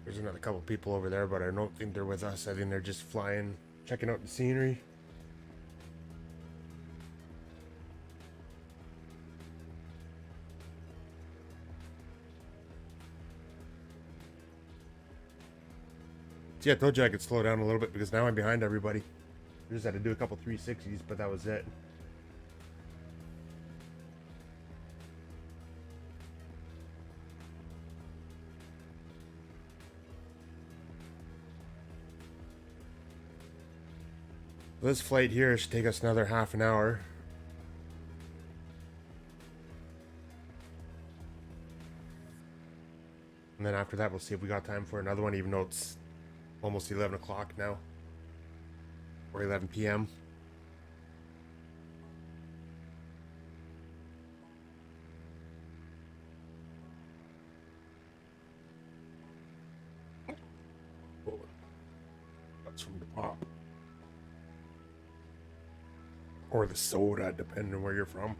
There's another couple people over there, but I don't think they're with us. I think they're just flying, checking out the scenery. See, I told you I could slow down a little bit because now I'm behind everybody. I just had to do a couple 360s, but that was it. This flight here should take us another half an hour. And then after that, we'll see if we got time for another one, even though it's almost 11 o'clock now. Or 11 p.m. Oh, that's from the pop. Or the soda, depending on where you're from.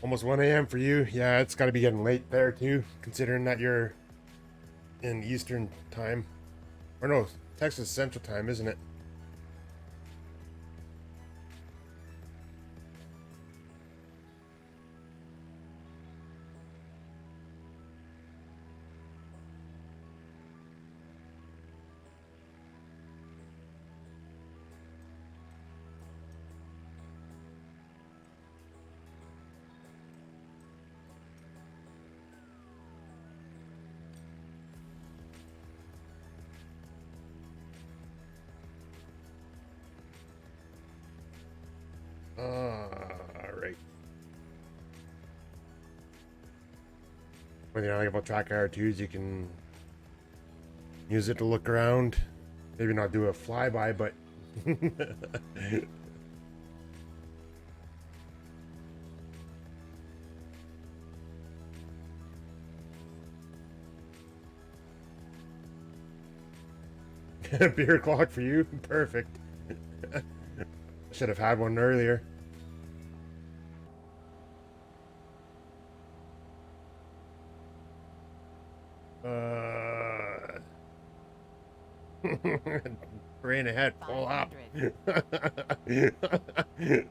Almost 1 a.m. for you. Yeah, it's got to be getting late there too, considering that you're in Eastern time. Or no, Texas Central time, isn't it? Alright. One thing I like about track R2s, you can use it to look around. Maybe not do a flyby, but beer clock for you. Perfect. Should have had one earlier. Rain ahead, pull up. 500. 500.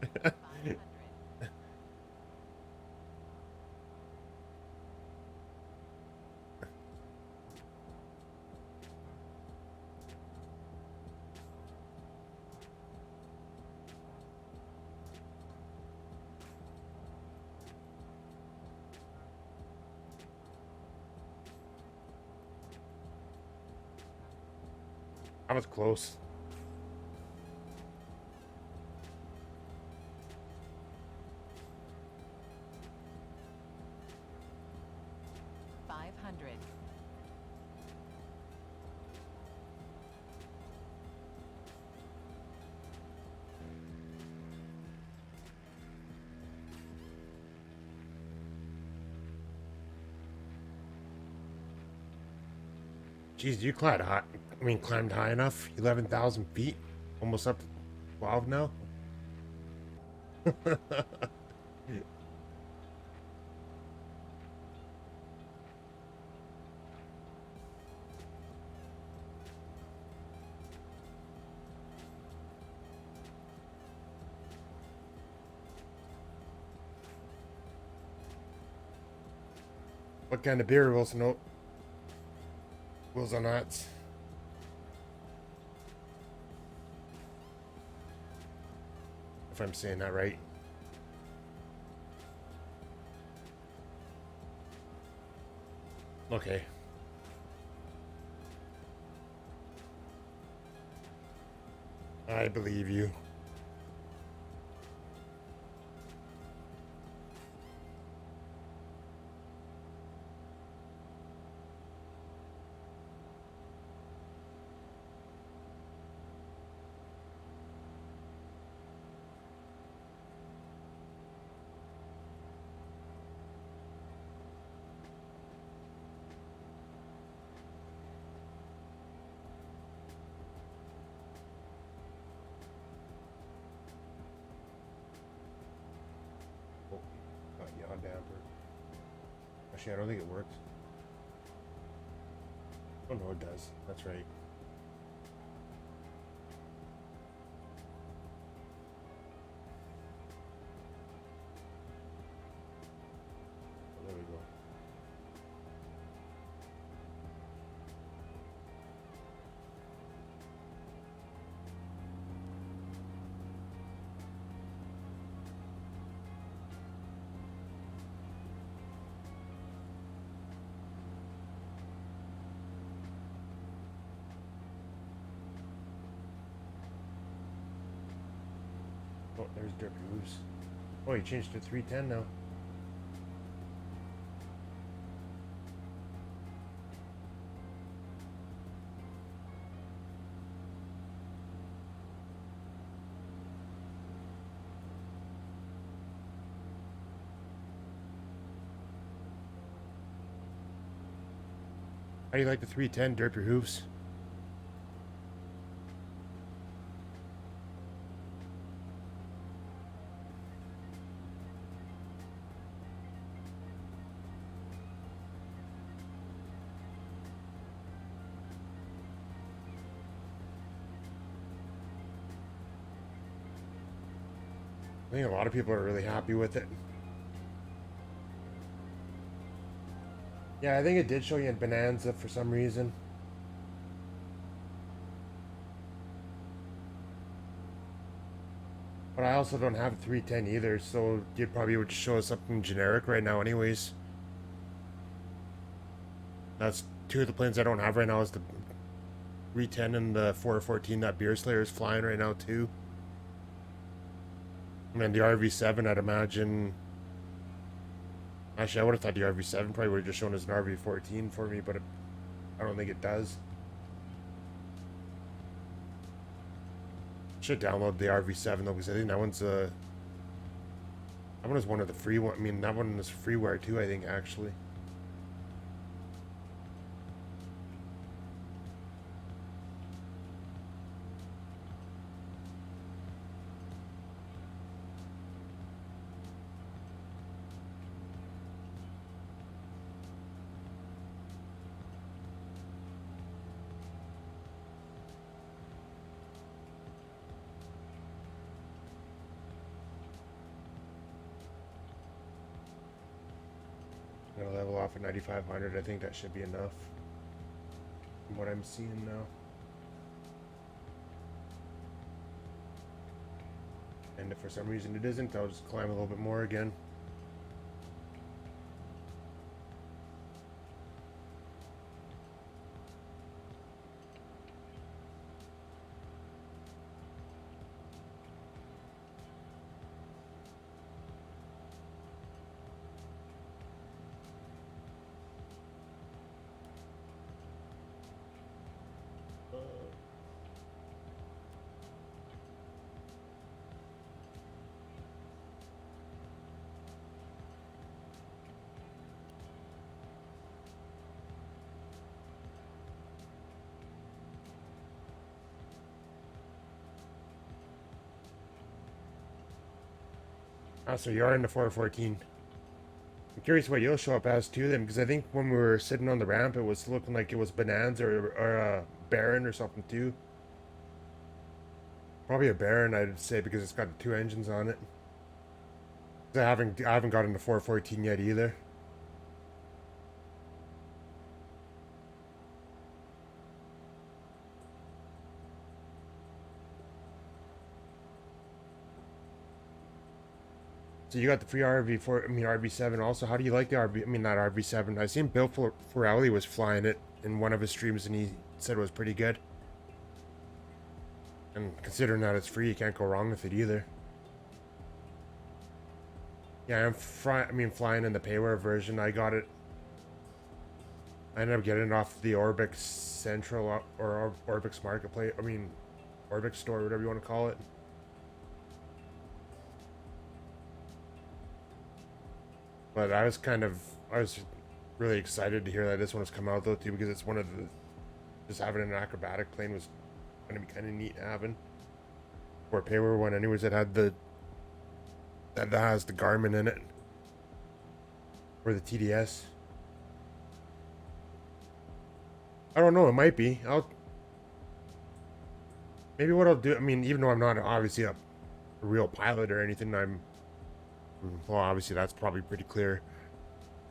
I was close. Jeez, you climbed high. I mean, climbed high enough. 11,000 feet, almost up to 12 now. What kind of beer, Wilson? Oh, Wilson nuts. If I'm saying that right. Okay. I believe you. Oh, got yaw damper. Actually, I don't think it works. Oh no, it does. That's right. Oh, there we go. Oh, there's Derpy Roofs. Oh, he changed to 310 now. How do you like the 310 Derpy Roofs? I think a lot of people are really happy with it. Yeah, I think it did show you in Bonanza for some reason. But I also don't have 310 either, so you probably would show us something generic right now anyways. That's two of the planes I don't have right now is the 310 and the 414 that Beer Slayer is flying right now too. And then the RV7, I'd imagine... Actually, I would have thought the RV7 probably would have just shown as an RV14 for me, but I don't think it does. Should download the RV7 though, because I think that one's that one is one of the free one. I mean, that one is freeware too, I think, actually. Gonna level off at 9,500. I think that should be enough from what I'm seeing now. And if for some reason it isn't, I'll just climb a little bit more again. Ah, so you are in the 414. I'm curious what you'll show up as too then, because I think when we were sitting on the ramp, it was looking like it was Bonanza or Baron or something too. Probably a Baron, I'd say, because it's got the 2 engines on it. 'Cause I haven't gotten the 414 yet either. So you got the free RV4, I mean RV7 also. How do you like the RV? I mean not RV7. I seen Bill Ferrelli was flying it in one of his streams and he said it was pretty good. And considering that it's free, you can't go wrong with it either. Yeah, flying in the payware version. I got it. I ended up getting it off the Orbix Central or Orbix Marketplace. I mean, Orbix store, whatever you want to call it. But I was really excited to hear that this one has come out though too, because it's one of the, just having an acrobatic plane was going to be kind of neat having. Or payware one, anyways, that had that has the Garmin in it, or the TDS. I don't know. It might be. Maybe what I'll do. I mean, even though I'm not obviously a real pilot or anything, well, obviously that's probably pretty clear.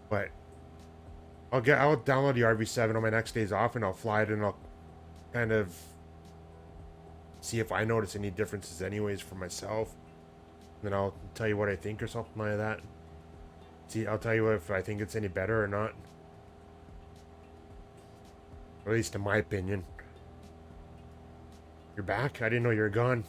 But I'll download the RV7 on my next days off, and I'll fly it, and I'll kind of see if I notice any differences, anyways, for myself. And then I'll tell you what I think or something like that. See, I'll tell you if I think it's any better or not. Or at least in my opinion. You're back? I didn't know you were gone.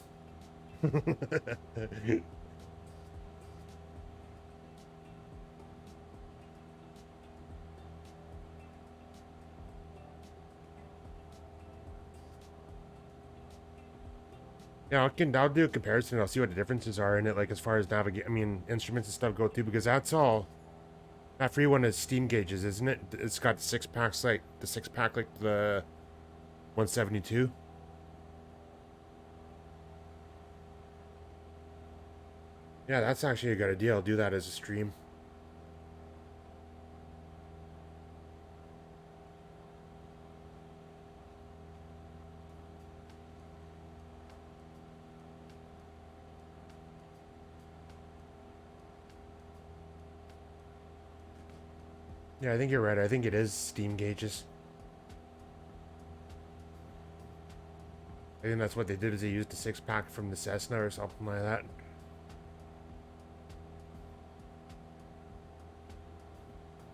Yeah, I'll do a comparison. I'll see what the differences are in it, like as far as instruments and stuff go too, because that's all. That free one is steam gauges, isn't it? It's got the 6-packs, like the 6-pack, like the 172. Yeah, that's actually a good idea. I'll do that as a stream. Yeah, I think you're right. I think it is steam gauges. I think that's what they did, is they used the 6-pack from the Cessna or something like that.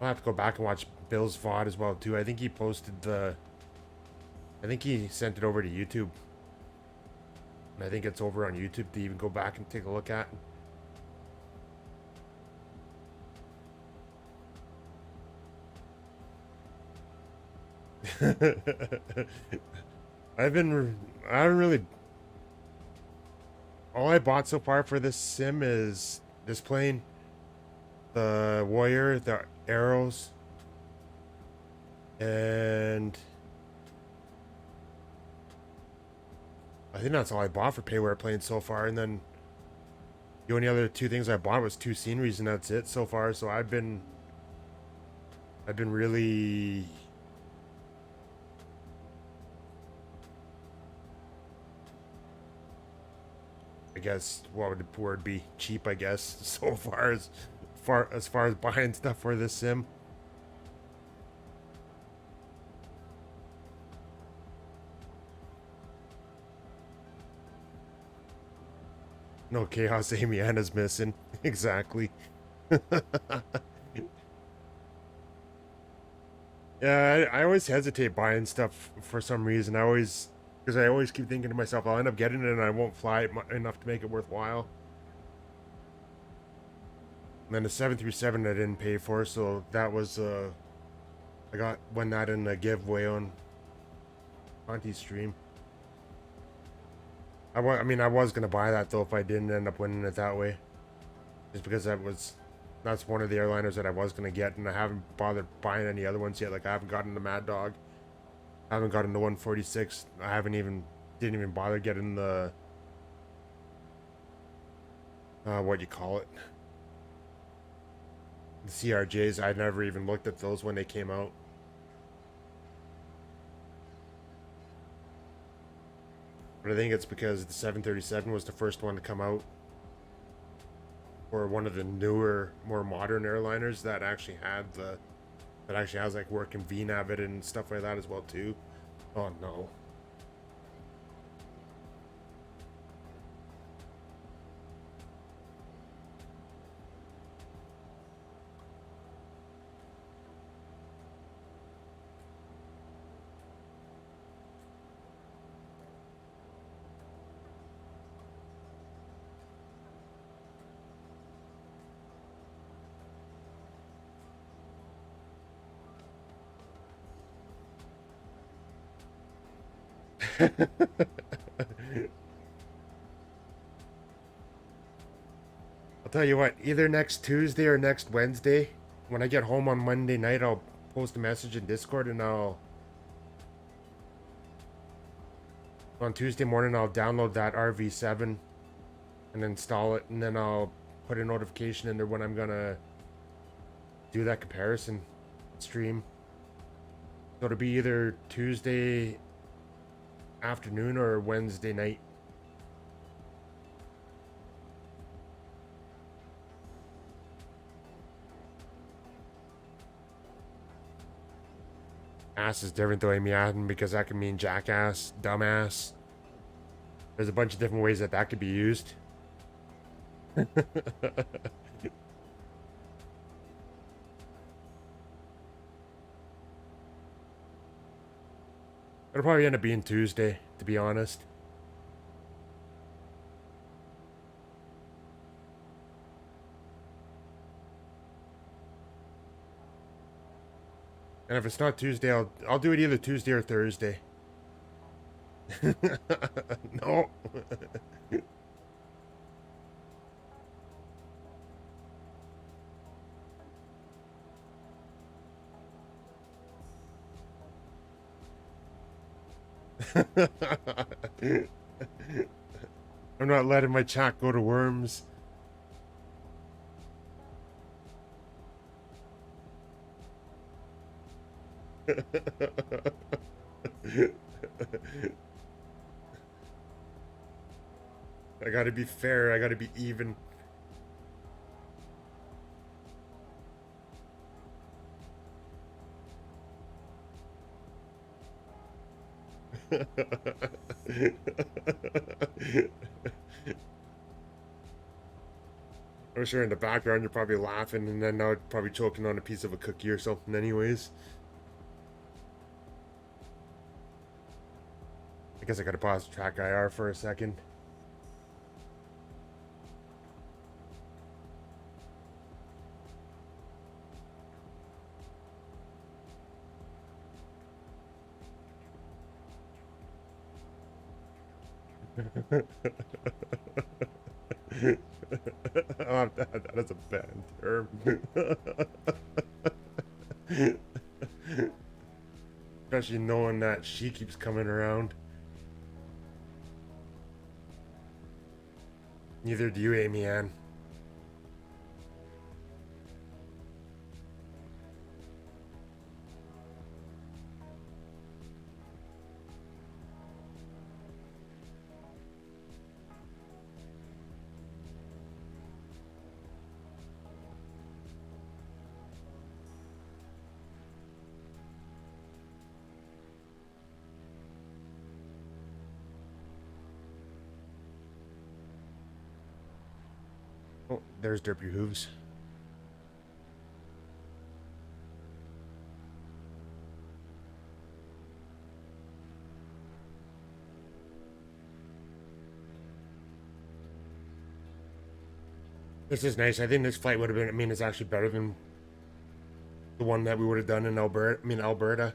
I'll have to go back and watch Bill's VOD as well too. I think he sent it over to YouTube. And I think it's over on YouTube to even go back and take a look at. I haven't really. All I bought so far for this sim is this plane, the Warrior, the Arrows, and I think that's all I bought for payware planes so far. And then the only other 2 things I bought was 2 sceneries, and that's it so far. So I've been really. I guess what would the word be? Cheap, I guess, so far as buying stuff for this sim. No Chaos Amiana's missing. Exactly. Yeah, I always hesitate buying stuff for some reason. Because I always keep thinking to myself, I'll end up getting it and I won't fly it enough to make it worthwhile. And then the 737 I didn't pay for, so that was, won that in a giveaway on Conti's stream. I was going to buy that though if I didn't end up winning it that way. Just because that's one of the airliners that I was going to get, and I haven't bothered buying any other ones yet. Like, I haven't gotten the Mad Dog. I haven't gotten the 146. I didn't even bother getting the what you call it, The CRJs, I never even looked at those when they came out. But I think it's because the 737 was the first one to come out, or one of the newer, more modern airliners that actually had the, that actually has like working VNAV and stuff like that as well too. Oh no. I'll tell you what, either next Tuesday or next Wednesday, when I get home on Monday night, I'll post a message in Discord and on Tuesday morning, I'll download that RV7 and install it, and then I'll put a notification in there when I'm gonna do that comparison stream. So it'll be either Tuesday afternoon or Wednesday night. Ass is different though, Amy Adam, because that can mean jackass, dumbass. There's a bunch of different ways that that could be used. It'll probably end up being Tuesday, to be honest. And if it's not Tuesday, I'll do it either Tuesday or Thursday. No. I'm not letting my chat go to worms. I gotta be fair, I gotta be even. I'm sure in the background you're probably laughing and then now probably choking on a piece of a cookie or something anyways. I guess I gotta pause track IR for a second. Oh, that is a bad term. Especially knowing that she keeps coming around. Neither do you, Amy Ann. Oh, there's Derpy Hooves. This is nice. I think this flight would have been, I mean, it's actually better than the one that we would have done in Alberta.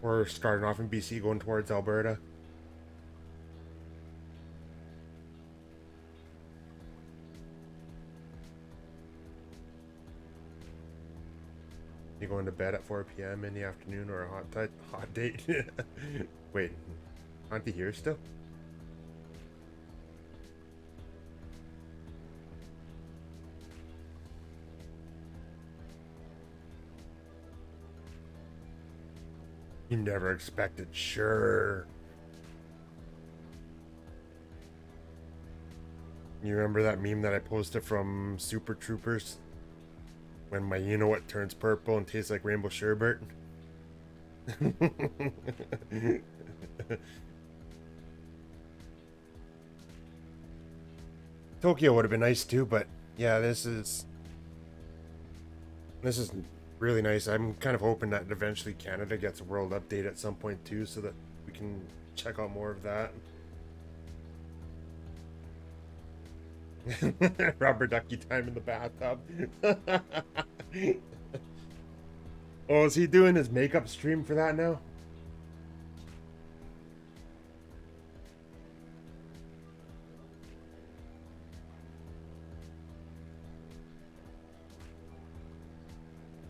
Or starting off in BC going towards Alberta. You going to bed at 4 p.m. in the afternoon or a hot date? Wait, aren't they here still? You never expected, sure. You remember that meme that I posted from Super Troopers? When my you know what turns purple and tastes like rainbow sherbet? Tokyo would have been nice too, but yeah, this is really nice. I'm kind of hoping that eventually Canada gets a world update at some point too, so that we can check out more of that. Rubber ducky time in the bathtub. Oh, is he doing his makeup stream for that now?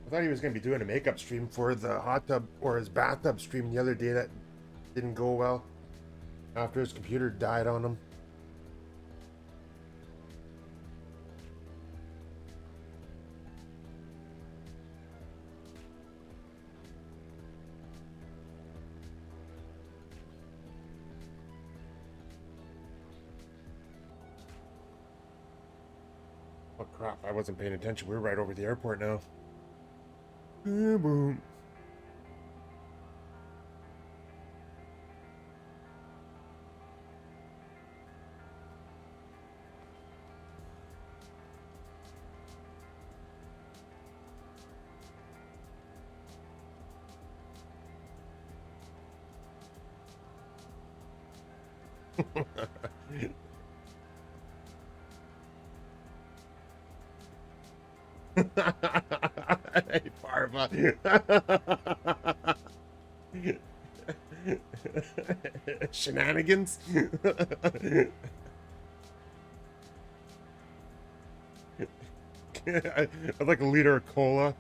I thought he was going to be doing a makeup stream for the hot tub or his bathtub stream the other day that didn't go well after his computer died on him. Oh crap, I wasn't paying attention. We're right over the airport now. Boom. Hey, Parva. Shenanigans. I'd like a liter of cola.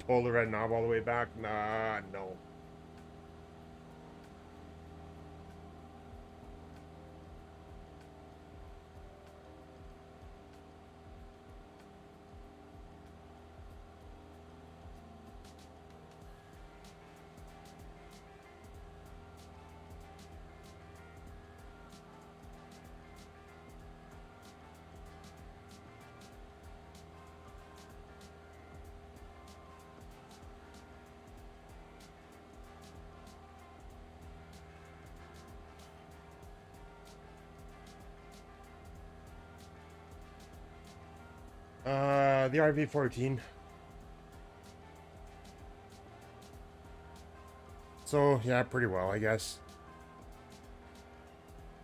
Pull the red knob all the way back. Nah, no. The RV-14. So, yeah, pretty well, I guess.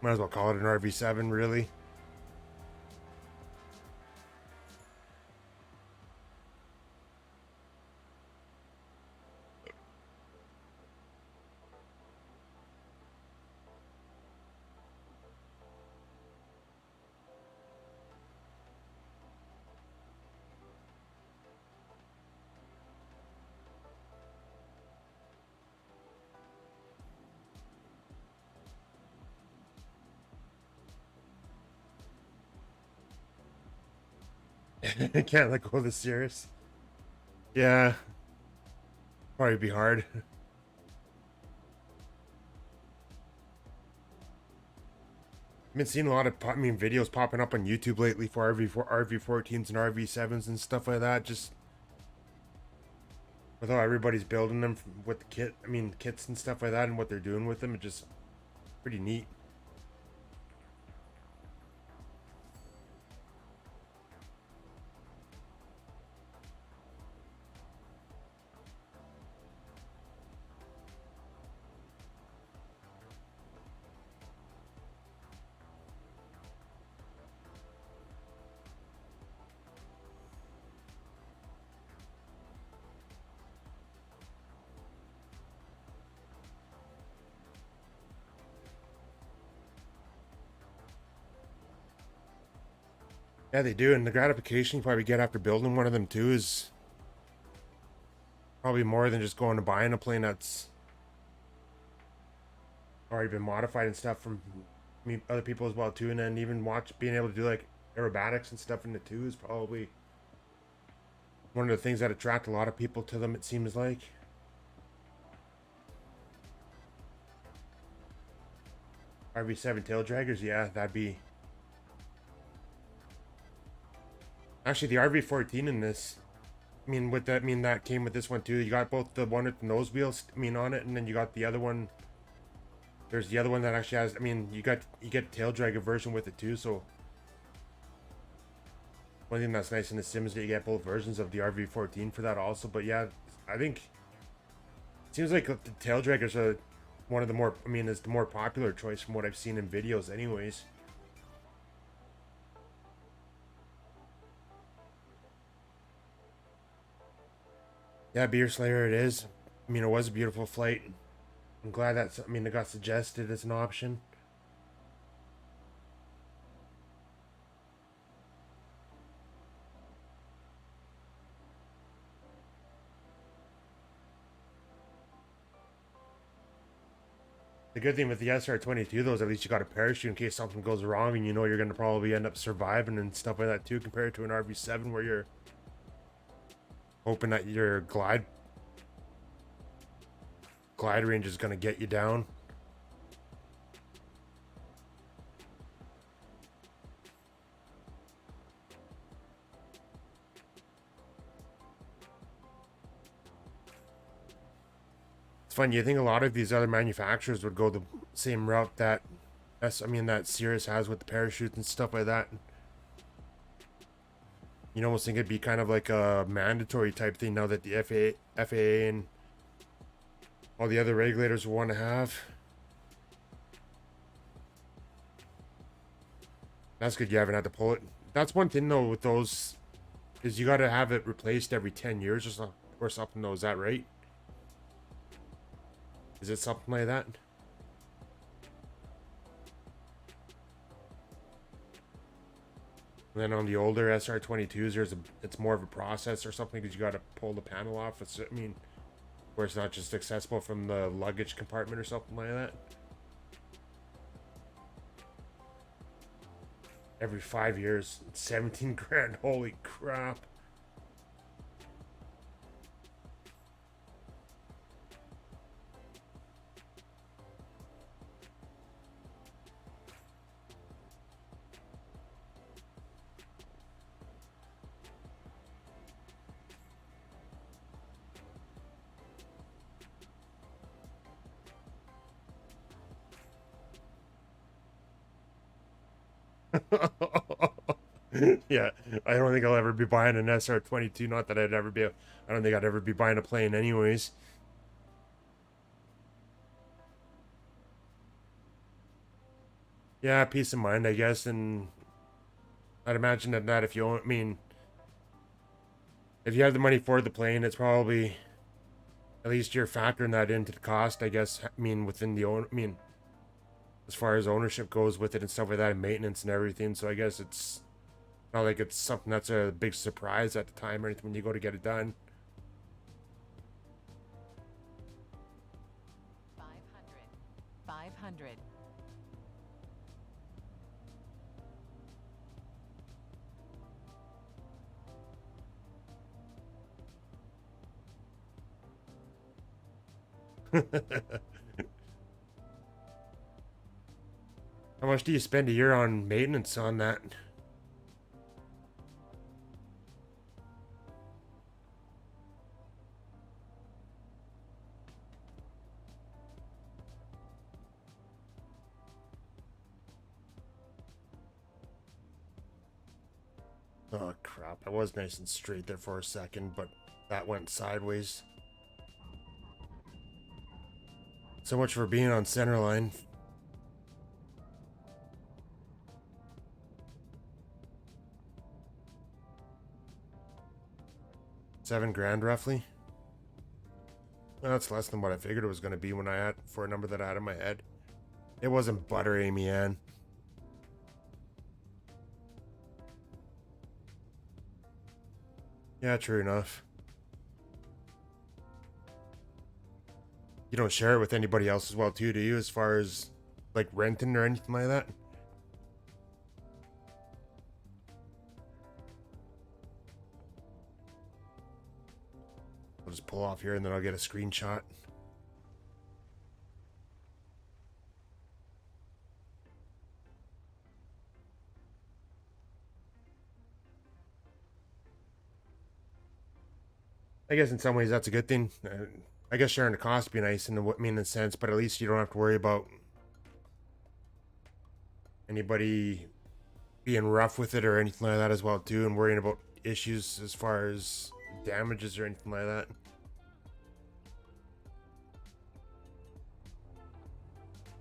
Might as well call it an RV-7, really. Can't let go of the Cirrus. Yeah. Probably be hard. I've been seeing a lot of videos popping up on YouTube lately for RV-14s and RV-7s and stuff like that. Just with how everybody's building them with the kits and stuff like that, and what they're doing with them. It's just pretty neat. Yeah, they do, and the gratification you probably get after building one of them too is probably more than just going to buying a plane that's already been modified and stuff from other people as well too, and then even being able to do like aerobatics and stuff in the two is probably one of the things that attract a lot of people to them. It seems like. RV7 tail draggers, yeah, that'd be. Actually, the RV14 in this, I mean, with that, I mean that came with this one too. You got both the one with the nose wheels, I mean, on it, and then you got the other one. There's the other one that actually has. I mean, you get a tail dragger version with it too. So one thing that's nice in the sim is that you get both versions of the RV14 for that also. But yeah, I think it seems like the tail draggers are one of the more. I mean, is the more popular choice from what I've seen in videos, anyways. Yeah, Beer Slayer it is. I mean, it was a beautiful flight. I'm glad that's, I mean, it got suggested as an option. The good thing with the SR-22 though is at least you got a parachute in case something goes wrong and you know you're going to probably end up surviving and stuff like that too, compared to an RV7 where you're hoping that your glide range is going to get you down. It's fun. You think a lot of these other manufacturers would go the same route that that Cirrus has with the parachutes and stuff like that. You almost think it'd be kind of like a mandatory type thing now that the FAA and all the other regulators want to have. That's good you haven't had to pull it. That's one thing though with those is you got to have it replaced every 10 years or something though. Is that right? Is it something like that? And then on the older SR-22s, it's more of a process or something because you got to pull the panel off. I mean, where it's not just accessible from the luggage compartment or something like that. Every 5 years, 17 grand. Holy crap. Yeah, I don't think I'll ever be buying an SR-22. Not that I'd ever be. I don't think I'd ever be buying a plane, anyways. Yeah, peace of mind, I guess, and I'd imagine that if you own, I mean, if you have the money for the plane, it's probably at least you're factoring that into the cost, I guess. I mean, within the own, I mean, as far as ownership goes with it and stuff like that, and maintenance and everything. So I guess it's not like it's something that's a big surprise at the time or anything when you go to get it done. 500. How much do you spend a year on maintenance on that? Oh crap, I was nice and straight there for a second, but that went sideways. So much for being on center line. $7 grand roughly. Well, that's less than what I figured it was going to be when I had for a number that I had in my head. It wasn't butter, Amy Ann. Yeah, true enough. You don't share it with anybody else as well too, do you? As far as like renting or anything like that? I'll just pull off here and then I'll get a screenshot. I guess in some ways that's a good thing. I guess sharing the cost would be nice in the maintenance sense, but at least you don't have to worry about anybody being rough with it or anything like that as well too, and worrying about issues as far as damages or anything like that.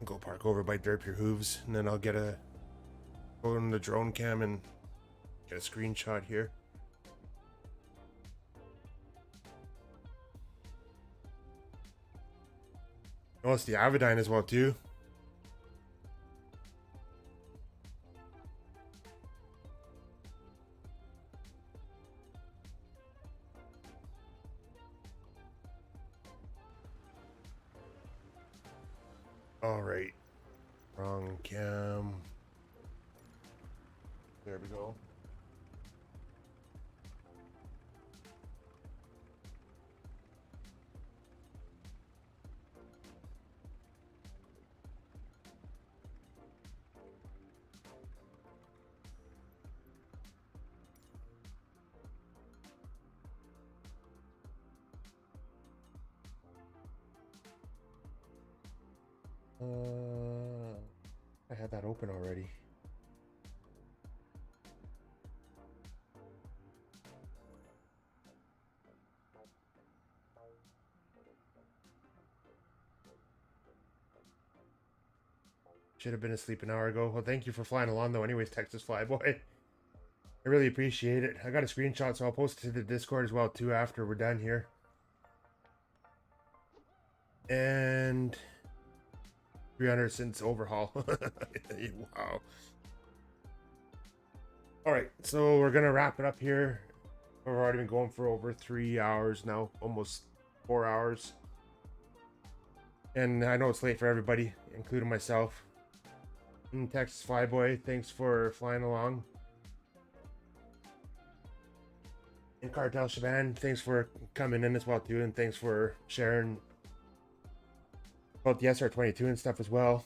Go park over by Derp Your Hooves, and then I'll go in the drone cam and get a screenshot here. Oh, it's the Avidine as well too. All right, wrong cam. There we go. I had that open already. Should have been asleep an hour ago. Well, thank you for flying along though. Anyways, Texas Flyboy. I really appreciate it. I got a screenshot, so I'll post it to the Discord as well too after we're done here. And 300 since overhaul. Wow. All right, so we're gonna wrap it up here. We've already been going for over 3 hours now, almost 4 hours. And I know it's late for everybody, including myself. And Texas Flyboy, thanks for flying along. And Cartel Shaban, thanks for coming in as well too, and thanks for sharing about the SR-22 and stuff as well.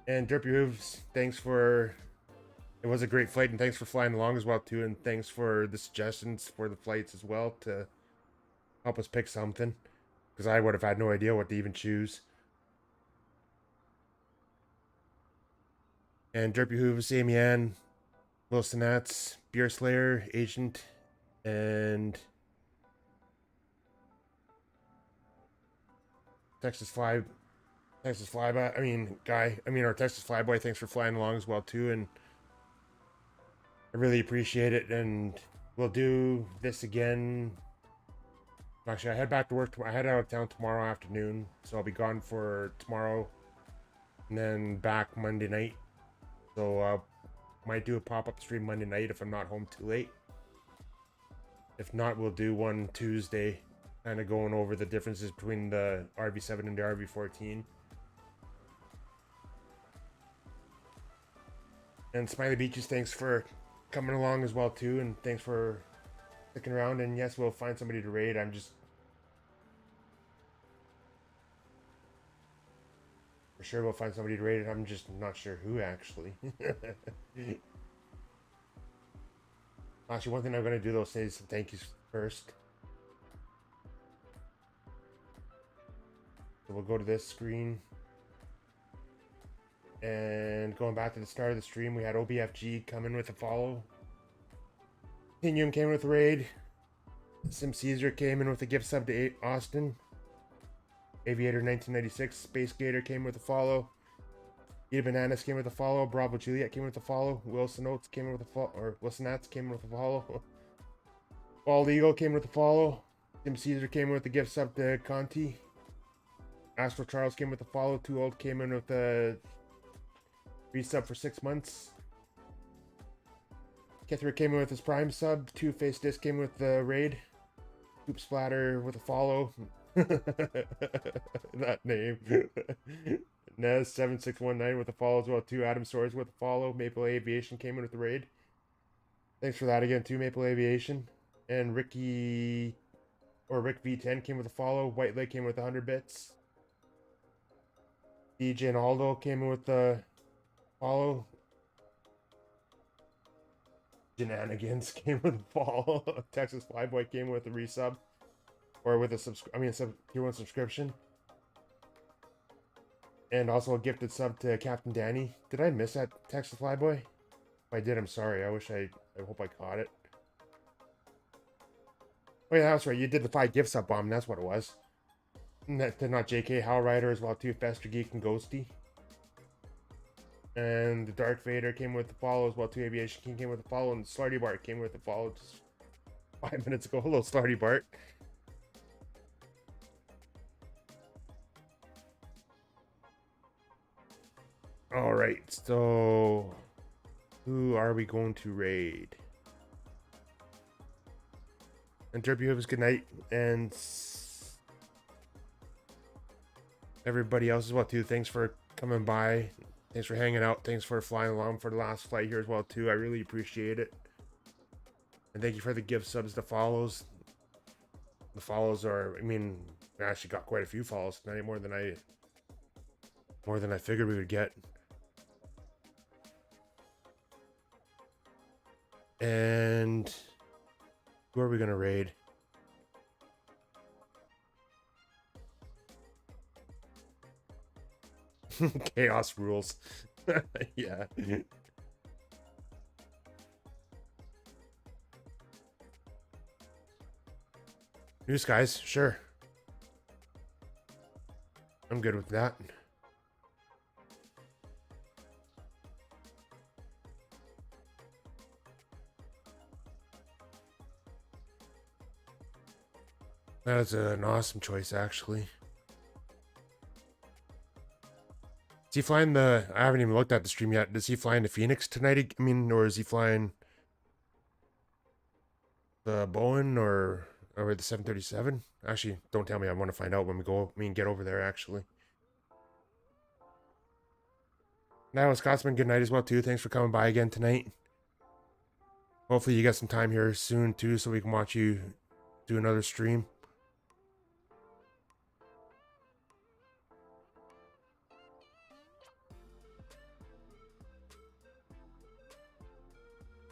And Derpy Hooves, thanks for, it was a great flight, and thanks for flying along as well too, and thanks for the suggestions for the flights as well to help us pick something, because I would have had no idea what to even choose. And Derpy Hooves, Amy Ann, Wilson Nats, Beer Slayer, Agent, and Texas Flyboy, or Texas Flyboy, thanks for flying along as well too, and I really appreciate it, and we'll do this again. Actually, I head back to work, I head out of town tomorrow afternoon, so I'll be gone for tomorrow, and then back Monday night, so might do a pop-up stream Monday night if I'm not home too late. If not, we'll do one Tuesday, kind of going over the differences between the RV7 and the RV14. And Smiley Beaches, thanks for coming along as well too, and thanks for sticking around. And yes, we'll find somebody to raid. I'm just for sure we'll find somebody to raid. I'm just not sure who actually. Actually, one thing I'm going to do though is some thank yous first. So we'll go to this screen. And going back to the start of the stream, we had OBFG come in with a follow. Continuum came in with a raid. Sim Caesar came in with a gift sub to Austin. Aviator 1996, Space Gator came with a follow. Eda Bananas came with a follow. Bravo Juliet came with a follow. Wilson Oates came in with a follow, or Wilson Nats came in with a follow. Bald Eagle came with a follow. Sim Caesar came in with a gift sub to Conti. Astro Charles came with a follow. Too Old came in with a resub for 6 months. Kethrick came in with his prime sub. Two Face Disc came with the raid. Hoop Splatter with a follow. That name. Nez7619 with the follow as well too. Adam Swords with the follow. Maple Aviation came in with the raid. Thanks for that again too, Maple Aviation. And Ricky or Rick V10 came with a follow. White Lake came with 100 bits. DJ and Aldo came in with the follow. Shenanigans came with a follow. Texas Flyboy came with a resub. Or with a tier 1 subscription. And also a gifted sub to Captain Danny. Did I miss that Texas Flyboy? If I did, I'm sorry. I hope I caught it. Oh yeah, that's right. You did the 5 gift sub bomb. That's what it was. And not JK Howlrider as well too. Fester Geek and Ghosty. And the Dark Vader came with the follow as well too. Aviation King came with the follow. And Slarty Bart came with the follow just 5 minutes ago. Hello, Slarty Bart. All right, so who are we going to raid? And Derby, have a good night, and everybody else as well too. Thanks for coming by. Thanks for hanging out. Thanks for flying along for the last flight here as well too. I really appreciate it. And thank you for the gift subs, the follows. The follows are, I mean, I actually got quite a few follows tonight, more than I figured we would get. And who are we gonna raid? Chaos rules. Yeah. New skies, sure. I'm good with that. That's an awesome choice, actually. Is he flying the... I haven't even looked at the stream yet. Does he fly into Phoenix tonight? I mean, or is he flying the Boeing or the 737? Actually, don't tell me. I want to find out when we go. I mean, get over there, actually. Now, Scotsman, good night as well, too. Thanks for coming by again tonight. Hopefully you get some time here soon, too, so we can watch you do another stream.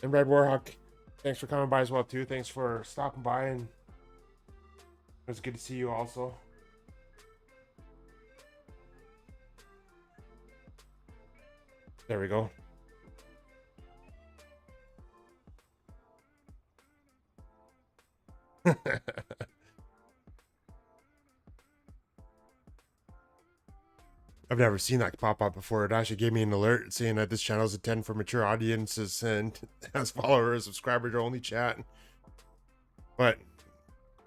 And Red Warhawk, thanks for coming by as well too. Thanks for stopping by, and it was good to see you also. There we go. I've never seen that pop up before. It actually gave me an alert saying that this channel is intended for mature audiences and has followers, subscribers only chat. But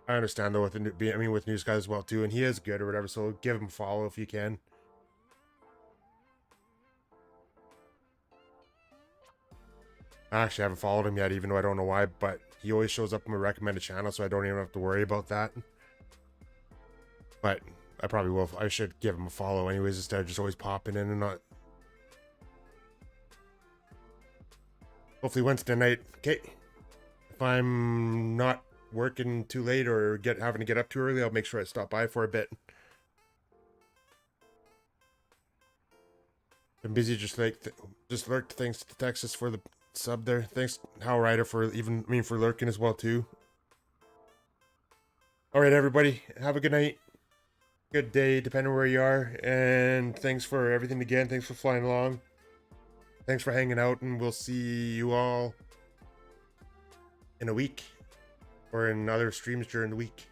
I understand though with with News Guys as well too, and he is good or whatever. So give him a follow if you can. I actually haven't followed him yet, even though I don't know why. But he always shows up in my recommended channel, so I don't even have to worry about that. But I probably will. I should give him a follow anyways, instead of just always popping in and not. Hopefully Wednesday night. Okay. If I'm not working too late or having to get up too early, I'll make sure I stop by for a bit. Been busy, just lurked. Thanks to Texas for the sub there. Thanks Howlrider for for lurking as well too. All right, everybody, have a good night. Good day, depending where you are, and thanks for everything again. Thanks for flying along. Thanks for hanging out, and we'll see you all in a week or in other streams during the week.